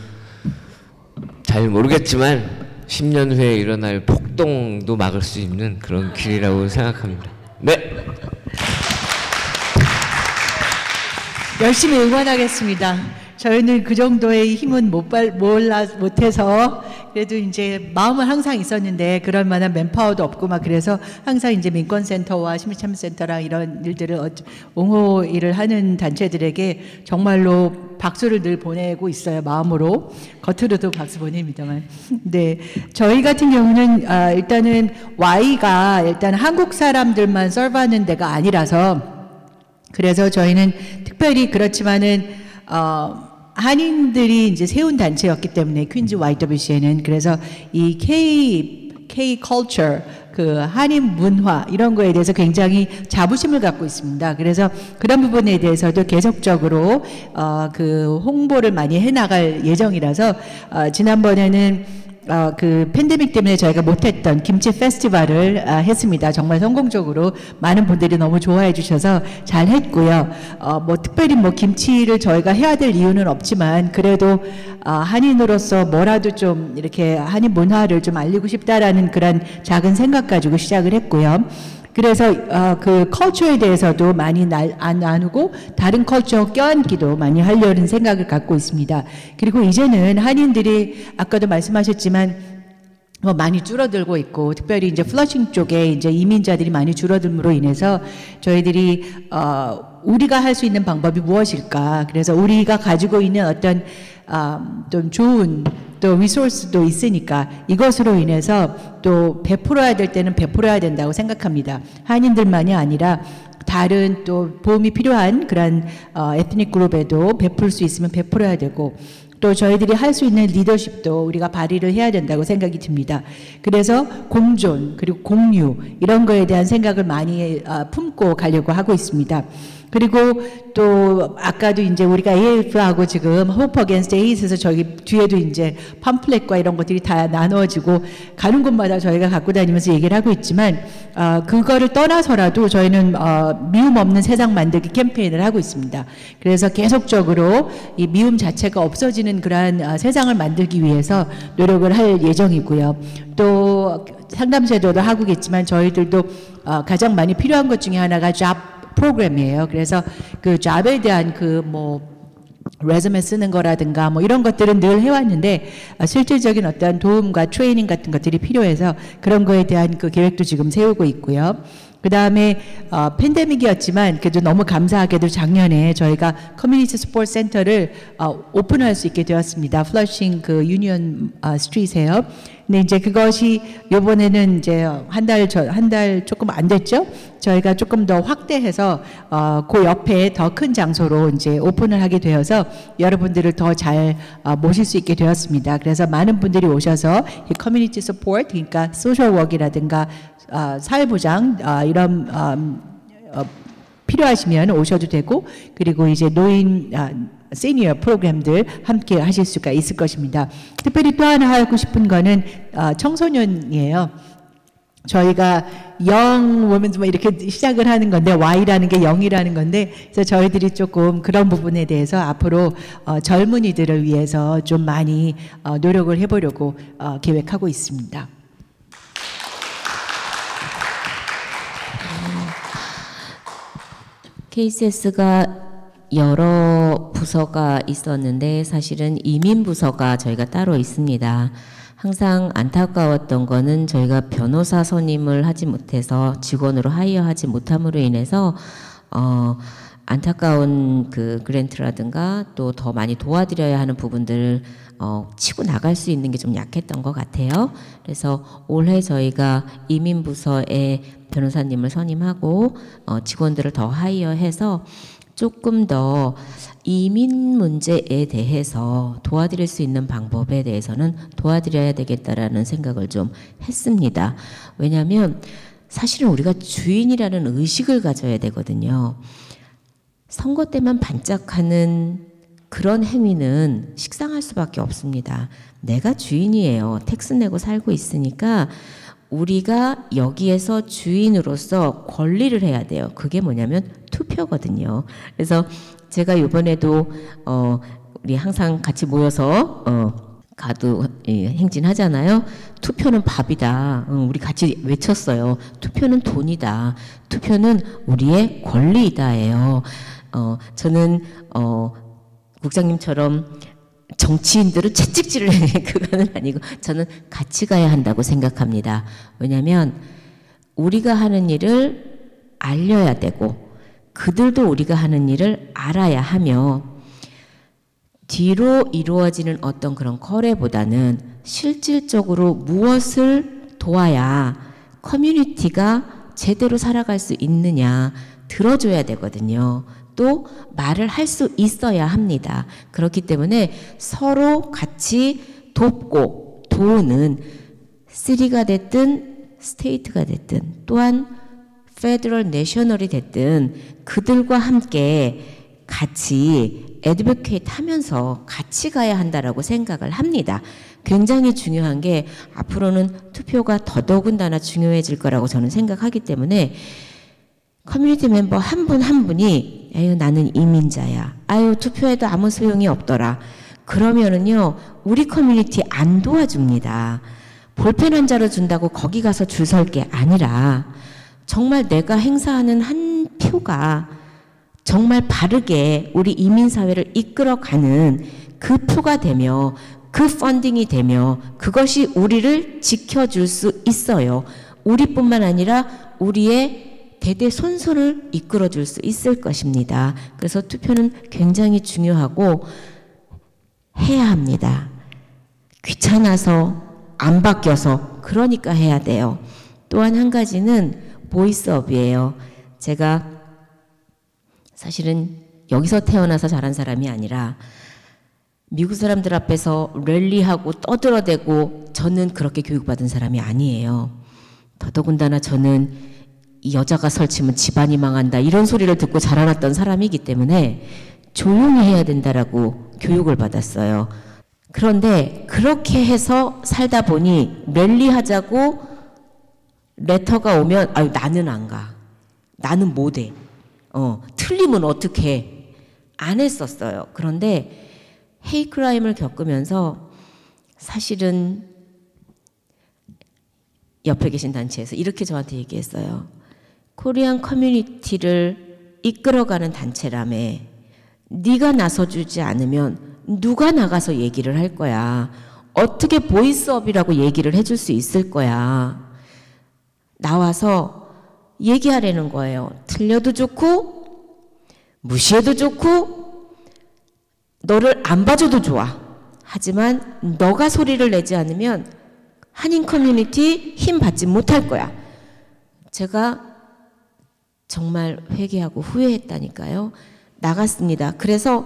S4: 잘 모르겠지만 10년 후에 일어날 폭동도 막을 수 있는 그런 길이라고 생각합니다. 네.
S1: 열심히 응원하겠습니다. 저희는 그 정도의 힘은 못해서 그래도 이제 마음은 항상 있었는데 그럴 만한 맨파워도 없고 막, 그래서 항상 이제 민권센터와 시민참여센터랑 이런 일들을 옹호 일을 하는 단체들에게 정말로 박수를 늘 보내고 있어요. 마음으로. 겉으로도 박수 보냅니다만. 네, 저희 같은 경우는 일단은 Y가 일단 한국 사람들만 서브하는 데가 아니라서, 그래서 저희는 특별히 그렇지만은 한인들이 이제 세운 단체였기 때문에 퀸즈 YWCA는, 그래서 이 K culture, 그 한인 문화 이런 거에 대해서 굉장히 자부심을 갖고 있습니다. 그래서 그런 부분에 대해서도 계속적으로 그 홍보를 많이 해나갈 예정이라서 지난번에는 그 팬데믹 때문에 저희가 못했던 김치 페스티벌을 했습니다. 정말 성공적으로 많은 분들이 너무 좋아해 주셔서 잘 했고요. 뭐 특별히 뭐 김치를 저희가 해야 될 이유는 없지만 그래도 한인으로서 뭐라도 좀 이렇게 한인 문화를 좀 알리고 싶다라는 그런 작은 생각 가지고 시작을 했고요. 그래서 그 컬처에 대해서도 많이 나누고 다른 컬처 껴안기도 많이 하려는 생각을 갖고 있습니다. 그리고 이제는 한인들이 아까도 말씀하셨지만 뭐 많이 줄어들고 있고 특별히 이제 플러싱 쪽에 이제 이민자들이 많이 줄어들므로 인해서 저희들이 우리가 할 수 있는 방법이 무엇일까? 그래서 우리가 가지고 있는 어떤 좀 좋은 또 리소스도 있으니까 이것으로 인해서 또 베풀어야 될 때는 베풀어야 된다고 생각합니다. 한인들만이 아니라 다른 또 도움이 필요한 그런 에트닉 그룹에도 베풀 수 있으면 베풀어야 되고 또 저희들이 할 수 있는 리더십도 우리가 발휘를 해야 된다고 생각이 듭니다. 그래서 공존 그리고 공유 이런 거에 대한 생각을 많이 품고 가려고 하고 있습니다. 그리고 또 아까도 이제 우리가 AF하고 지금 Hope Against AIDS에서 저기 뒤에도 이제 팜플렛과 이런 것들이 다 나누어지고 가는 곳마다 저희가 갖고 다니면서 얘기를 하고 있지만 그거를 떠나서라도 저희는 미움 없는 세상 만들기 캠페인을 하고 있습니다. 그래서 계속적으로 이 미움 자체가 없어지는 그러한 세상을 만들기 위해서 노력을 할 예정이고요. 또 상담제도도 하고겠지만 저희들도 가장 많이 필요한 것 중에 하나가 잡 프로그램이에요. 그래서 그 잡에 대한 그 뭐 레즈메 쓰는 거라든가 뭐 이런 것들은 늘 해왔는데 실질적인 어떤 도움과 트레이닝 같은 것들이 필요해서 그런 거에 대한 그 계획도 지금 세우고 있고요. 그 다음에 팬데믹이었지만 그래도 너무 감사하게도 작년에 저희가 커뮤니티 스포츠 센터를 오픈할 수 있게 되었습니다. 플러싱 그 유니언 스트리트에요. 근데 이제 그것이 요번에는 이제 한 달 조금 안 됐죠. 저희가 조금 더 확대해서 그 옆에 더 큰 장소로 이제 오픈을 하게 되어서 여러분들을 더 잘 모실 수 있게 되었습니다. 그래서 많은 분들이 오셔서 이 커뮤니티 서포트 그러니까 소셜 워크라든가 사회보장 이런 필요하시면 오셔도 되고 그리고 이제 노인 시니어 프로그램들 함께 하실 수가 있을 것입니다. 특별히 또 하나 하고 싶은 거는 청소년이에요. 저희가 영 women's 뭐 이렇게 시작을 하는 건데 Y라는 게 0이라는 건데 그래서 저희들이 조금 그런 부분에 대해서 앞으로 젊은이들을 위해서 좀 많이 노력을 해보려고 계획하고 있습니다.
S2: KCS가 여러 부서가 있었는데 사실은 이민부서가 저희가 따로 있습니다. 항상 안타까웠던 거는 저희가 변호사 선임을 하지 못해서 직원으로 하이어하지 못함으로 인해서 안타까운 그 그랜트라든가 또 더 많이 도와드려야 하는 부분들을 치고 나갈 수 있는 게 좀 약했던 것 같아요. 그래서 올해 저희가 이민부서에 변호사님을 선임하고 직원들을 더 하이어해서 조금 더 이민 문제에 대해서 도와드릴 수 있는 방법에 대해서는 도와드려야 되겠다라는 생각을 좀 했습니다. 왜냐하면 사실은 우리가 주인이라는 의식을 가져야 되거든요. 선거 때만 반짝하는 그런 행위는 식상할 수밖에 없습니다. 내가 주인이에요. 텍스 내고 살고 있으니까 우리가 여기에서 주인으로서 권리를 해야 돼요. 그게 뭐냐면 투표거든요. 그래서 제가 이번에도 우리 항상 같이 모여서 가도 행진하잖아요. 투표는 밥이다. 우리 같이 외쳤어요. 투표는 돈이다. 투표는 우리의 권리이다예요. 저는 국장님처럼 정치인들은 채찍질을 해. 그거는 아니고 저는 같이 가야 한다고 생각합니다. 왜냐하면 우리가 하는 일을 알려야 되고 그들도 우리가 하는 일을 알아야 하며 뒤로 이루어지는 어떤 그런 거래보다는 실질적으로 무엇을 도와야 커뮤니티가 제대로 살아갈 수 있느냐 들어줘야 되거든요. 또 말을 할 수 있어야 합니다. 그렇기 때문에 서로 같이 돕고 도우는 시리가 됐든 스테이트가 됐든 또한 페더럴 내셔널이 됐든 그들과 함께 같이 애드보케이트 하면서 같이 가야 한다라고 생각을 합니다. 굉장히 중요한 게 앞으로는 투표가 더더군다나 중요해질 거라고 저는 생각하기 때문에 커뮤니티 멤버 한 분 한 분이 에휴 나는 이민자야. 아유 투표해도 아무 소용이 없더라. 그러면은요 우리 커뮤니티 안 도와줍니다. 볼펜 한 자루 준다고 거기 가서 줄 설 게 아니라 정말 내가 행사하는 한 표가 정말 바르게 우리 이민사회를 이끌어가는 그 표가 되며 그 펀딩이 되며 그것이 우리를 지켜줄 수 있어요. 우리뿐만 아니라 우리의 대대손손을 이끌어줄 수 있을 것입니다. 그래서 투표는 굉장히 중요하고 해야 합니다. 귀찮아서 안 바뀌어서 그러니까 해야 돼요. 또한 한 가지는 보이스업이에요. 제가 사실은 여기서 태어나서 자란 사람이 아니라 미국 사람들 앞에서 랠리하고 떠들어대고 저는 그렇게 교육받은 사람이 아니에요. 더더군다나 저는 이 여자가 설치면 집안이 망한다 이런 소리를 듣고 자라났던 사람이기 때문에 조용히 해야 된다라고 교육을 받았어요. 그런데 그렇게 해서 살다 보니 랠리하자고 레터가 오면 아유 나는 안 가. 나는 못해. 틀리면 어떡해. 안 했었어요. 그런데 헤이크라임을 겪으면서 사실은 옆에 계신 단체에서 이렇게 저한테 얘기했어요. 코리안 커뮤니티를 이끌어가는 단체라며 네가 나서주지 않으면 누가 나가서 얘기를 할 거야. 어떻게 보이스업이라고 얘기를 해줄 수 있을 거야. 나와서 얘기하라는 거예요. 틀려도 좋고 무시해도 좋고 너를 안 봐줘도 좋아. 하지만 너가 소리를 내지 않으면 한인 커뮤니티 힘 받지 못할 거야. 제가 정말 회개하고 후회했다니까요. 나갔습니다. 그래서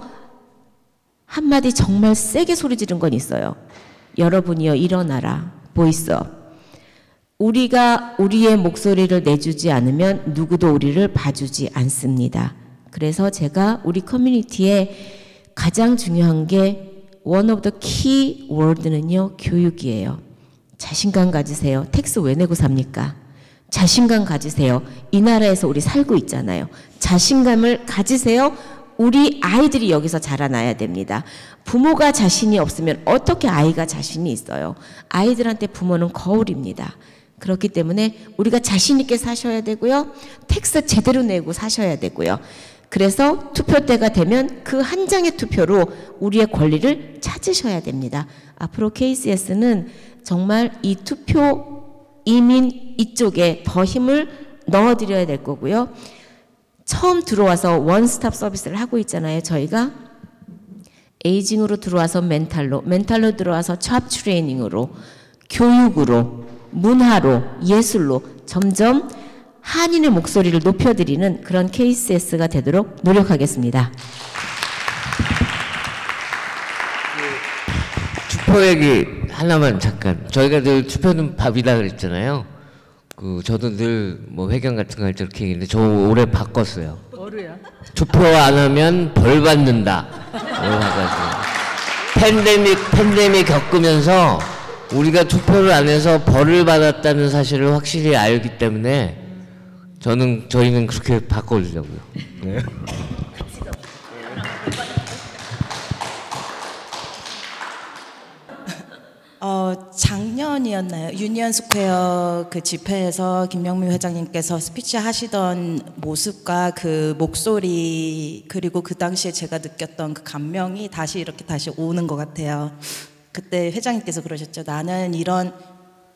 S2: 한마디 정말 세게 소리 지른 건 있어요. 여러분이여 일어나라. 보이스업. 우리가 우리의 목소리를 내주지 않으면 누구도 우리를 봐주지 않습니다. 그래서 제가 우리 커뮤니티에 가장 중요한 게 one of the key word는요. 교육이에요. 자신감 가지세요. 텍스 왜 내고 삽니까? 자신감 가지세요. 이 나라에서 우리 살고 있잖아요. 자신감을 가지세요. 우리 아이들이 여기서 자라나야 됩니다. 부모가 자신이 없으면 어떻게 아이가 자신이 있어요? 아이들한테 부모는 거울입니다. 그렇기 때문에 우리가 자신 있게 사셔야 되고요. 텍스 제대로 내고 사셔야 되고요. 그래서 투표 때가 되면 그 한 장의 투표로 우리의 권리를 찾으셔야 됩니다. 앞으로 KCS는 정말 이 투표 이민 이쪽에 더 힘을 넣어드려야 될 거고요. 처음 들어와서 원스톱 서비스를 하고 있잖아요. 저희가 에이징으로 들어와서 멘탈로 들어와서 샵 트레이닝으로, 교육으로, 문화로, 예술로 점점 한인의 목소리를 높여드리는 그런 KCS가 되도록 노력하겠습니다.
S4: 투표 얘기 하나만 잠깐. 저희가 늘 투표는 밥이다 그랬잖아요. 저도 늘 뭐 회견 같은 거 할 때 그렇게 얘기했는데 저 올해 바꿨어요.
S1: 뭐로요?
S4: 투표 안 하면 벌 받는다. 팬데믹 겪으면서 우리가 투표를 안 해서 벌을 받았다는 사실을 확실히 알기 때문에 저희는 그렇게 바꿔주려고요. 네.
S3: 작년이었나요? 유니언 스퀘어 그 집회에서 김명민 회장님께서 스피치 하시던 모습과 그 목소리 그리고 그 당시에 제가 느꼈던 그 감명이 이렇게 다시 오는 것 같아요. 그때 회장님께서 그러셨죠. 나는 이런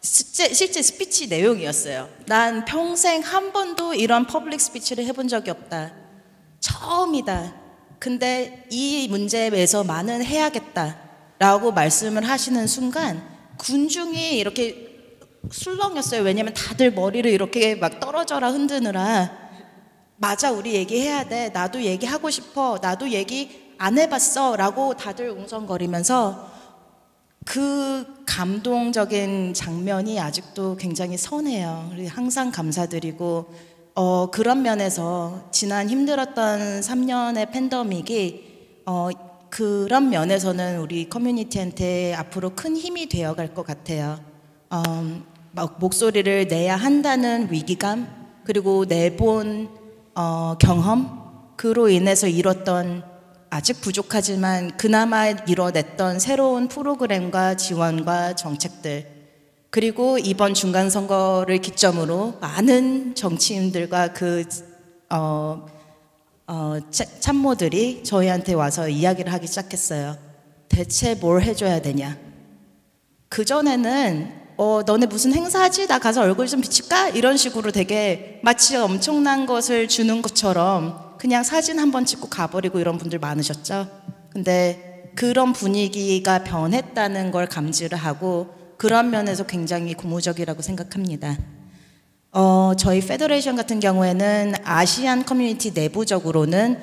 S3: 실제 스피치 내용이었어요. 난 평생 한 번도 이런 퍼블릭 스피치를 해본 적이 없다. 처음이다. 근데 이 문제에 대해서 많은 해야겠다. 라고 말씀을 하시는 순간 군중이 이렇게 술렁였어요. 왜냐면 다들 머리를 이렇게 막 떨어져라 흔드느라 맞아 우리 얘기해야 돼. 나도 얘기하고 싶어. 나도 얘기 안 해봤어. 라고 다들 웅성거리면서 그 감동적인 장면이 아직도 굉장히 선해요. 항상 감사드리고 그런 면에서 지난 힘들었던 3년의 팬데믹이 그런 면에서는 우리 커뮤니티한테 앞으로 큰 힘이 되어갈 것 같아요. 막 목소리를 내야 한다는 위기감, 그리고 내본 경험, 그로 인해서 이뤘던 아직 부족하지만 그나마 이뤄냈던 새로운 프로그램과 지원과 정책들, 그리고 이번 중간선거를 기점으로 많은 정치인들과 그 참모들이 저희한테 와서 이야기를 하기 시작했어요. 대체 뭘 해줘야 되냐. 그전에는 너네 무슨 행사하지? 나 가서 얼굴 좀 비칠까? 이런 식으로 되게 마치 엄청난 것을 주는 것처럼 그냥 사진 한번 찍고 가버리고 이런 분들 많으셨죠. 근데 그런 분위기가 변했다는 걸 감지를 하고 그런 면에서 굉장히 고무적이라고 생각합니다. 저희 페더레이션 같은 경우에는 아시안 커뮤니티 내부적으로는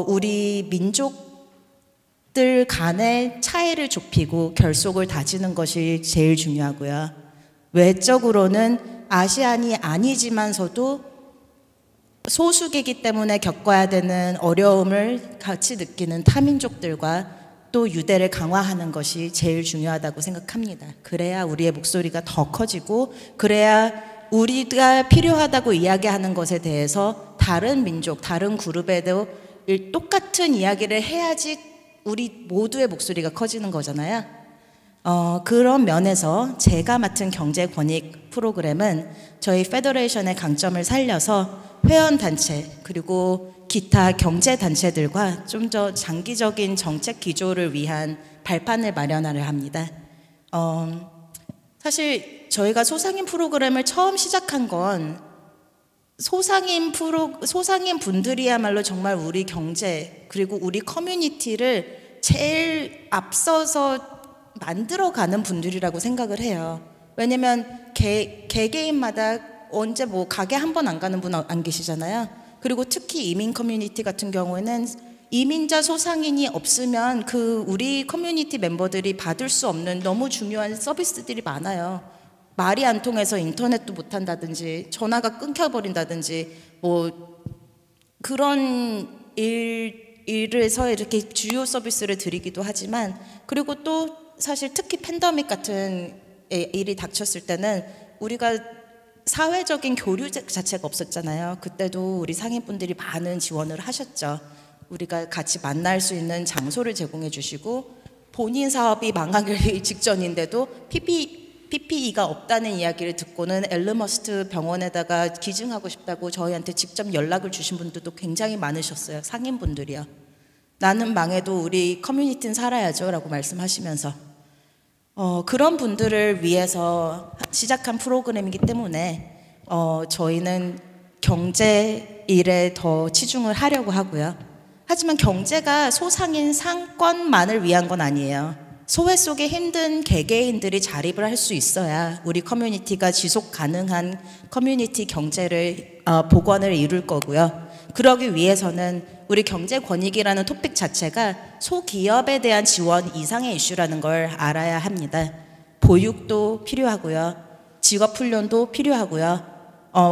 S3: 우리 민족들 간의 차이를 좁히고 결속을 다지는 것이 제일 중요하고요. 외적으로는 아시안이 아니지만서도 소수계이기 때문에 겪어야 되는 어려움을 같이 느끼는 타민족들과 또 유대를 강화하는 것이 제일 중요하다고 생각합니다. 그래야 우리의 목소리가 더 커지고 그래야 우리가 필요하다고 이야기하는 것에 대해서 다른 민족, 다른 그룹에도 똑같은 이야기를 해야지 우리 모두의 목소리가 커지는 거잖아요. 그런 면에서 제가 맡은 경제권익 프로그램은 저희 페더레이션의 강점을 살려서 회원단체 그리고 기타 경제단체들과 좀 더 장기적인 정책 기조를 위한 발판을 마련하려 합니다. 사실 저희가 소상인 프로그램을 처음 시작한 건 소상인 분들이야말로 정말 우리 경제 그리고 우리 커뮤니티를 제일 앞서서 만들어가는 분들이라고 생각을 해요. 왜냐면 개개인마다 언제 뭐 가게 한 번 안 가는 분 안 계시잖아요. 그리고 특히 이민 커뮤니티 같은 경우에는 이민자 소상인이 없으면 그 우리 커뮤니티 멤버들이 받을 수 없는 너무 중요한 서비스들이 많아요. 말이 안 통해서 인터넷도 못 한다든지 전화가 끊겨버린다든지 뭐 그런 일에서 이렇게 주요 서비스를 드리기도 하지만 그리고 또 사실 특히 팬데믹 같은 일이 닥쳤을 때는 우리가 사회적인 교류 자체가 없었잖아요. 그때도 우리 상인분들이 많은 지원을 하셨죠. 우리가 같이 만날 수 있는 장소를 제공해 주시고 본인 사업이 망하기 직전인데도 PPE가 없다는 이야기를 듣고는 엘르머스트 병원에다가 기증하고 싶다고 저희한테 직접 연락을 주신 분들도 굉장히 많으셨어요. 상인분들이요. 나는 망해도 우리 커뮤니티는 살아야죠 라고 말씀하시면서 그런 분들을 위해서 시작한 프로그램이기 때문에 저희는 경제 일에 더 치중을 하려고 하고요. 하지만 경제가 소상인 상권만을 위한 건 아니에요. 소외 속에 힘든 개개인들이 자립을 할 수 있어야 우리 커뮤니티가 지속 가능한 커뮤니티 경제를 복원을 이룰 거고요. 그러기 위해서는 우리 경제권익이라는 토픽 자체가 소기업에 대한 지원 이상의 이슈라는 걸 알아야 합니다. 보육도 필요하고요. 직업훈련도 필요하고요.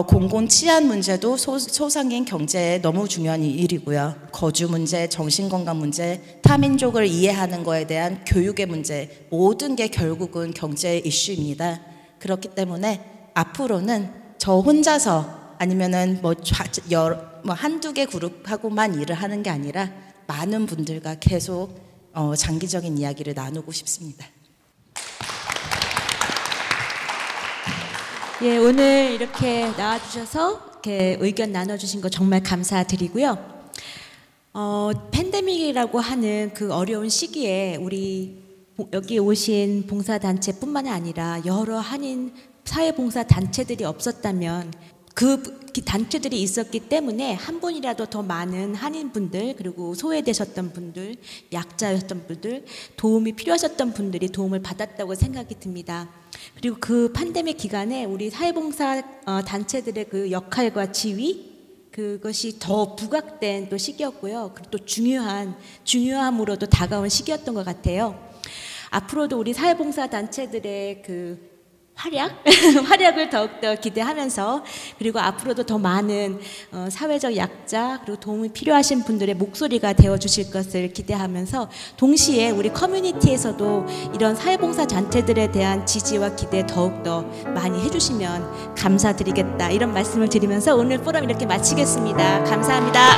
S3: 공공치안 문제도 소상인 경제에 너무 중요한 일이고요. 거주 문제, 정신건강 문제, 타민족을 이해하는 거에 대한 교육의 문제, 모든 게 결국은 경제 이슈입니다. 그렇기 때문에 앞으로는 저 혼자서 아니면은 한두 개 그룹하고만 일을 하는 게 아니라 많은 분들과 계속 장기적인 이야기를 나누고 싶습니다.
S6: 예, 오늘 이렇게 나와주셔서 이렇게 의견 나눠주신 거 정말 감사드리고요. 팬데믹이라고 하는 그 어려운 시기에 우리 여기 오신 봉사단체뿐만 아니라 여러 한인 사회봉사단체들이 없었다면 그 단체들이 있었기 때문에 한 분이라도 더 많은 한인분들 그리고 소외되셨던 분들, 약자였던 분들, 도움이 필요하셨던 분들이 도움을 받았다고 생각이 듭니다. 그리고 그 팬데믹 기간에 우리 사회봉사 단체들의 그 역할과 지위 그것이 더 부각된 또 시기였고요. 그리고 또 중요함으로도 다가온 시기였던 것 같아요. 앞으로도 우리 사회봉사 단체들의 그 활약을 더욱더 기대하면서 그리고 앞으로도 더 많은 사회적 약자 그리고 도움이 필요하신 분들의 목소리가 되어주실 것을 기대하면서 동시에 우리 커뮤니티에서도 이런 사회봉사 단체들에 대한 지지와 기대 더욱더 많이 해주시면 감사드리겠다 이런 말씀을 드리면서 오늘 포럼 이렇게 마치겠습니다. 감사합니다.